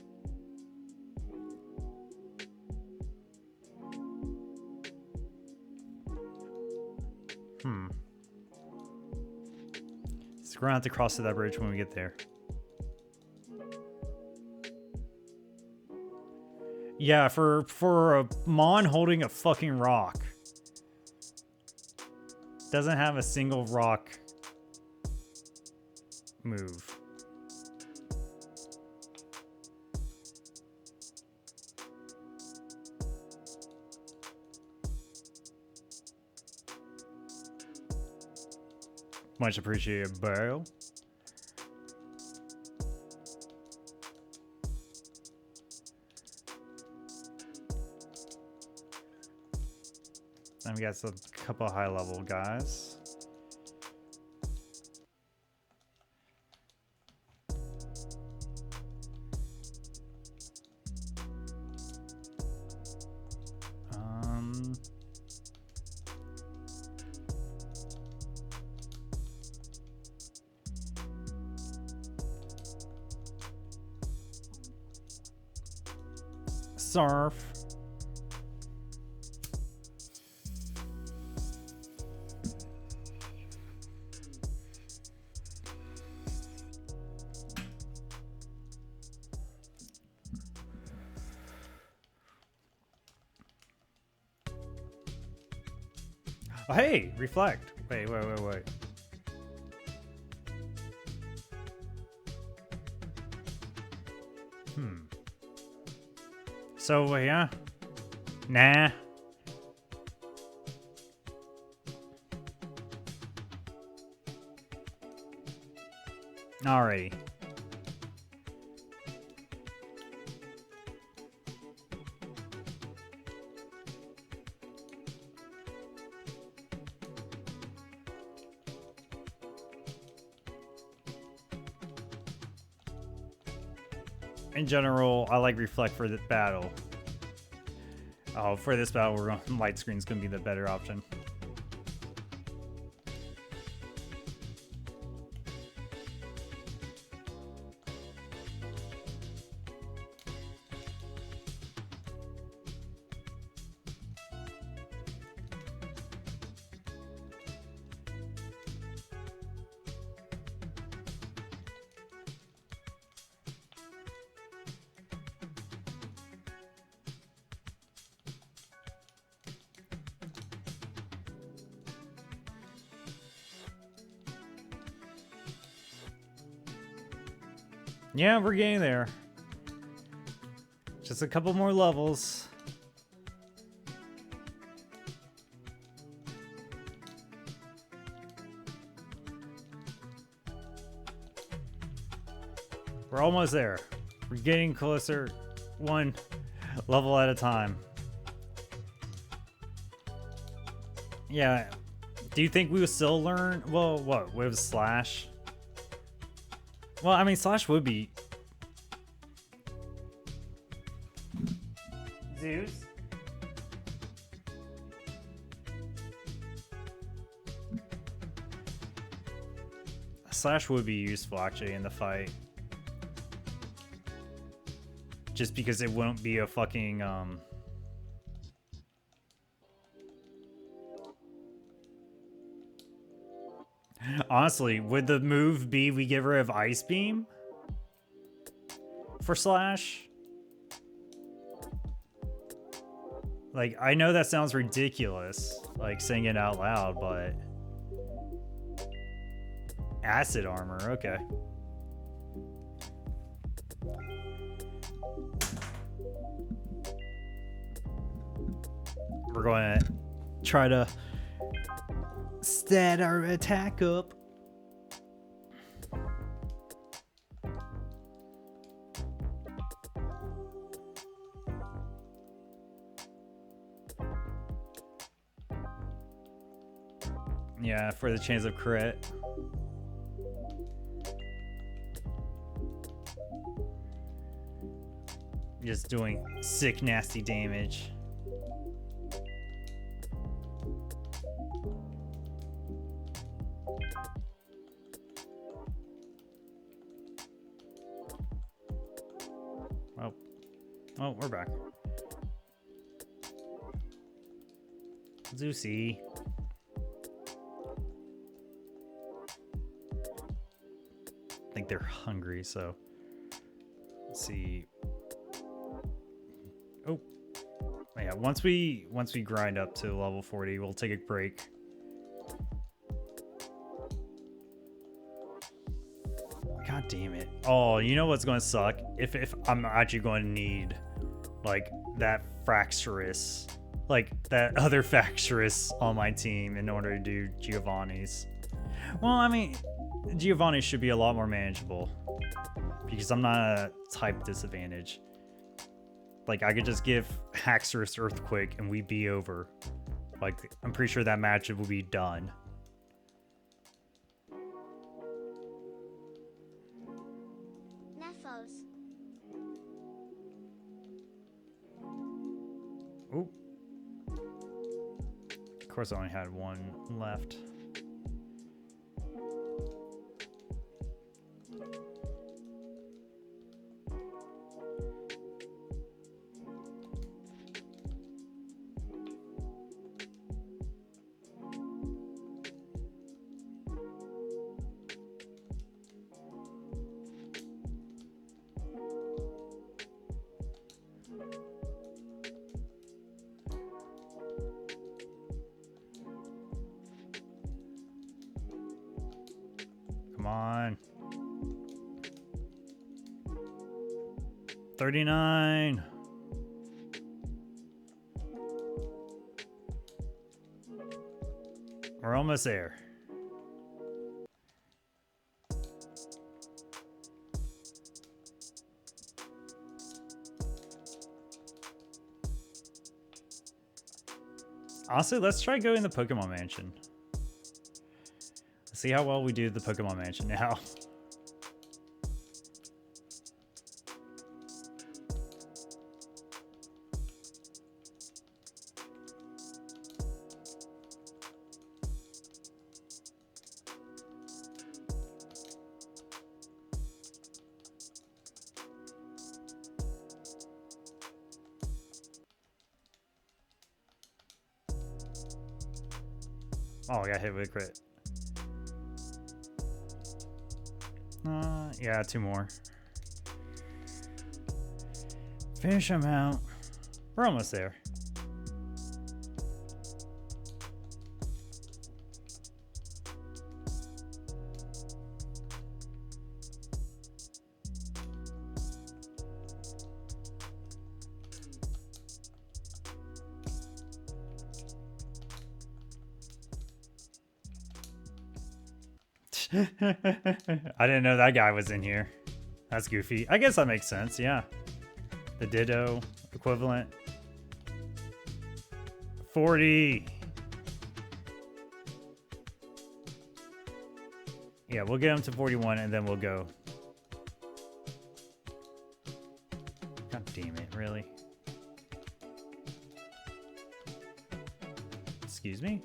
So we're gonna have to cross that bridge when we get there. Yeah, for a Mon holding a fucking rock. Doesn't have a single rock move. Much appreciated, bro. Then we got a couple of high level guys. Surf. Oh, hey, reflect. Wait. So, yeah. Nah. Alrighty. In general, I like Reflect for the battle. Oh, for this battle, we're going light screen's gonna be the better option. Yeah, we're getting there. Just a couple more levels. We're almost there. We're getting closer, one level at a time. Yeah. Do you think we will still learn? Well, what? With Slash? Well, I mean, Slash would be... Zeus? Slash would be useful, actually, in the fight. Just because it won't be a fucking, Honestly, would the move be we get rid of Ice Beam? For Slash? Like, I know that sounds ridiculous, like, saying it out loud, but... Acid Armor, okay. We're going to try to stat our attack up. Yeah, for the chance of crit. Just doing sick, nasty damage. Oh, we're back. Zeusy. I think they're hungry, so let's see. Oh, yeah. Once we grind up to level 40, we'll take a break. God damn it. Oh, you know what's going to suck? If I'm actually going to need, like, that Fraxurus, like, that other Fraxurus on my team in order to do Giovanni's. Well, I mean, Giovanni should be a lot more manageable because I'm not a type disadvantage. Like, I could just give Haxorus Earthquake and we'd be over. Like, I'm pretty sure that matchup will be done. Nephos. Ooh. Of course, I only had one left. Come on. 39. We're almost there. Honestly, let's try going to Pokemon Mansion. See how well we do the Pokemon Mansion now. Oh, I got hit with a crit. Yeah, 2 more. Finish them out. We're almost there. I didn't know that guy was in here. That's goofy. I guess that makes sense, yeah. The Ditto equivalent. 40. Yeah, we'll get him to 41 and then we'll go. God damn it, really? Excuse me?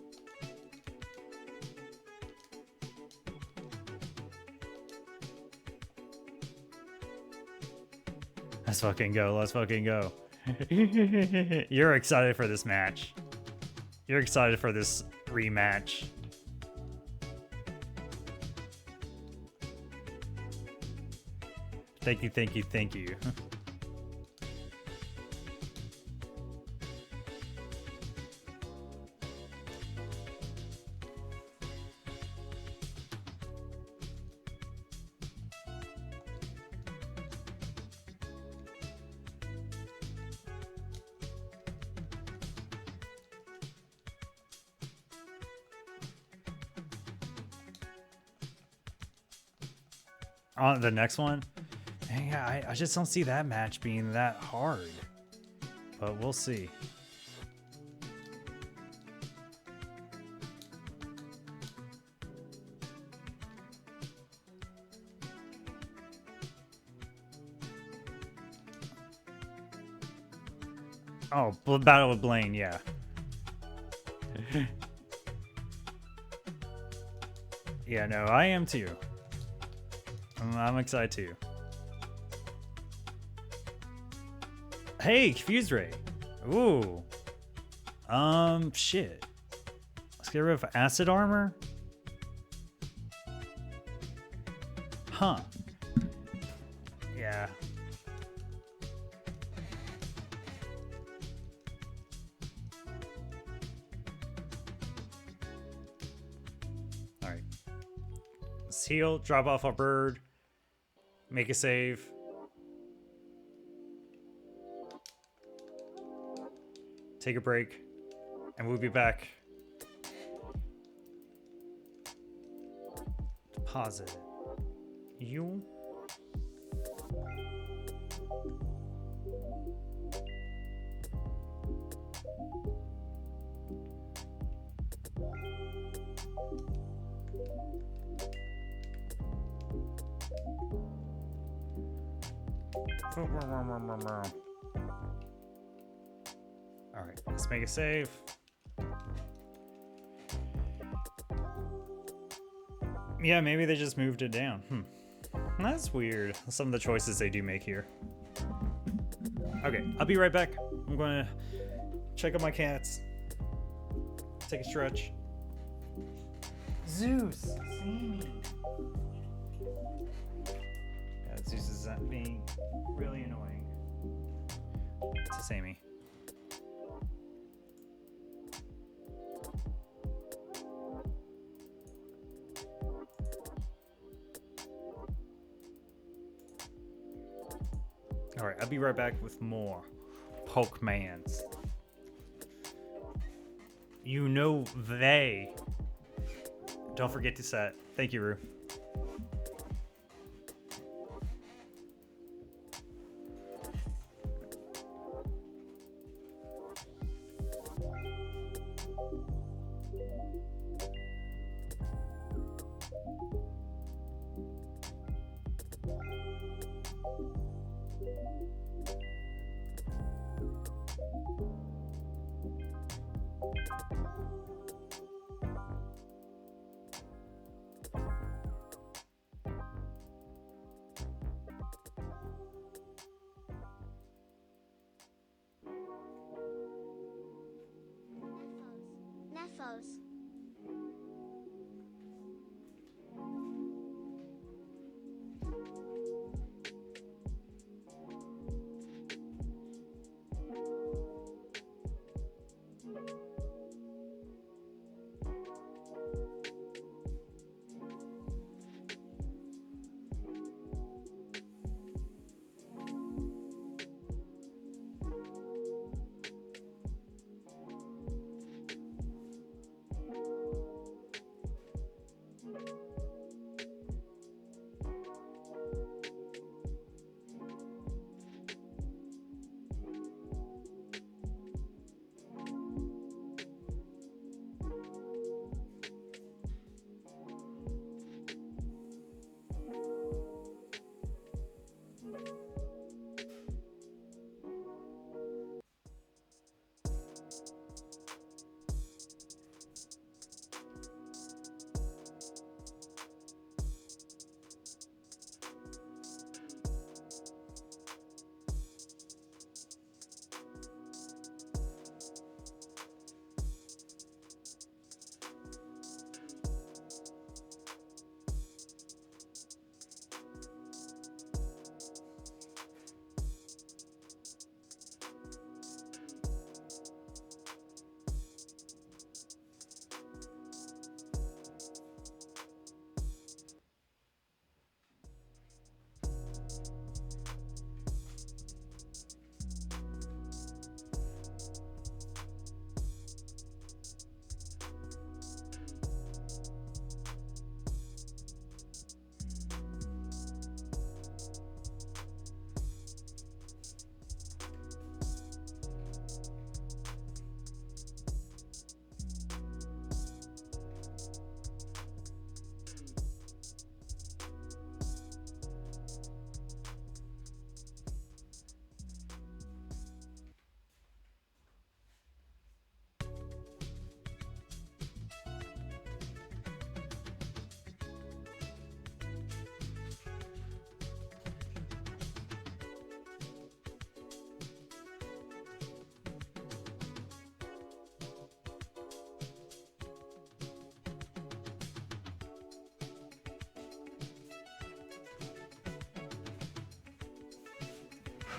Let's fucking go. Let's fucking go. You're excited for this match. You're excited for this rematch. Thank you, thank you, thank you. On the next one, yeah, I just don't see that match being that hard, but we'll see. Oh, battle with Blaine, yeah. Yeah, no, I am too. I'm excited too. Hey, Fuse Ray. Ooh. Shit. Let's get rid of acid armor. Huh. Yeah. All right. Let's heal, drop off our bird. Make a save. Take a break. And we'll be back. Deposit. You. All right, let's make a save. Yeah, maybe they just moved it down. That's weird. Some of the choices they do make here. Okay, I'll be right back. I'm going to check on my cats. Take a stretch. Zeus, see me. Yeah, Zeus is being really annoying to Sammy. All right, I'll be right back with more Pokemans. You know they. Don't forget to set. Thank you, Rue. Nephos.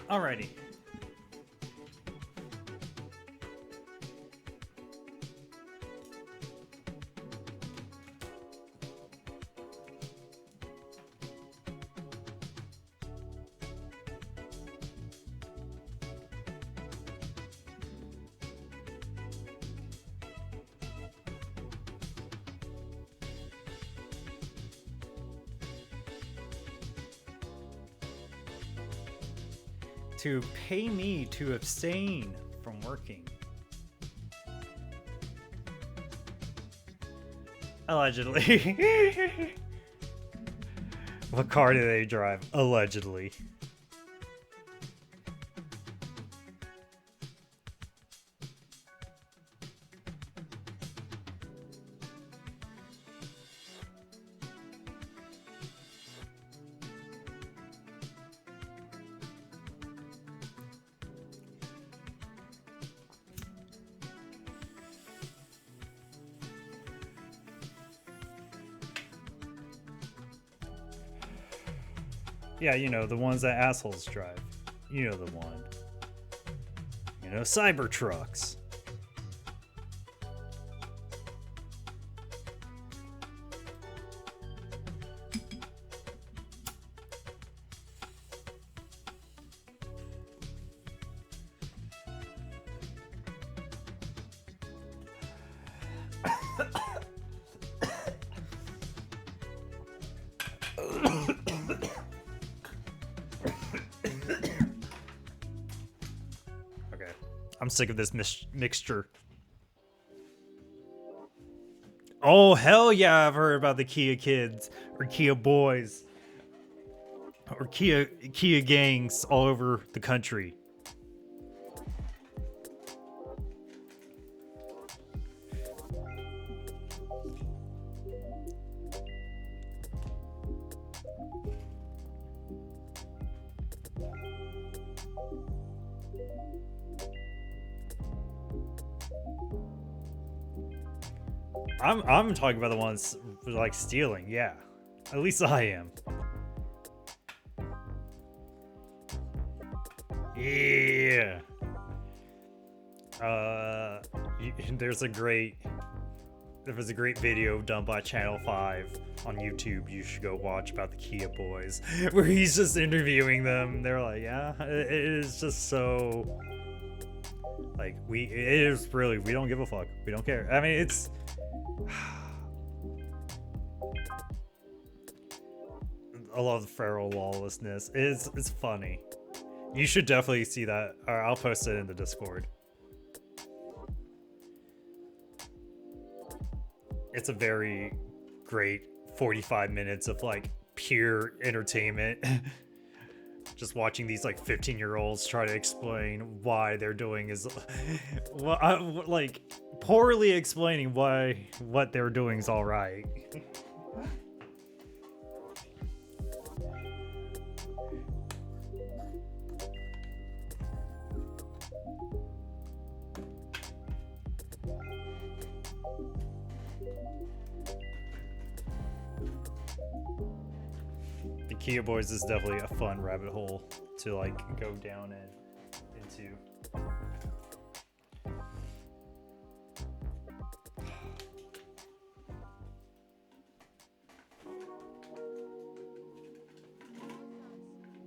Alrighty. To pay me to abstain from working. Allegedly. What car do they drive? Allegedly. Yeah, you know, the ones that assholes drive. You know the one. You know, Cybertrucks. Okay, I'm sick of this mixture. Oh, hell yeah, I've heard about the Kia kids, or Kia boys, or Kia gangs all over the country. I'm talking about the ones like stealing, yeah. At least I am. Yeah. There's a great video done by Channel 5 on YouTube you should go watch about the Kia boys where he's just interviewing them. They're like, yeah, it is just so like it is really, we don't give a fuck. We don't care. I mean, it's I love the feral lawlessness. It's funny. You should definitely see that, or I'll post it in the Discord. It's a very great 45 minutes of like pure entertainment. Just watching these like 15-year-olds try to explain why they're doing is like poorly explaining why what they're doing is all right. The Kia Boys is definitely a fun rabbit hole to like go down into.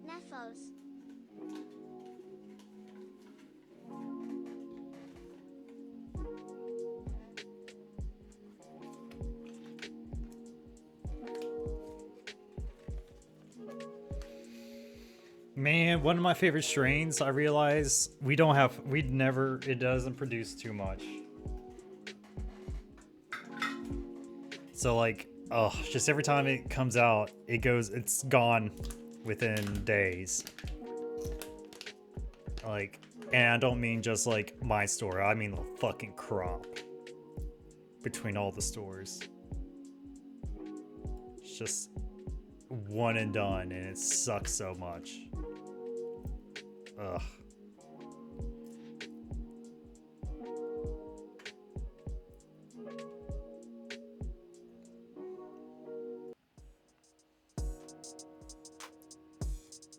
Nephos. Man, one of my favorite strains, I realize it doesn't produce too much. So like, oh, just every time it comes out, it's gone within days. Like, and I don't mean just like my store, I mean the fucking crop between all the stores. It's just one and done, and it sucks so much. Ugh.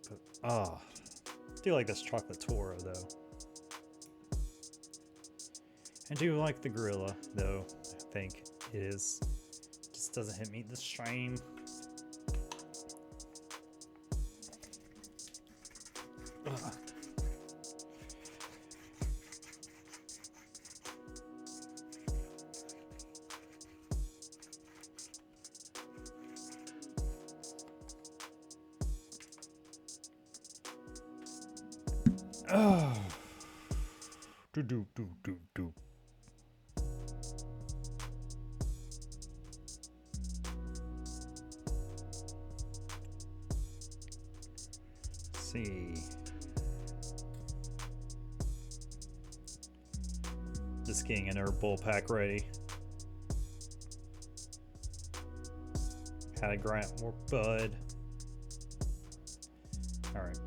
But, I do like this chocolate Toro though. I do like the Gorilla though. I think it is. Just doesn't hit me the same. Ugh. Oh. Do. See. Just getting an herb bowl pack ready. Had to grant more bud. Alright.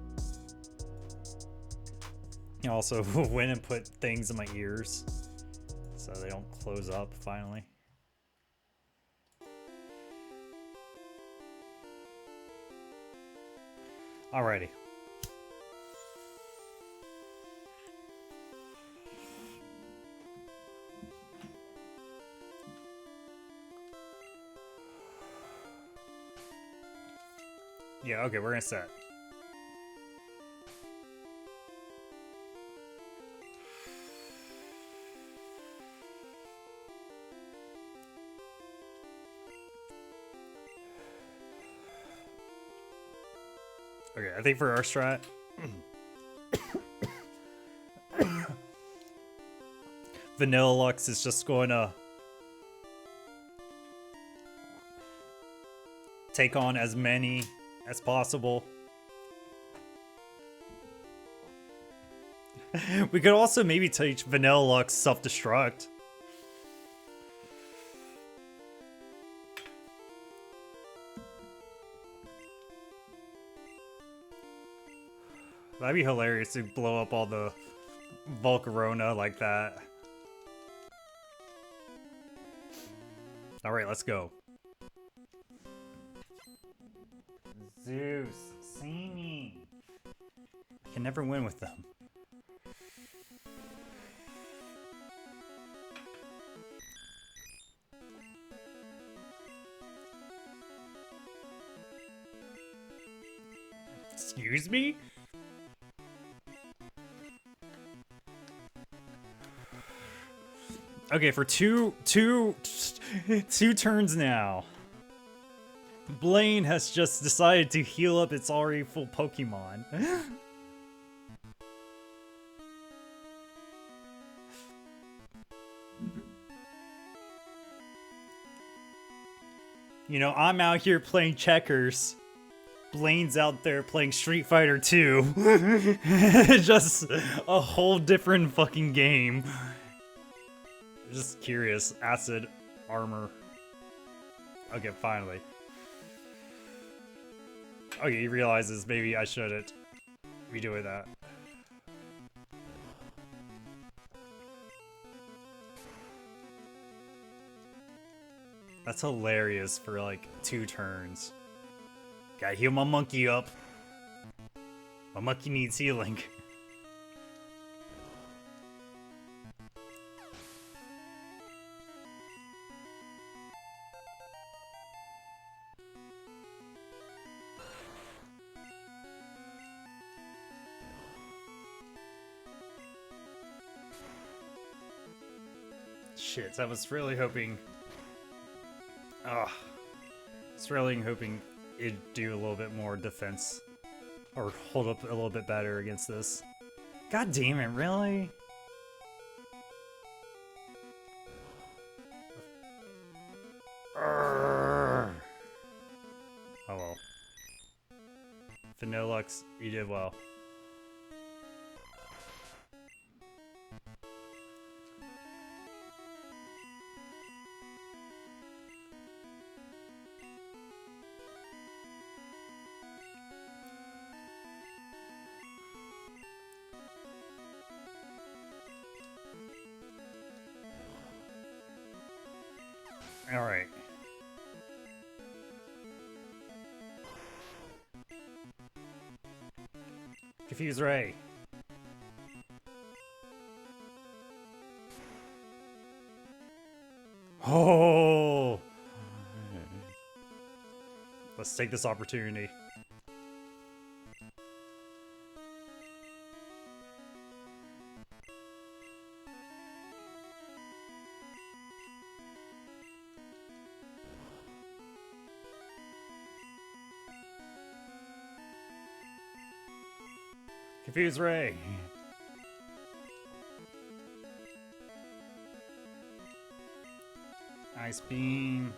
I also went and put things in my ears so they don't close up finally. Alrighty. Yeah, okay, we're gonna set. Okay, I think for our strat, Vanilla Lux is just going to take on as many as possible. We could also maybe teach Vanilla Lux self-destruct. That'd be hilarious to blow up all the Volcarona like that. Alright, let's go. Zeus, see me. I can never win with them. Excuse me? Okay, for two turns now, Blaine has just decided to heal up its already full Pokemon. You know, I'm out here playing checkers. Blaine's out there playing Street Fighter 2. Just a whole different fucking game. Just curious. Acid armor. Okay, finally. Okay, he realizes maybe I shouldn't be doing that. That's hilarious for like 2 turns. Gotta heal my monkey up. My monkey needs healing. Shit, I was really hoping... Ugh. I was really hoping it'd do a little bit more defense. Or hold up a little bit better against this. God damn it, really? Urgh. Oh well. Vanillux, you did well. Alright. Confuse Ray. Oh! Let's take this opportunity. Confuse Ray. Ice Beam.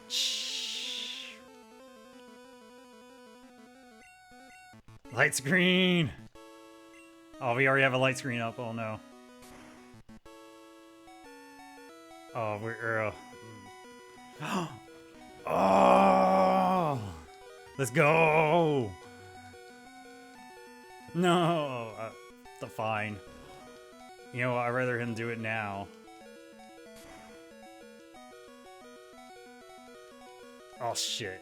Shh. Light screen. Oh, we already have a light screen up. Oh no. Oh, we're. Oh! Let's go! No! Fine. You know what? I'd rather him do it now. Oh, shit.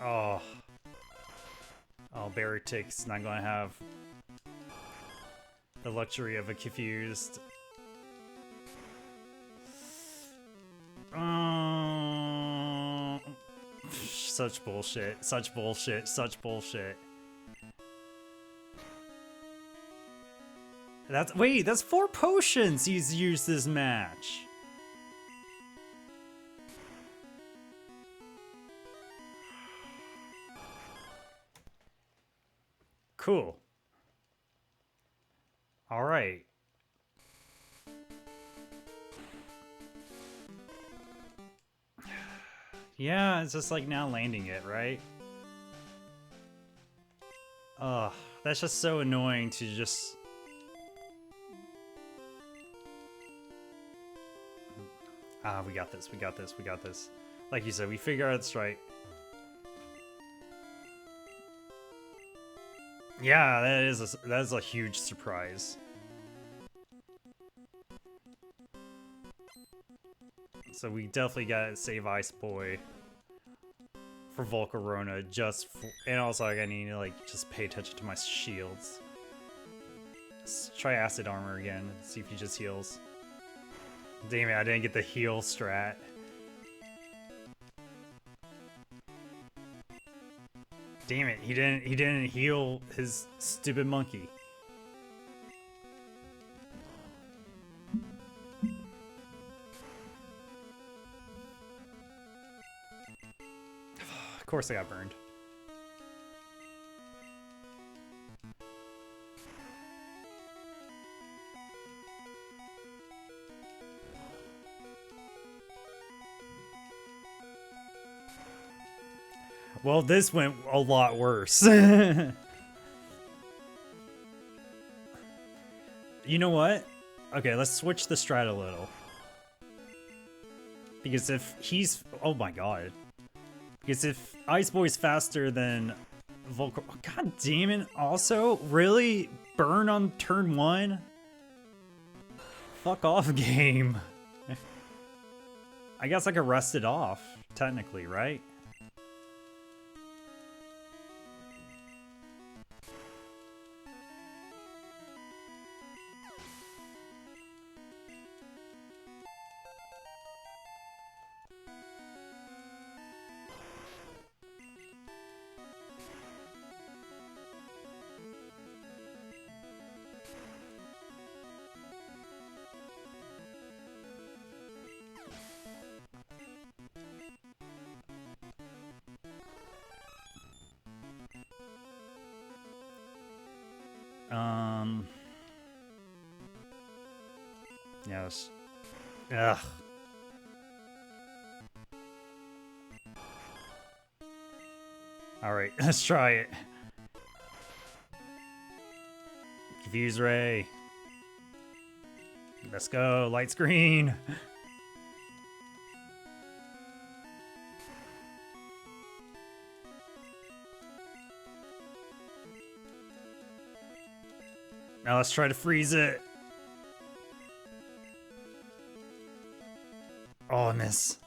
Oh. Oh, Barratic's not gonna have the luxury of a confused. Such bullshit. Such bullshit. Such bullshit. Wait, that's 4 potions he's used this match. Cool. All right. Yeah, it's just like now landing it, right? Ugh, that's just so annoying to just Ah, we got this. We got this. We got this. Like you said, we figure out it's right. Yeah, that is a huge surprise. So we definitely gotta save Ice Boy for Volcarona, and also like, I need to like just pay attention to my shields. Let's try Acid Armor again and see if he just heals. Damn it, I didn't get the heal strat. Damn it, he didn't heal his stupid monkey. Of course I got burned. Well, this went a lot worse. You know what? Okay, let's switch the strat a little. Because if he's... Oh my god. Because if Ice Boy's faster than Volcar... Oh, god damn it. Also, really? Burn on turn 1? Fuck off, game. I guess I could rest it off, technically, right? Yes. Ugh. Alright, let's try it. Confuse Ray. Let's go, light screen. Now let's try to freeze it. Oh, I miss.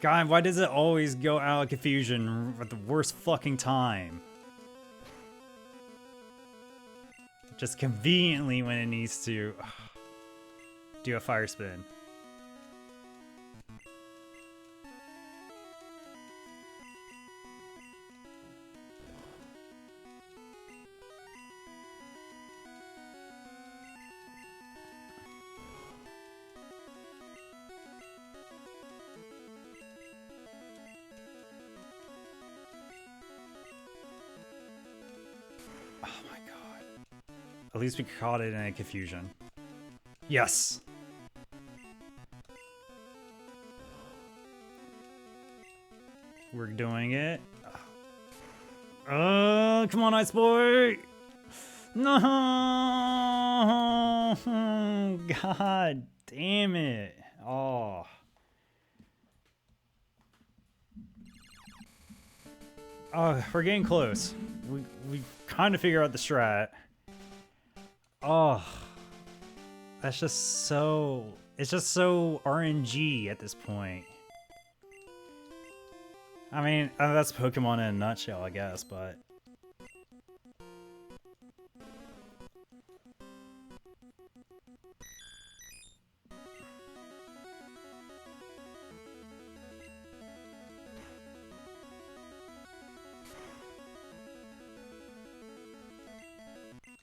God, why does it always go out of confusion at the worst fucking time? Just conveniently when it needs to do a fire spin. At least we caught it in a confusion. Yes! We're doing it. Come on, Ice Boy! No! God damn it. Oh. Oh, we're getting close. We kind of figure out the strat. Oh, that's just so... It's just so RNG at this point. I mean, that's Pokemon in a nutshell, I guess, but...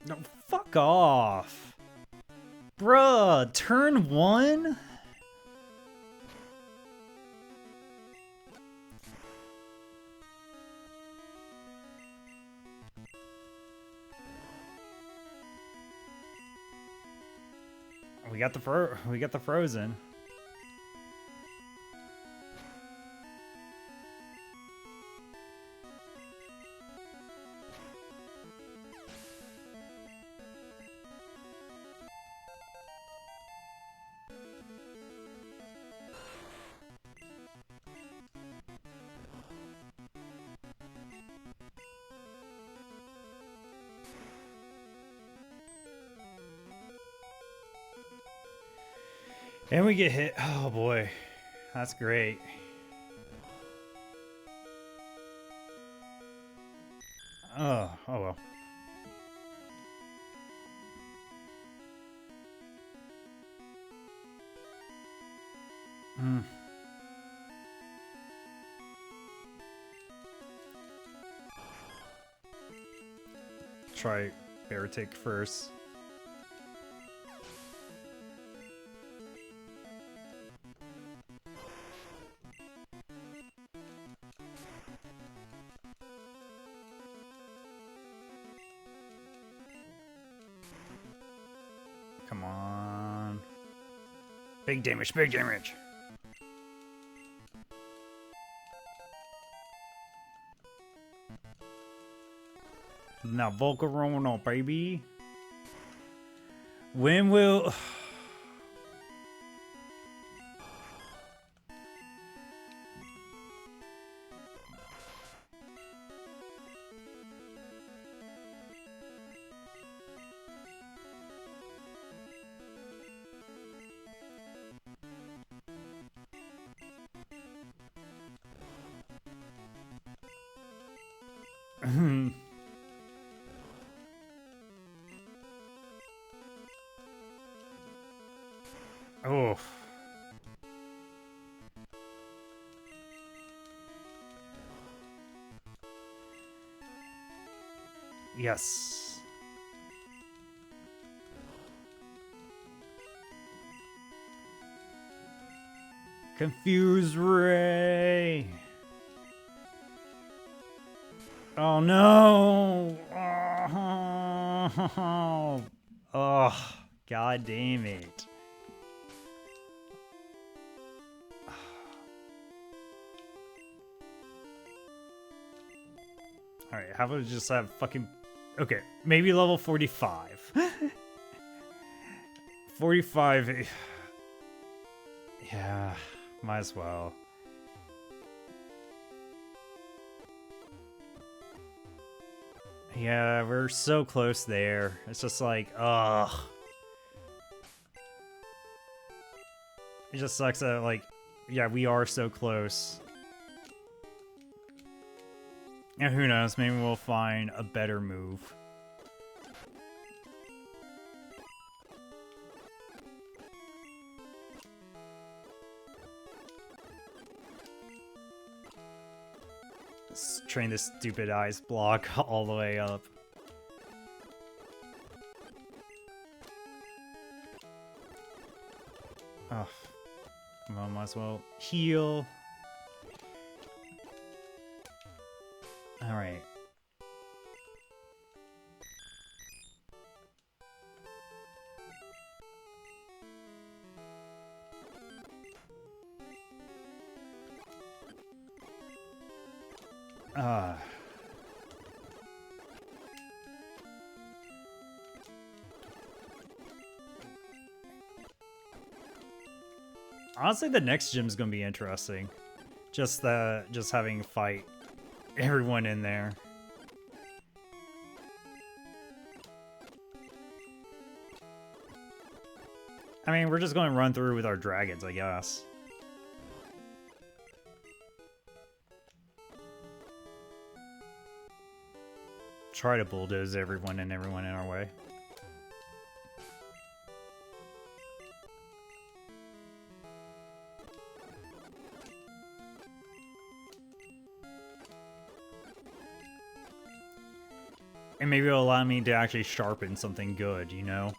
No, fuck off! Bruh, turn 1? We got the frozen. And we get hit. Oh boy. That's great. Oh well. Hmm. Try Baratic first. Come on. Big damage, big damage. Now Volcarona, baby. When will... Oh. Yes. Confuse Ray. Oh no. Oh, god damn it. Alright, how about we just have fucking... Okay, maybe level 45. 45... Yeah, might as well. Yeah, we're so close there. It's just like, ugh. It just sucks that, like, yeah, we are so close. And who knows, maybe we'll find a better move. Let's train this stupid ice block all the way up. Oh, well, might as well heal. Alright. Honestly, the next gym's gonna be interesting. Just having fight everyone in there. I mean, we're just going to run through with our dragons, I guess. Try to bulldoze everyone in our way. And maybe it'll allow me to actually sharpen something good, you know?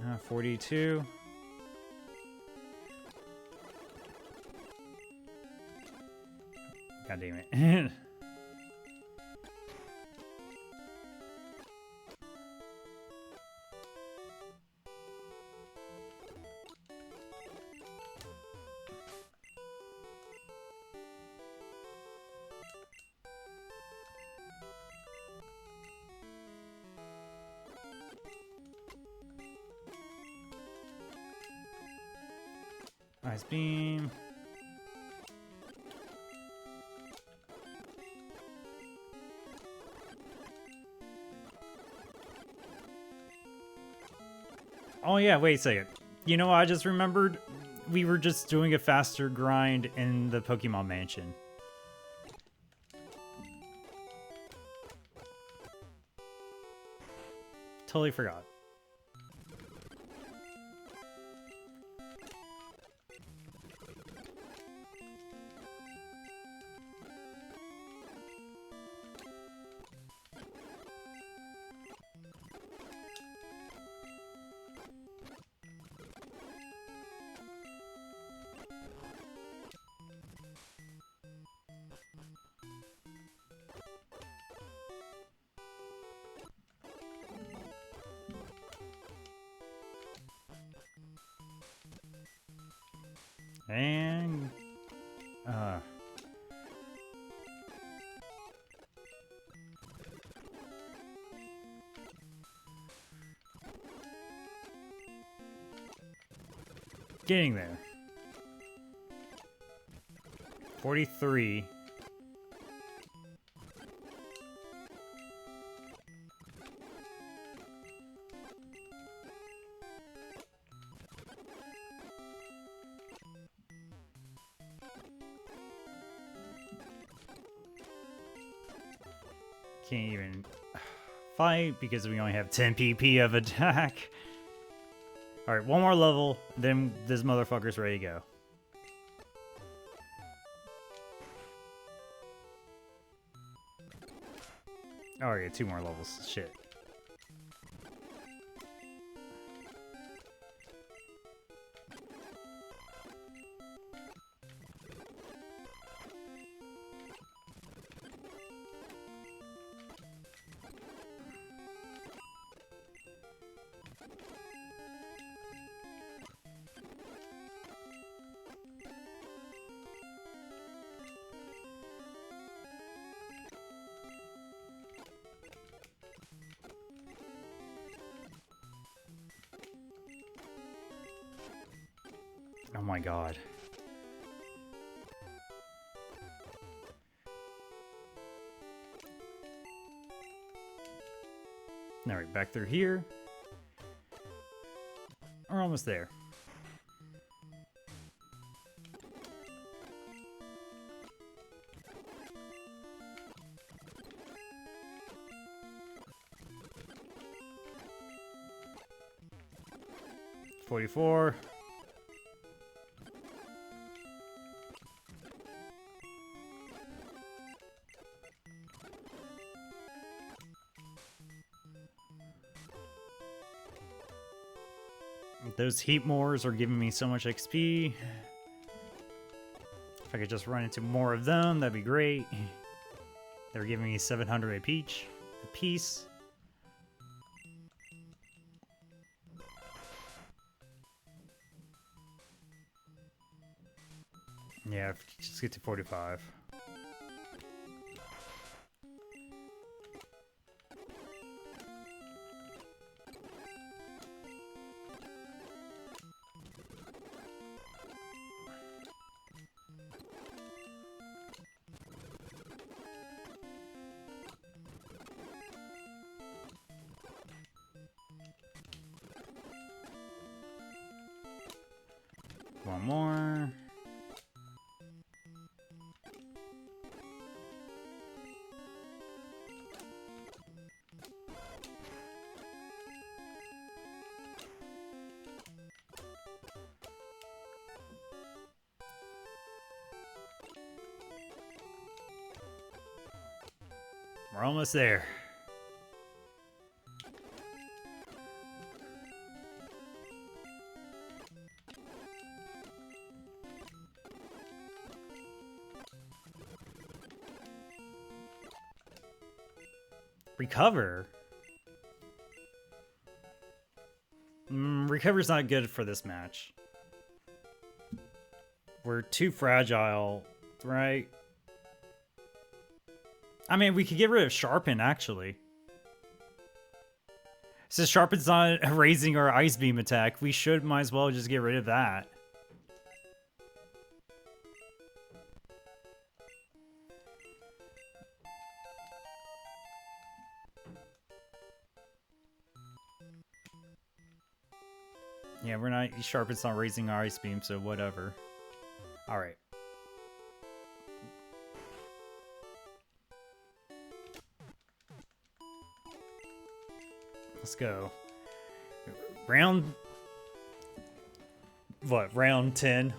Uh, 42. God damn it. Ice beam. Oh yeah, wait a second. You know what I just remembered? We were just doing a faster grind in the Pokemon Mansion. Totally forgot. And getting there. 43. Can't even fight because we only have 10 PP of attack. Alright, one more level, then this motherfucker's ready to go. Oh yeah, 2 more levels. Shit. Oh my god. Alright, back through here. We're almost there. $44. Those heat mores are giving me so much XP. If I could just run into more of them, that'd be great. They're giving me 700 a piece. Yeah, just get to 45. One more. We're almost there. Recover? Recover's not good for this match. We're too fragile, right? I mean, we could get rid of Sharpen, actually. Since Sharpen's not raising our Ice Beam attack, we might as well just get rid of that. Yeah, we're not. Sharpen's not raising our ice beam, so whatever. All right. Let's go. Round. What? Round 10.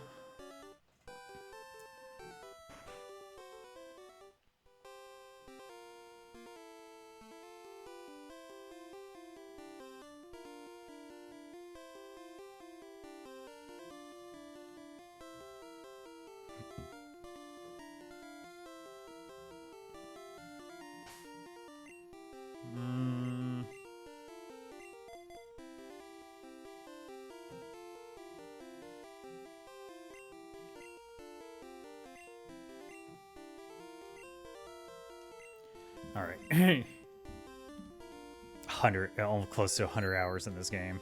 All right. 100, almost close to 100 hours in this game.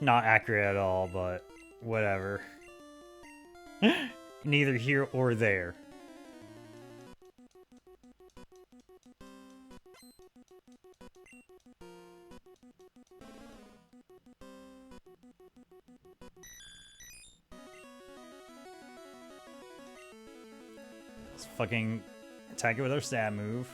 Not accurate at all, but whatever. Neither here or there. Let's fucking attack it with our stab move.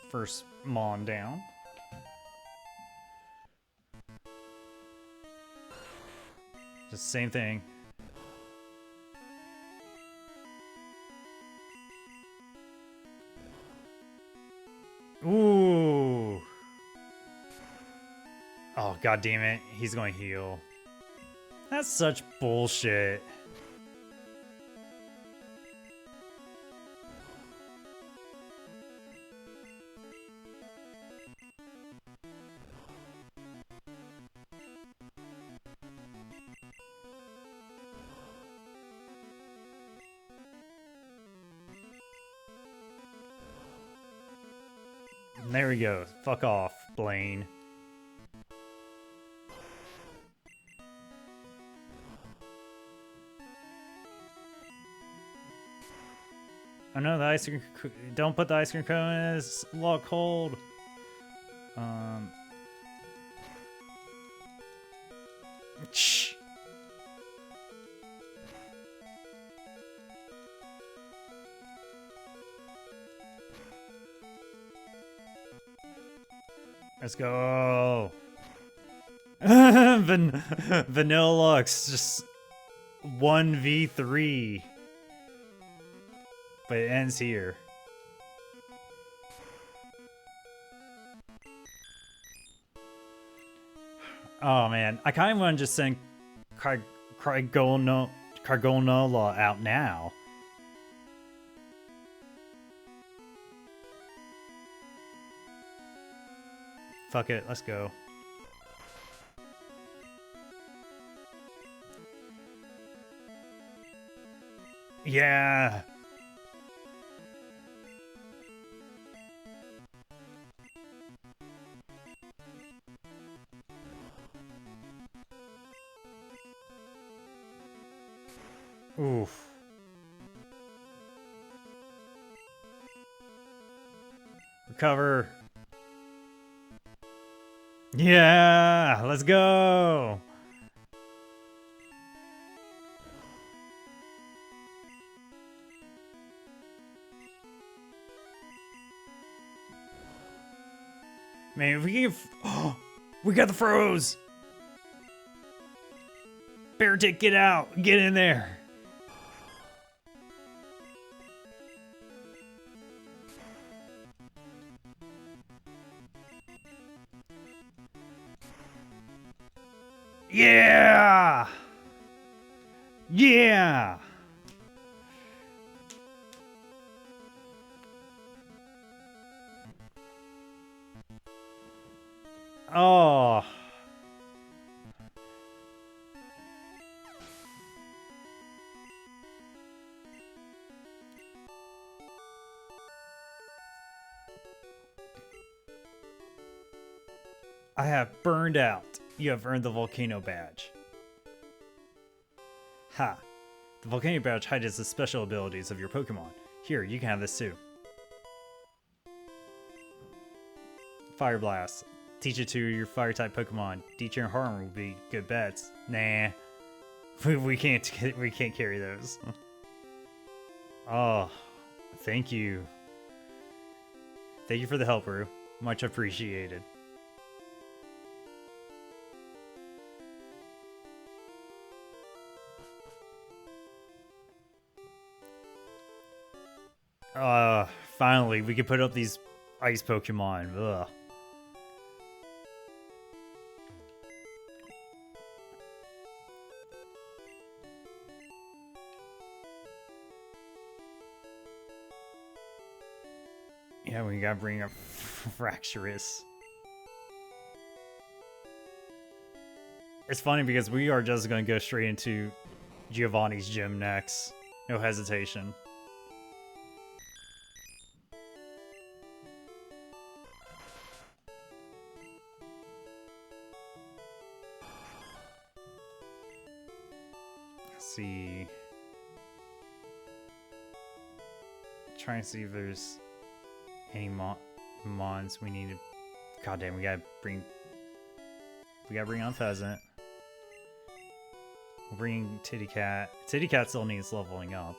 First Mon down. Just same thing. Ooh. Oh, god damn it. He's going to heal. That's such bullshit. There we go. Fuck off, Blaine. Oh no, the ice cream. Don't put the ice cream cone in his lock hold. Shh. Let's go. Vanillux just 1v3. But it ends here. Oh man, I kind of want to just send Cargonola out now. Fuck it, let's go. Yeah. Oof. Recover. Yeah, let's go. Man, if we can oh, we got the froze. Bear Tick, get out. Get in there. Yeah! Yeah! Oh. I have burned out. You have earned the Volcano Badge. Ha! The Volcano Badge hides the special abilities of your Pokemon. Here, you can have this too. Fire Blast. Teach it to your Fire-type Pokemon. Teacher and Harm will be good bets. Nah. We can't carry those. Oh, thank you. Thank you for the help, Rue. Much appreciated. Finally, we can put up these ice Pokemon. Ugh. Yeah, we gotta bring up Fracturous. It's funny because we are just gonna go straight into Giovanni's gym next. No hesitation. Let's see. Trying to see if there's any mons we need to. God damn, we gotta bring on Pheasant. We'll bring Titty Cat. Titty Cat still needs leveling up.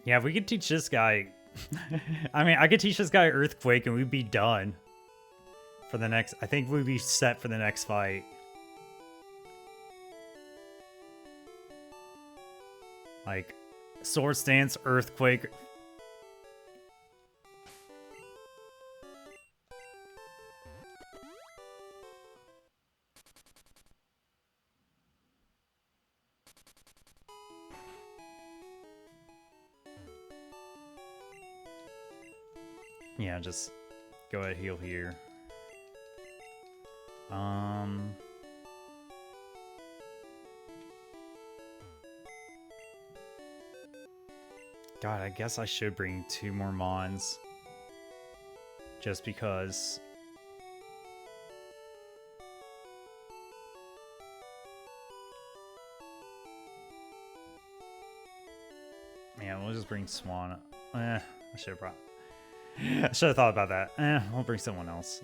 Yeah, if we could teach this guy... I mean, I could teach this guy Earthquake and we'd be done. For the next... I think we'd be set for the next fight. Like, Sword Stance, Earthquake... Yeah, just go ahead, heal here. God, I guess I should bring 2 more Mons. Just because... Yeah, we'll just bring Swan. I should have brought... I should have thought about that. We'll bring someone else.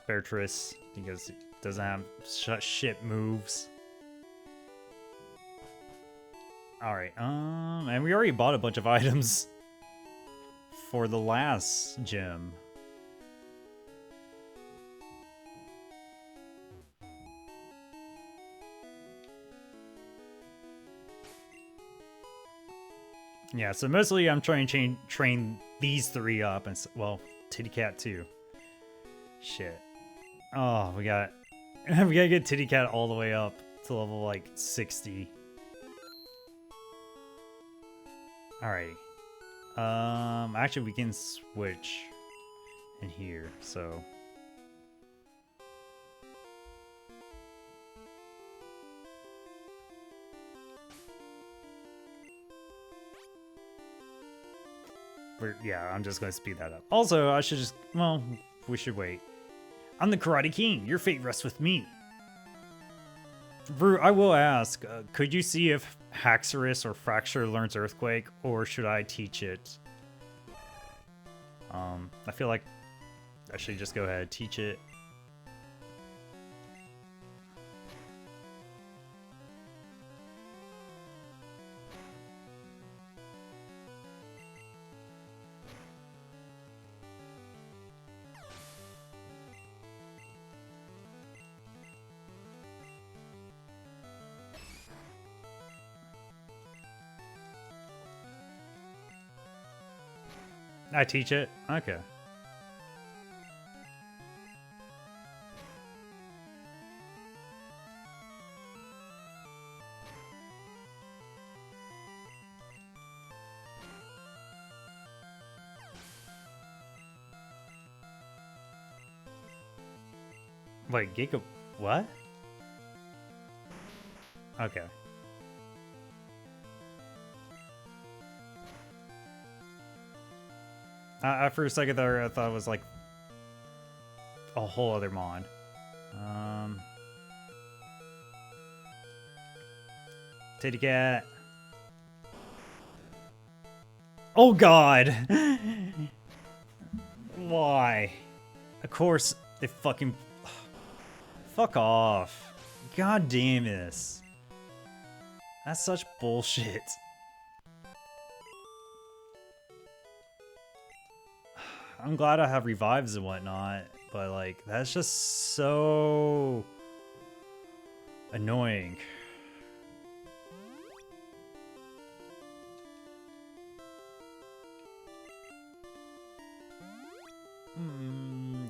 Beatrice, because it doesn't have shit moves. Alright, and we already bought a bunch of items for the last gym. Yeah, so mostly I'm trying to train these 3 up, and well, Titty Cat too. Shit. Oh, we gotta get Titty Cat all the way up to level like 60. Alrighty. Actually, we can switch in here, so. Yeah, I'm just gonna speed that up. Also, I should just, well, we should wait. I'm the Karate King. Your fate rests with me. Brew, I will ask, could you see if Haxorus or Fracture learns Earthquake, or should I teach it? I feel like I should just go ahead and teach it. I teach it? Okay. Wait, Giga... What? Okay. For a second there, I thought it was like a whole other mod. Titty cat. Oh god! Why? Of course, they fucking... Fuck off. God damn this. That's such bullshit. I'm glad I have revives and whatnot, but like, that's just so annoying.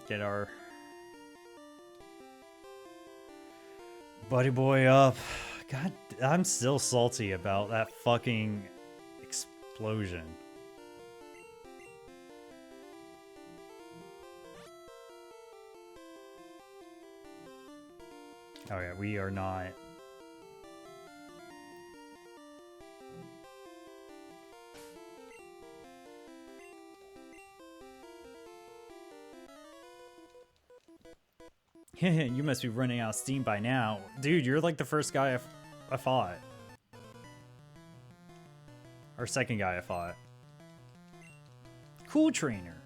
Get our buddy boy up. God, I'm still salty about that fucking explosion. Oh yeah, we are not. You must be running out of steam by now. Dude, you're like the first guy I fought. Or second guy I fought. Cool trainer.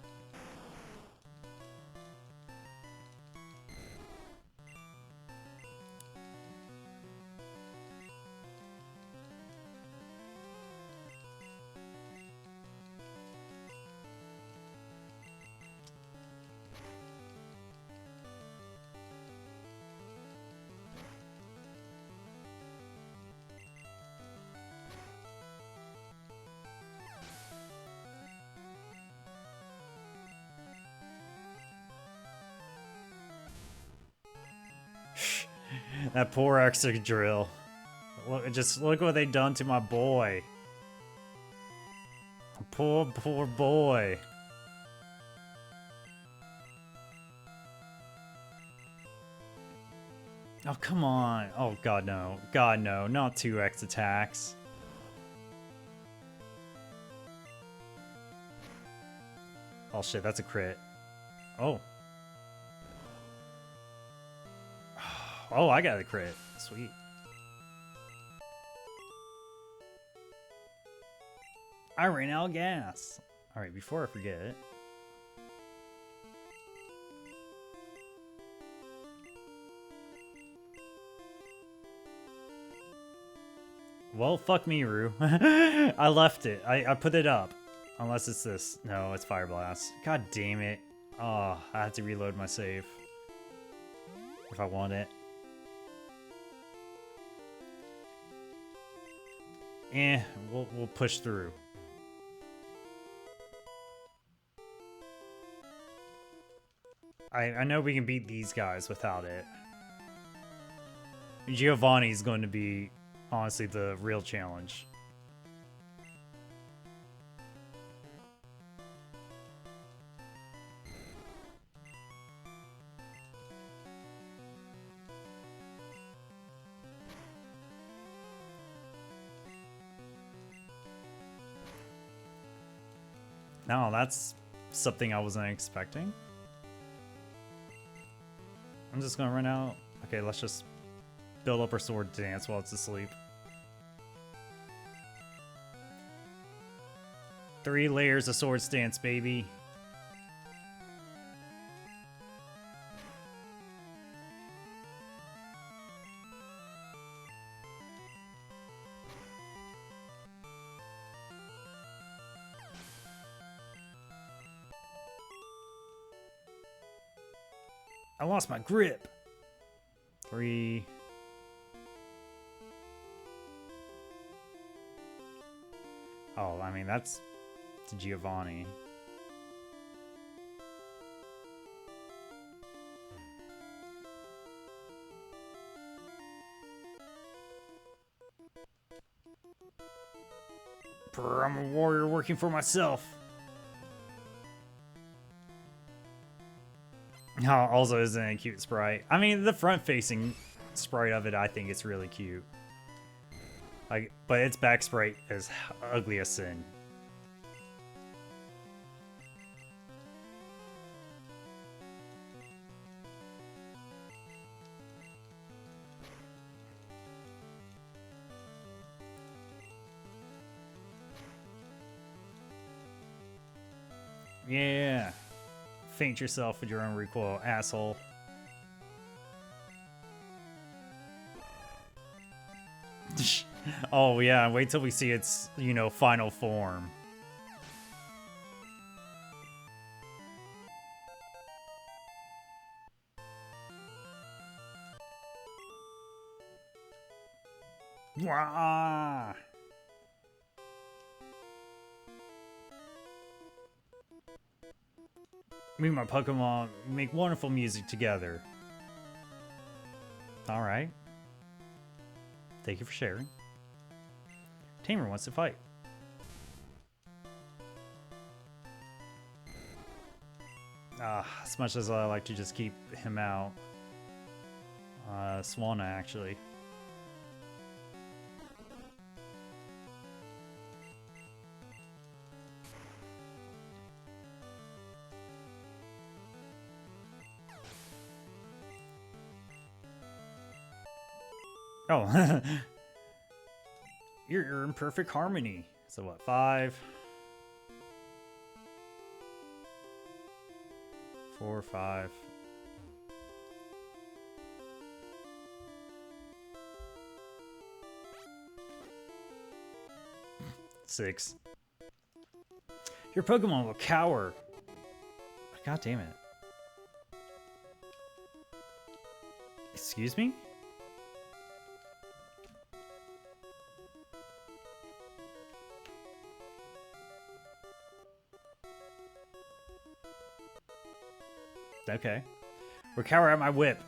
That poor extra drill. Look, just look what they done to my boy. Poor boy. Oh, come on. Oh, God, no. God, no. Not 2x attacks. Oh, shit. That's a crit. Oh. Oh, I got a crit. Sweet. I ran out of gas. Alright, before I forget. Well, fuck me, Rue. I left it. I put it up. Unless it's this. No, it's Fire Blast. God damn it. Oh, I have to reload my save. If I want it. We'll push through. I know we can beat these guys without it. Giovanni's going to be, honestly, the real challenge. No, that's something I wasn't expecting. I'm just gonna run out. Okay, let's just build up our sword dance while it's asleep. 3 layers of sword stance, baby. I lost my grip. 3. Oh, I mean, that's to Giovanni. I'm a warrior working for myself. Also, isn't a cute sprite. I mean, the front-facing sprite of it, I think it's really cute. Like, but its back sprite is ugly as sin. Yeah. Faint yourself with your own recoil, asshole. Oh yeah, wait till we see its, you know, final form. Wah! Me and my Pokemon make wonderful music together. Alright. Thank you for sharing. Tamer wants to fight. As much as I like to just keep him out. Swanna, actually. Oh. You're in perfect harmony. So what, 5? 4, 5. Six. Your Pokemon will cower. God damn it. Excuse me? Okay. We're cower at my whip.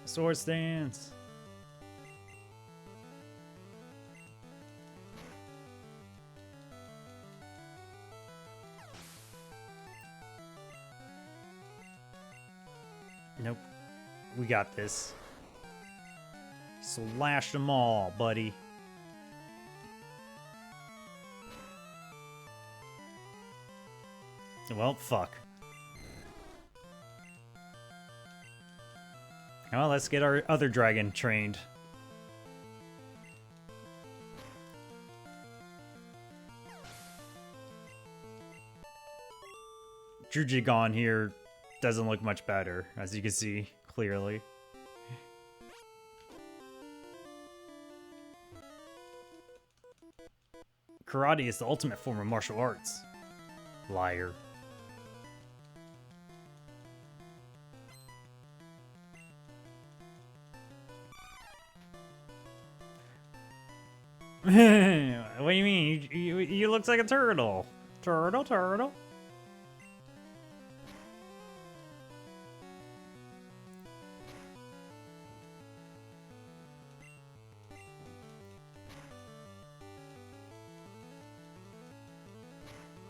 Sword stance. Nope. We got this. Slash them all, buddy. Well, fuck. Well, let's get our other dragon trained. Drugigon here doesn't look much better, as you can see clearly. Karate is the ultimate form of martial arts. Liar. What do you mean? You looks like a turtle. Turtle, turtle.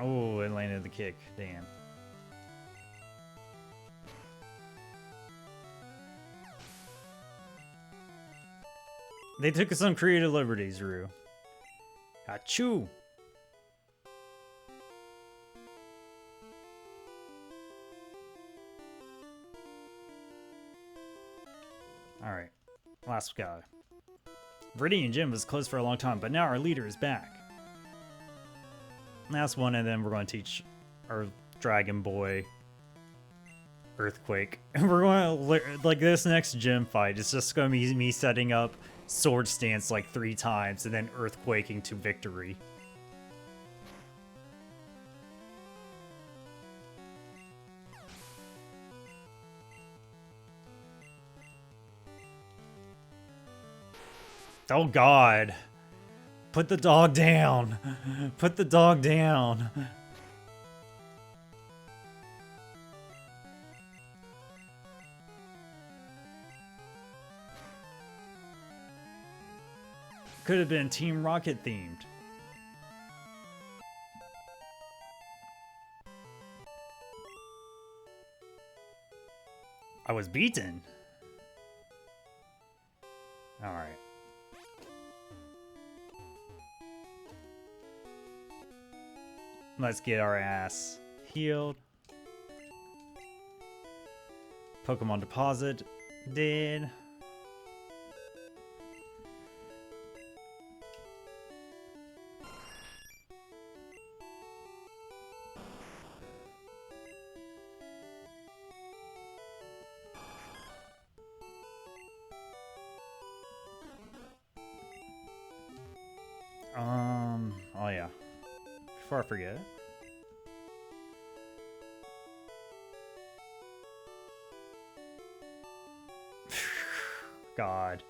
Oh, it landed the kick. Damn. They took some creative liberties, Rue. Achoo! Alright. Last guy. Viridian Gym was closed for a long time, but now our leader is back. Last one, and then we're going to teach our Dragon Boy Earthquake. And we're going to, like, this next gym fight, it's just going to be me setting up Sword Stance like 3 times, and then Earthquaking to victory. Oh god. Put the dog down. Put the dog down. Could have been Team Rocket themed. I was beaten. All right. Let's get our ass healed. Pokemon deposit did. Oh yeah. Before I forget. God.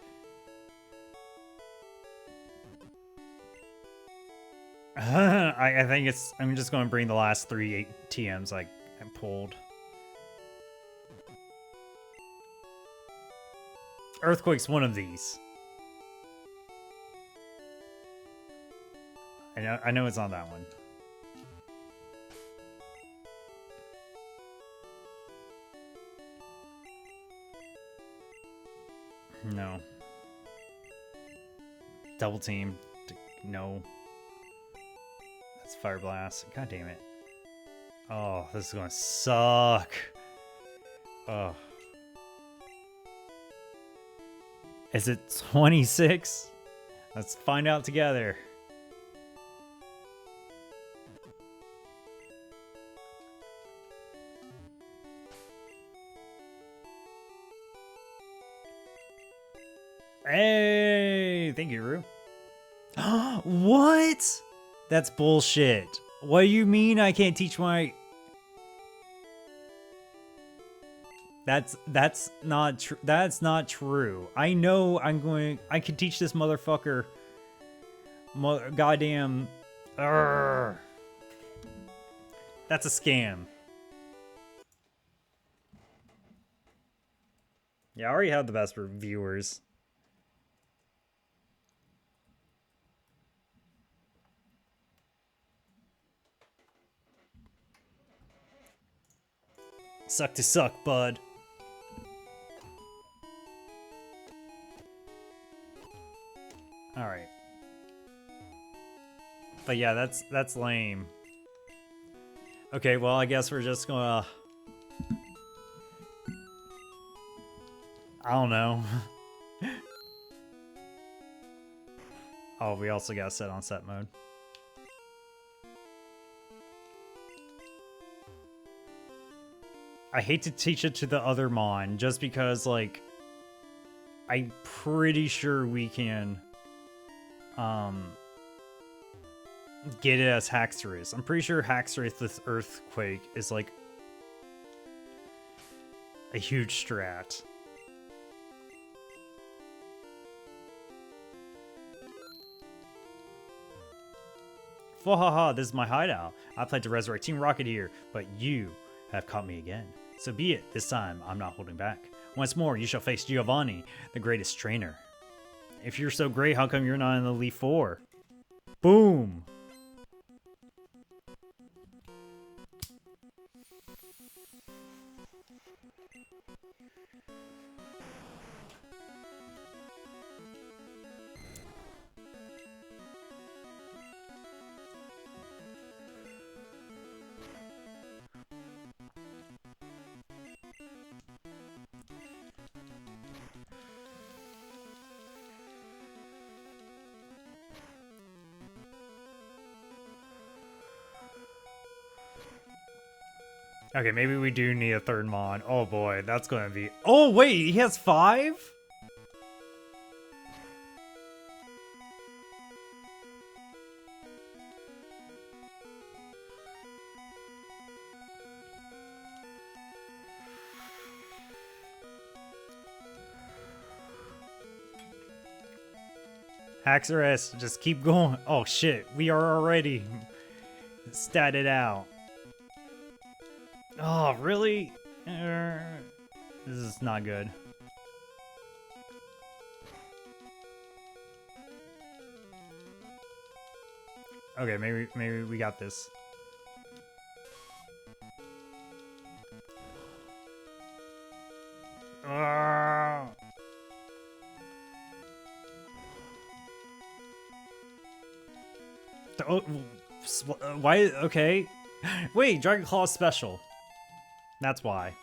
I think it's. I'm just going to bring the last 3 TMs I pulled. Earthquake's one of these. I know it's on that one. No. Double team. No. That's Fire Blast. God damn it. Oh, this is gonna suck. Oh. Is it 26? Let's find out together. Hey, thank you, Rue. What? That's bullshit. What do you mean I can't teach my... That's not true. That's not true. I know I can teach this motherfucker. Goddamn. Urgh. That's a scam. Yeah, I already have the best reviewers. Suck to suck, bud. Alright. But yeah, that's lame. Okay, well, I guess we're just gonna... I don't know. Oh, we also got set on set mode. I hate to teach it to the other Mon, just because, like, I'm pretty sure we can, get it as Haxorus. I'm pretty sure Haxorus with Earthquake is, like, a huge strat. Wahaha, this is my hideout. I plan to resurrect Team Rocket here, but you have caught me again. So be it, this time I'm not holding back. Once more, you shall face Giovanni, the greatest trainer. If you're so great, how come you're not in the Elite Four? Boom! Okay, maybe we do need a third Mon. Oh boy, that's gonna be... Oh wait, he has 5? Haxorus, just keep going. Oh shit, we are already statted out. Oh, really? This is not good. Okay, maybe we got this. Oh, why? Okay. Wait, Dragon Claw is special. That's why.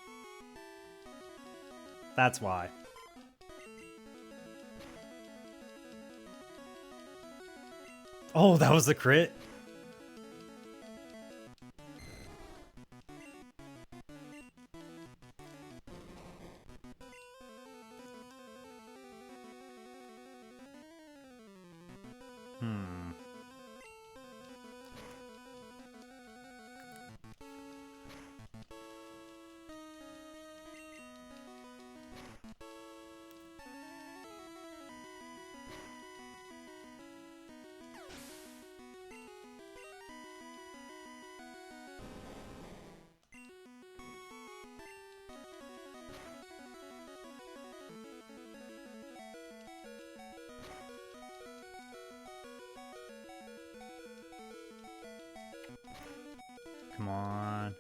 That's why. Oh, that was the crit? Come on.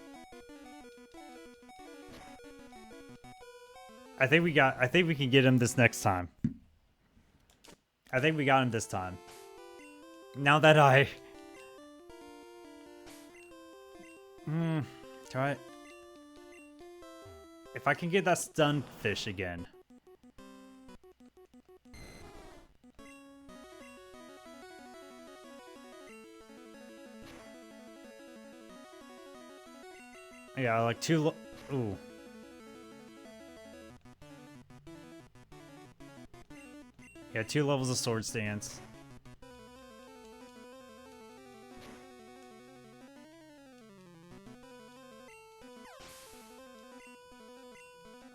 I think we can get him this next time. I think we got him this time. Now that I... try it. If I can get that stun fish again. Yeah, like two... Ooh. Yeah, 2 levels of sword stance.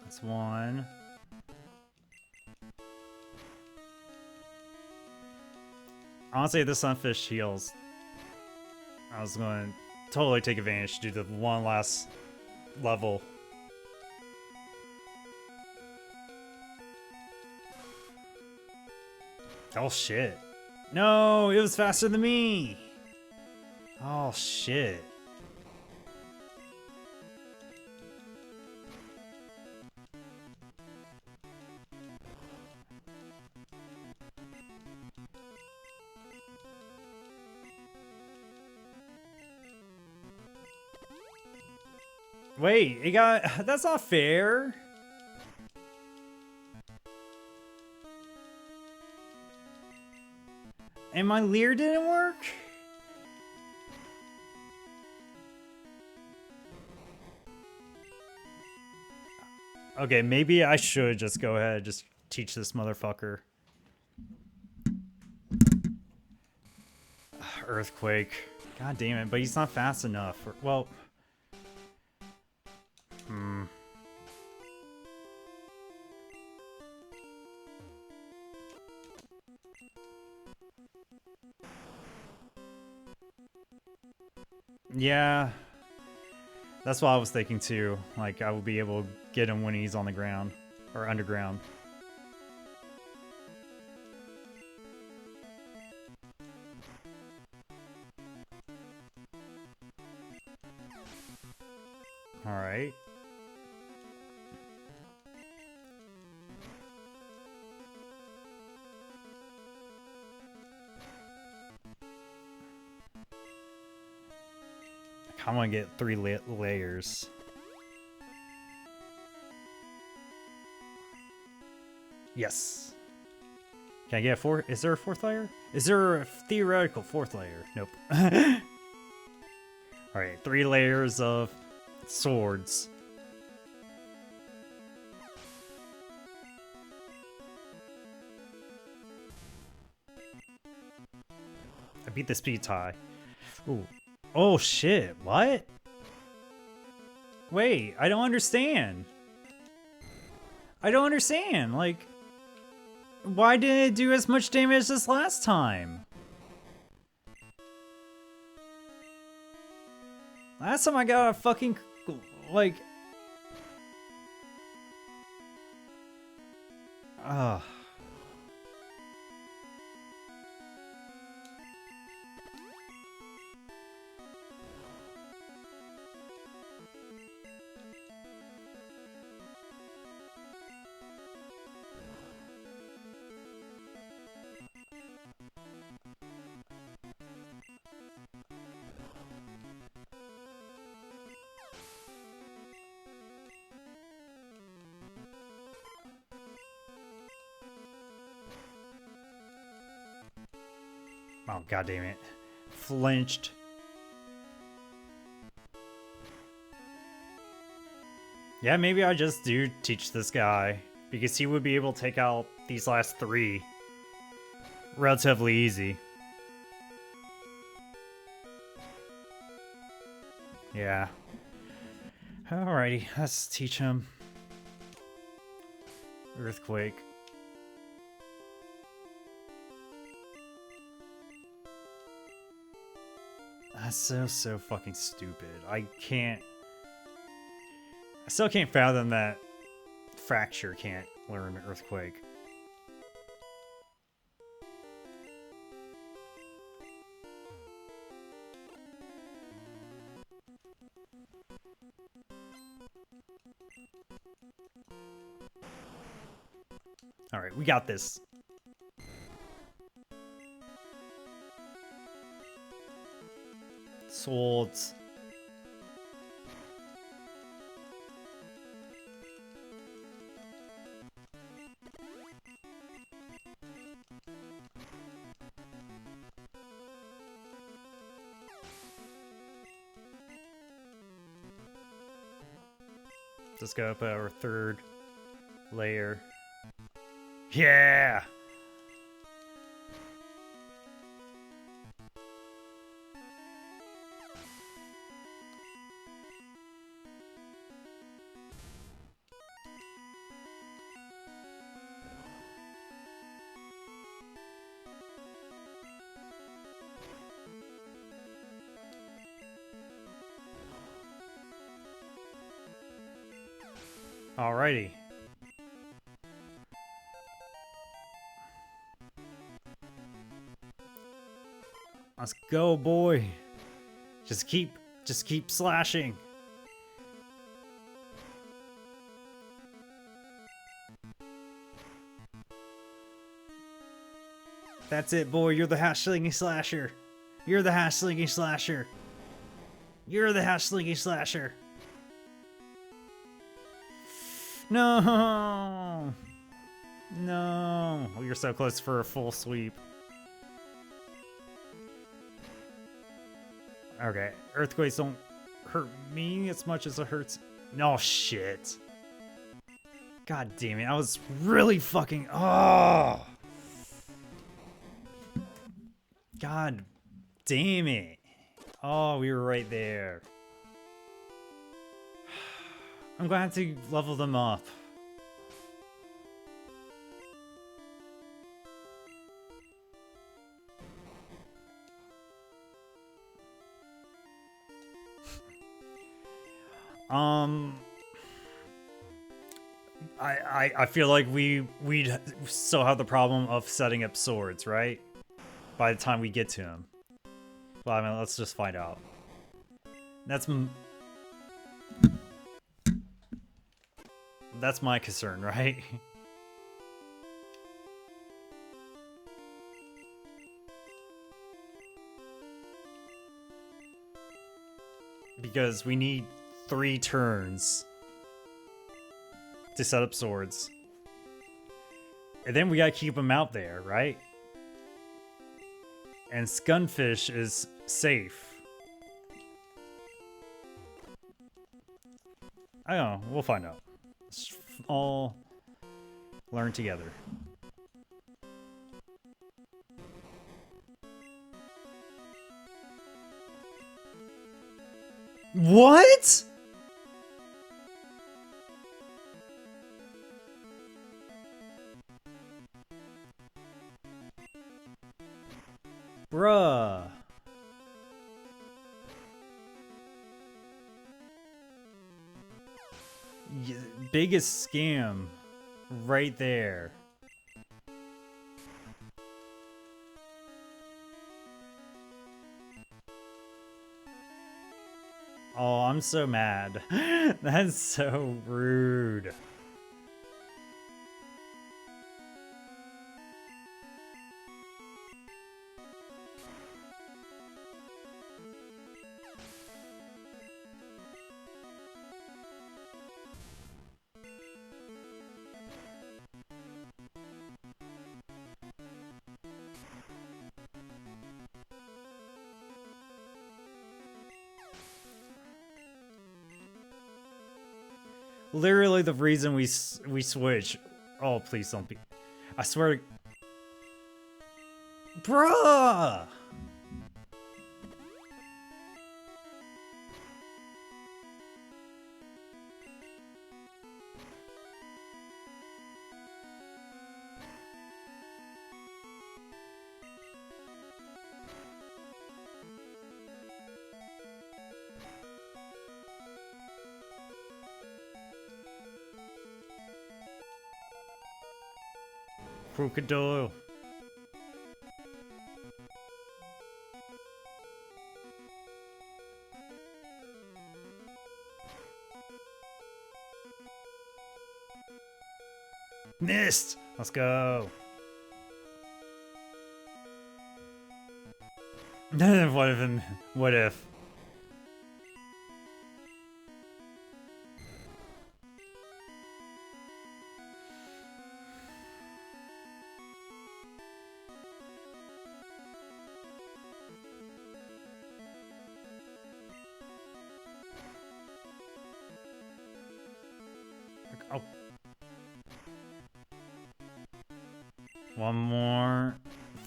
That's 1. Honestly, the sunfish heals. I was going to totally take advantage to do the one last level. Oh shit. No, it was faster than me. Oh shit. Wait, it got... That's not fair. And my Leer didn't work? Okay, maybe I should just go ahead and just teach this motherfucker. Earthquake. God damn it, but he's not fast enough. Well... Yeah. That's what I was thinking too. Like, I will be able to get him when he's on the ground. Or underground. Alright. I want to get 3 layers. Yes. Can I get a 4? Is there a 4th layer? Is there a theoretical 4th layer? Nope. Alright, 3 layers of swords. I beat the speed tie. Ooh. Oh shit, what? Wait, I don't understand. I don't understand, like... Why didn't it do as much damage as last time? Last time I got a fucking, like... Ugh. Oh, god damn it. Flinched. Yeah, maybe I just do teach this guy, because he would be able to take out these last 3 relatively easy. Yeah. Alrighty, let's teach him. Earthquake. That's so fucking stupid. I still can't fathom that Fracture can't learn Earthquake. Alright, we got this. Swords. Let's go up our 3rd layer. Yeah! Alrighty. Let's go, boy. Just keep slashing. That's it, boy. You're the hash-slinging slasher. You're the hash-slinging slasher. You're the hash-slinging slasher. No! No! Oh, you're so close for a full sweep. Okay, earthquakes don't hurt me as much as it hurts. No shit. God damn it, I was really fucking. Oh! God damn it. Oh, we were right there. I'm gonna have to level them up. I feel like we'd still have the problem of setting up swords, right? By the time we get to him. Well, I mean, let's just find out. That's my concern, right? Because we need 3 turns to set up swords. And then we gotta keep them out there, right? And Scunfish is safe. I don't know, we'll find out. Let's all learn together. What? Bruh. Biggest scam right there. Oh, I'm so mad. That's so rude. Literally the reason we switch. Oh, please don't be. I swear. Bruh! Crocodile. Missed! Let's go. What if? Oh. One more.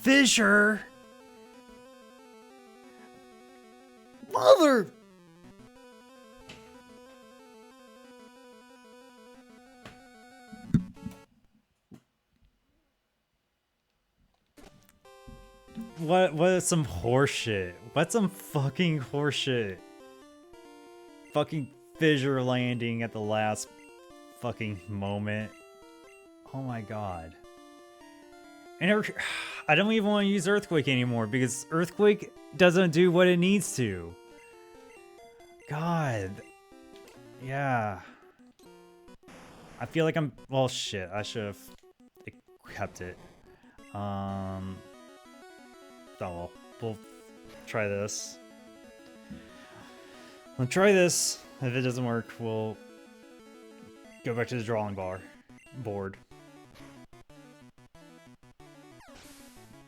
Fisher! Mother! What is some horseshit? What's some fucking horseshit? Fucking fissure landing at the last fucking moment. Oh my god. I don't even want to use Earthquake anymore because Earthquake doesn't do what it needs to. God. Yeah. I feel like I'm... Well, shit. I should have kept it. Oh, well. We'll try this. We'll try this. If it doesn't work, we'll go back to the drawing board.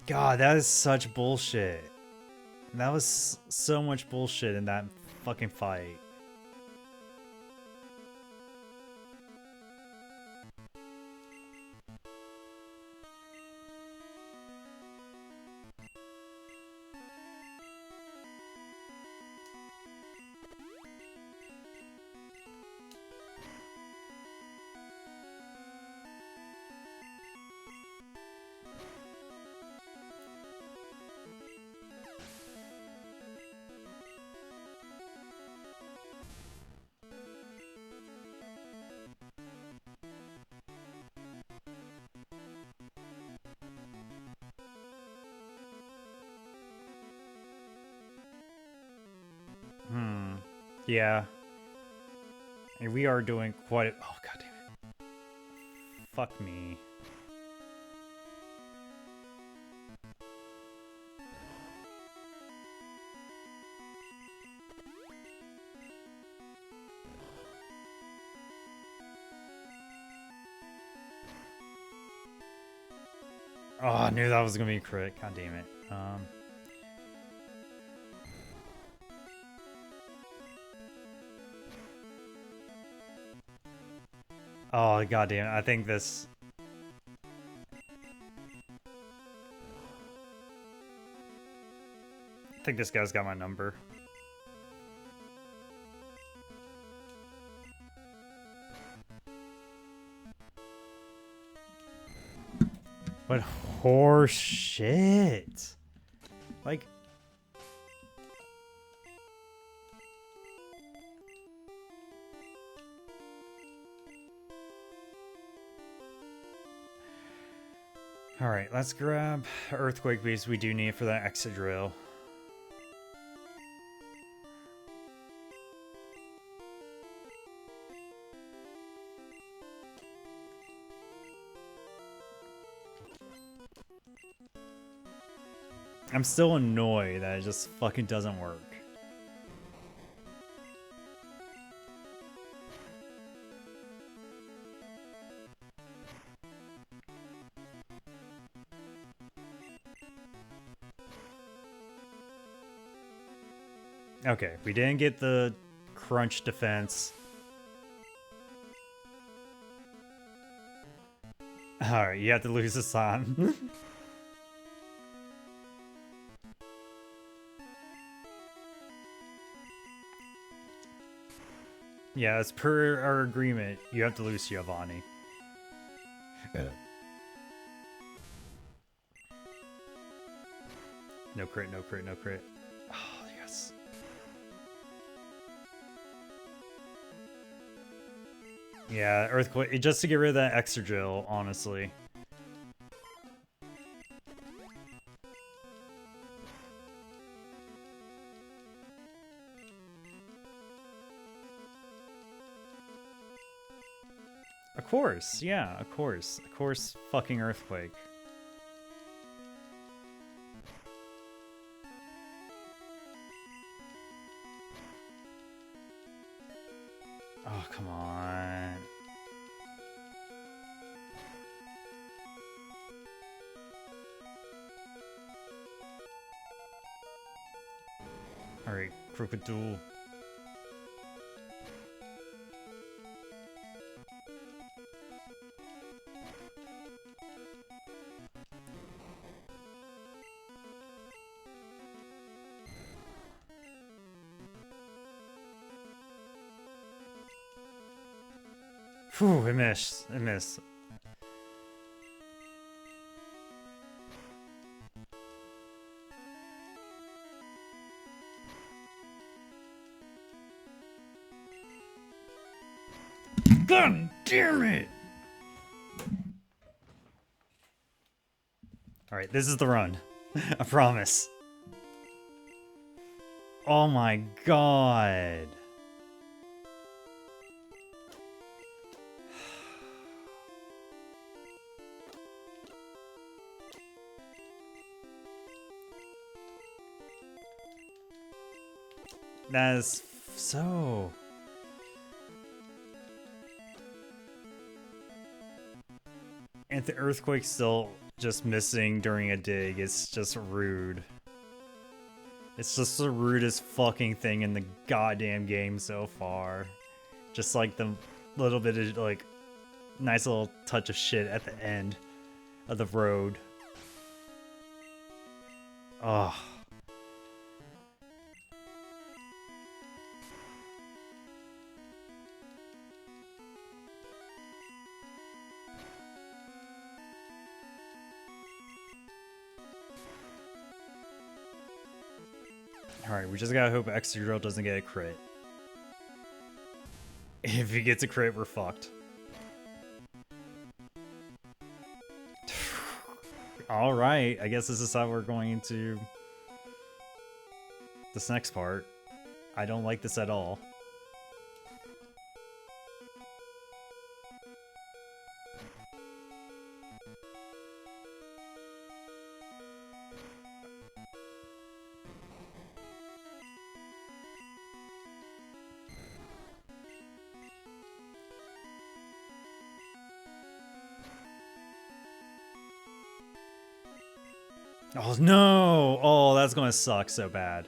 God, that is such bullshit. That was so much bullshit in that fucking fight. Yeah. And we are doing quite... Oh, god damn it. Fuck me. Oh, I knew that was gonna be a crit. God damn it. Oh, goddamn! I think this. I think this guy's got my number. What horse shit! Like... Alright, let's grab Earthquake Beast we do need for that exit drill. I'm still annoyed that it just fucking doesn't work. Okay, we didn't get the crunch defense. Alright, you have to lose this time. Yeah, as per our agreement, you have to lose Giovanni. No crit, no crit, no crit. Oh, yes. Yeah, Earthquake, just to get rid of that extra drill, honestly. Of course, yeah, of course. Of course, fucking Earthquake. Oh, come on. Alright, Crocodile. Phew, it missed. It missed. God damn it! Alright, this is the run. I promise. Oh my god. That is so... And the Earthquake's still just missing during a dig. It's just rude. It's just the rudest fucking thing in the goddamn game so far. Just like the little bit of like nice little touch of shit at the end of the road. Oh. Alright, we just gotta hope Extra Drill doesn't get a crit. If he gets a crit, we're fucked. Alright, I guess this is how we're going into this next part. I don't like this at all. Oh no! Oh, that's gonna suck so bad.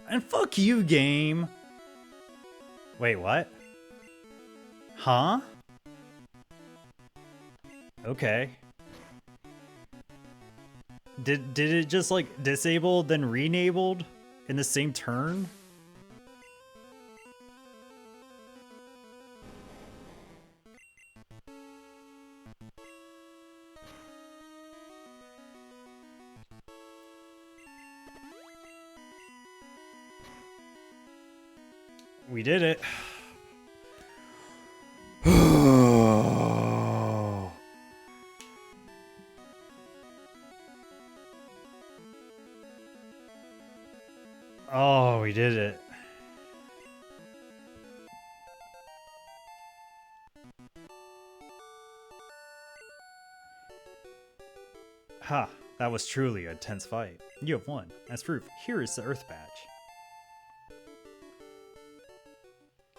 And fuck you, game! Wait, what? Huh? Okay. Did it just like disable then re-enabled in the same turn? We did it. Oh, we did it. Ha, that was truly a tense fight. You have won. As proof, here is the Earth Badge.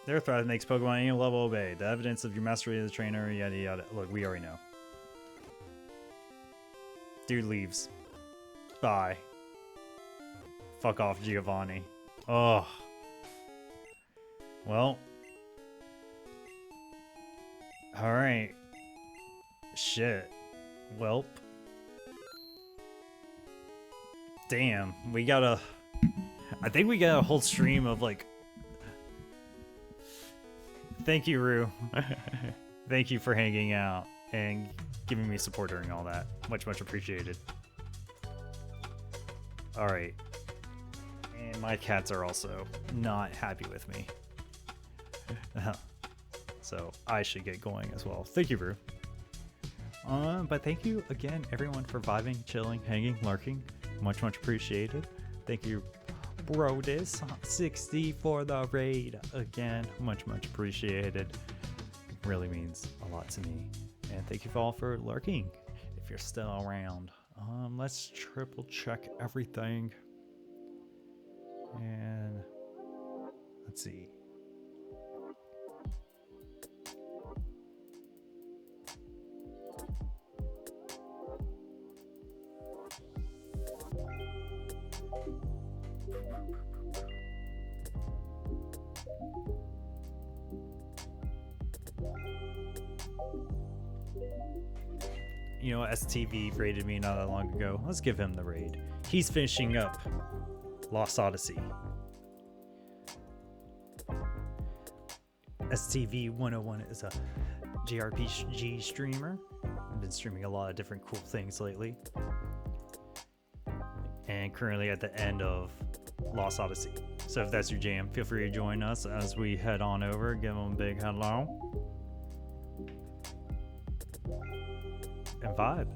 The Earth Badge makes Pokemon any level obey. The evidence of your mastery as a trainer, yada yada. Look, we already know. Dude leaves. Bye. Fuck off, Giovanni. Oh. Well. Alright. Shit. Welp. Damn. We gotta... I think we got a whole stream of like... Thank you, Rue. Thank you for hanging out and giving me support during all that. Much, much appreciated. Alright. And my cats are also not happy with me. So I should get going as well. Thank you, Rue. But thank you again, everyone, for vibing, chilling, hanging, lurking. Much, much appreciated. Thank you, Brodis60 for the raid. Again, much, much appreciated. Really means a lot to me. And thank you all for lurking, if you're still around. Let's triple check everything. And let's see. You know, STV raided me not that long ago. Let's give him the raid. He's finishing up Lost Odyssey. STV 101 is a JRPG streamer. I've been streaming a lot of different cool things lately. And currently at the end of Lost Odyssey. So if that's your jam, feel free to join us as we head on over. Give them a big hello. And vibe.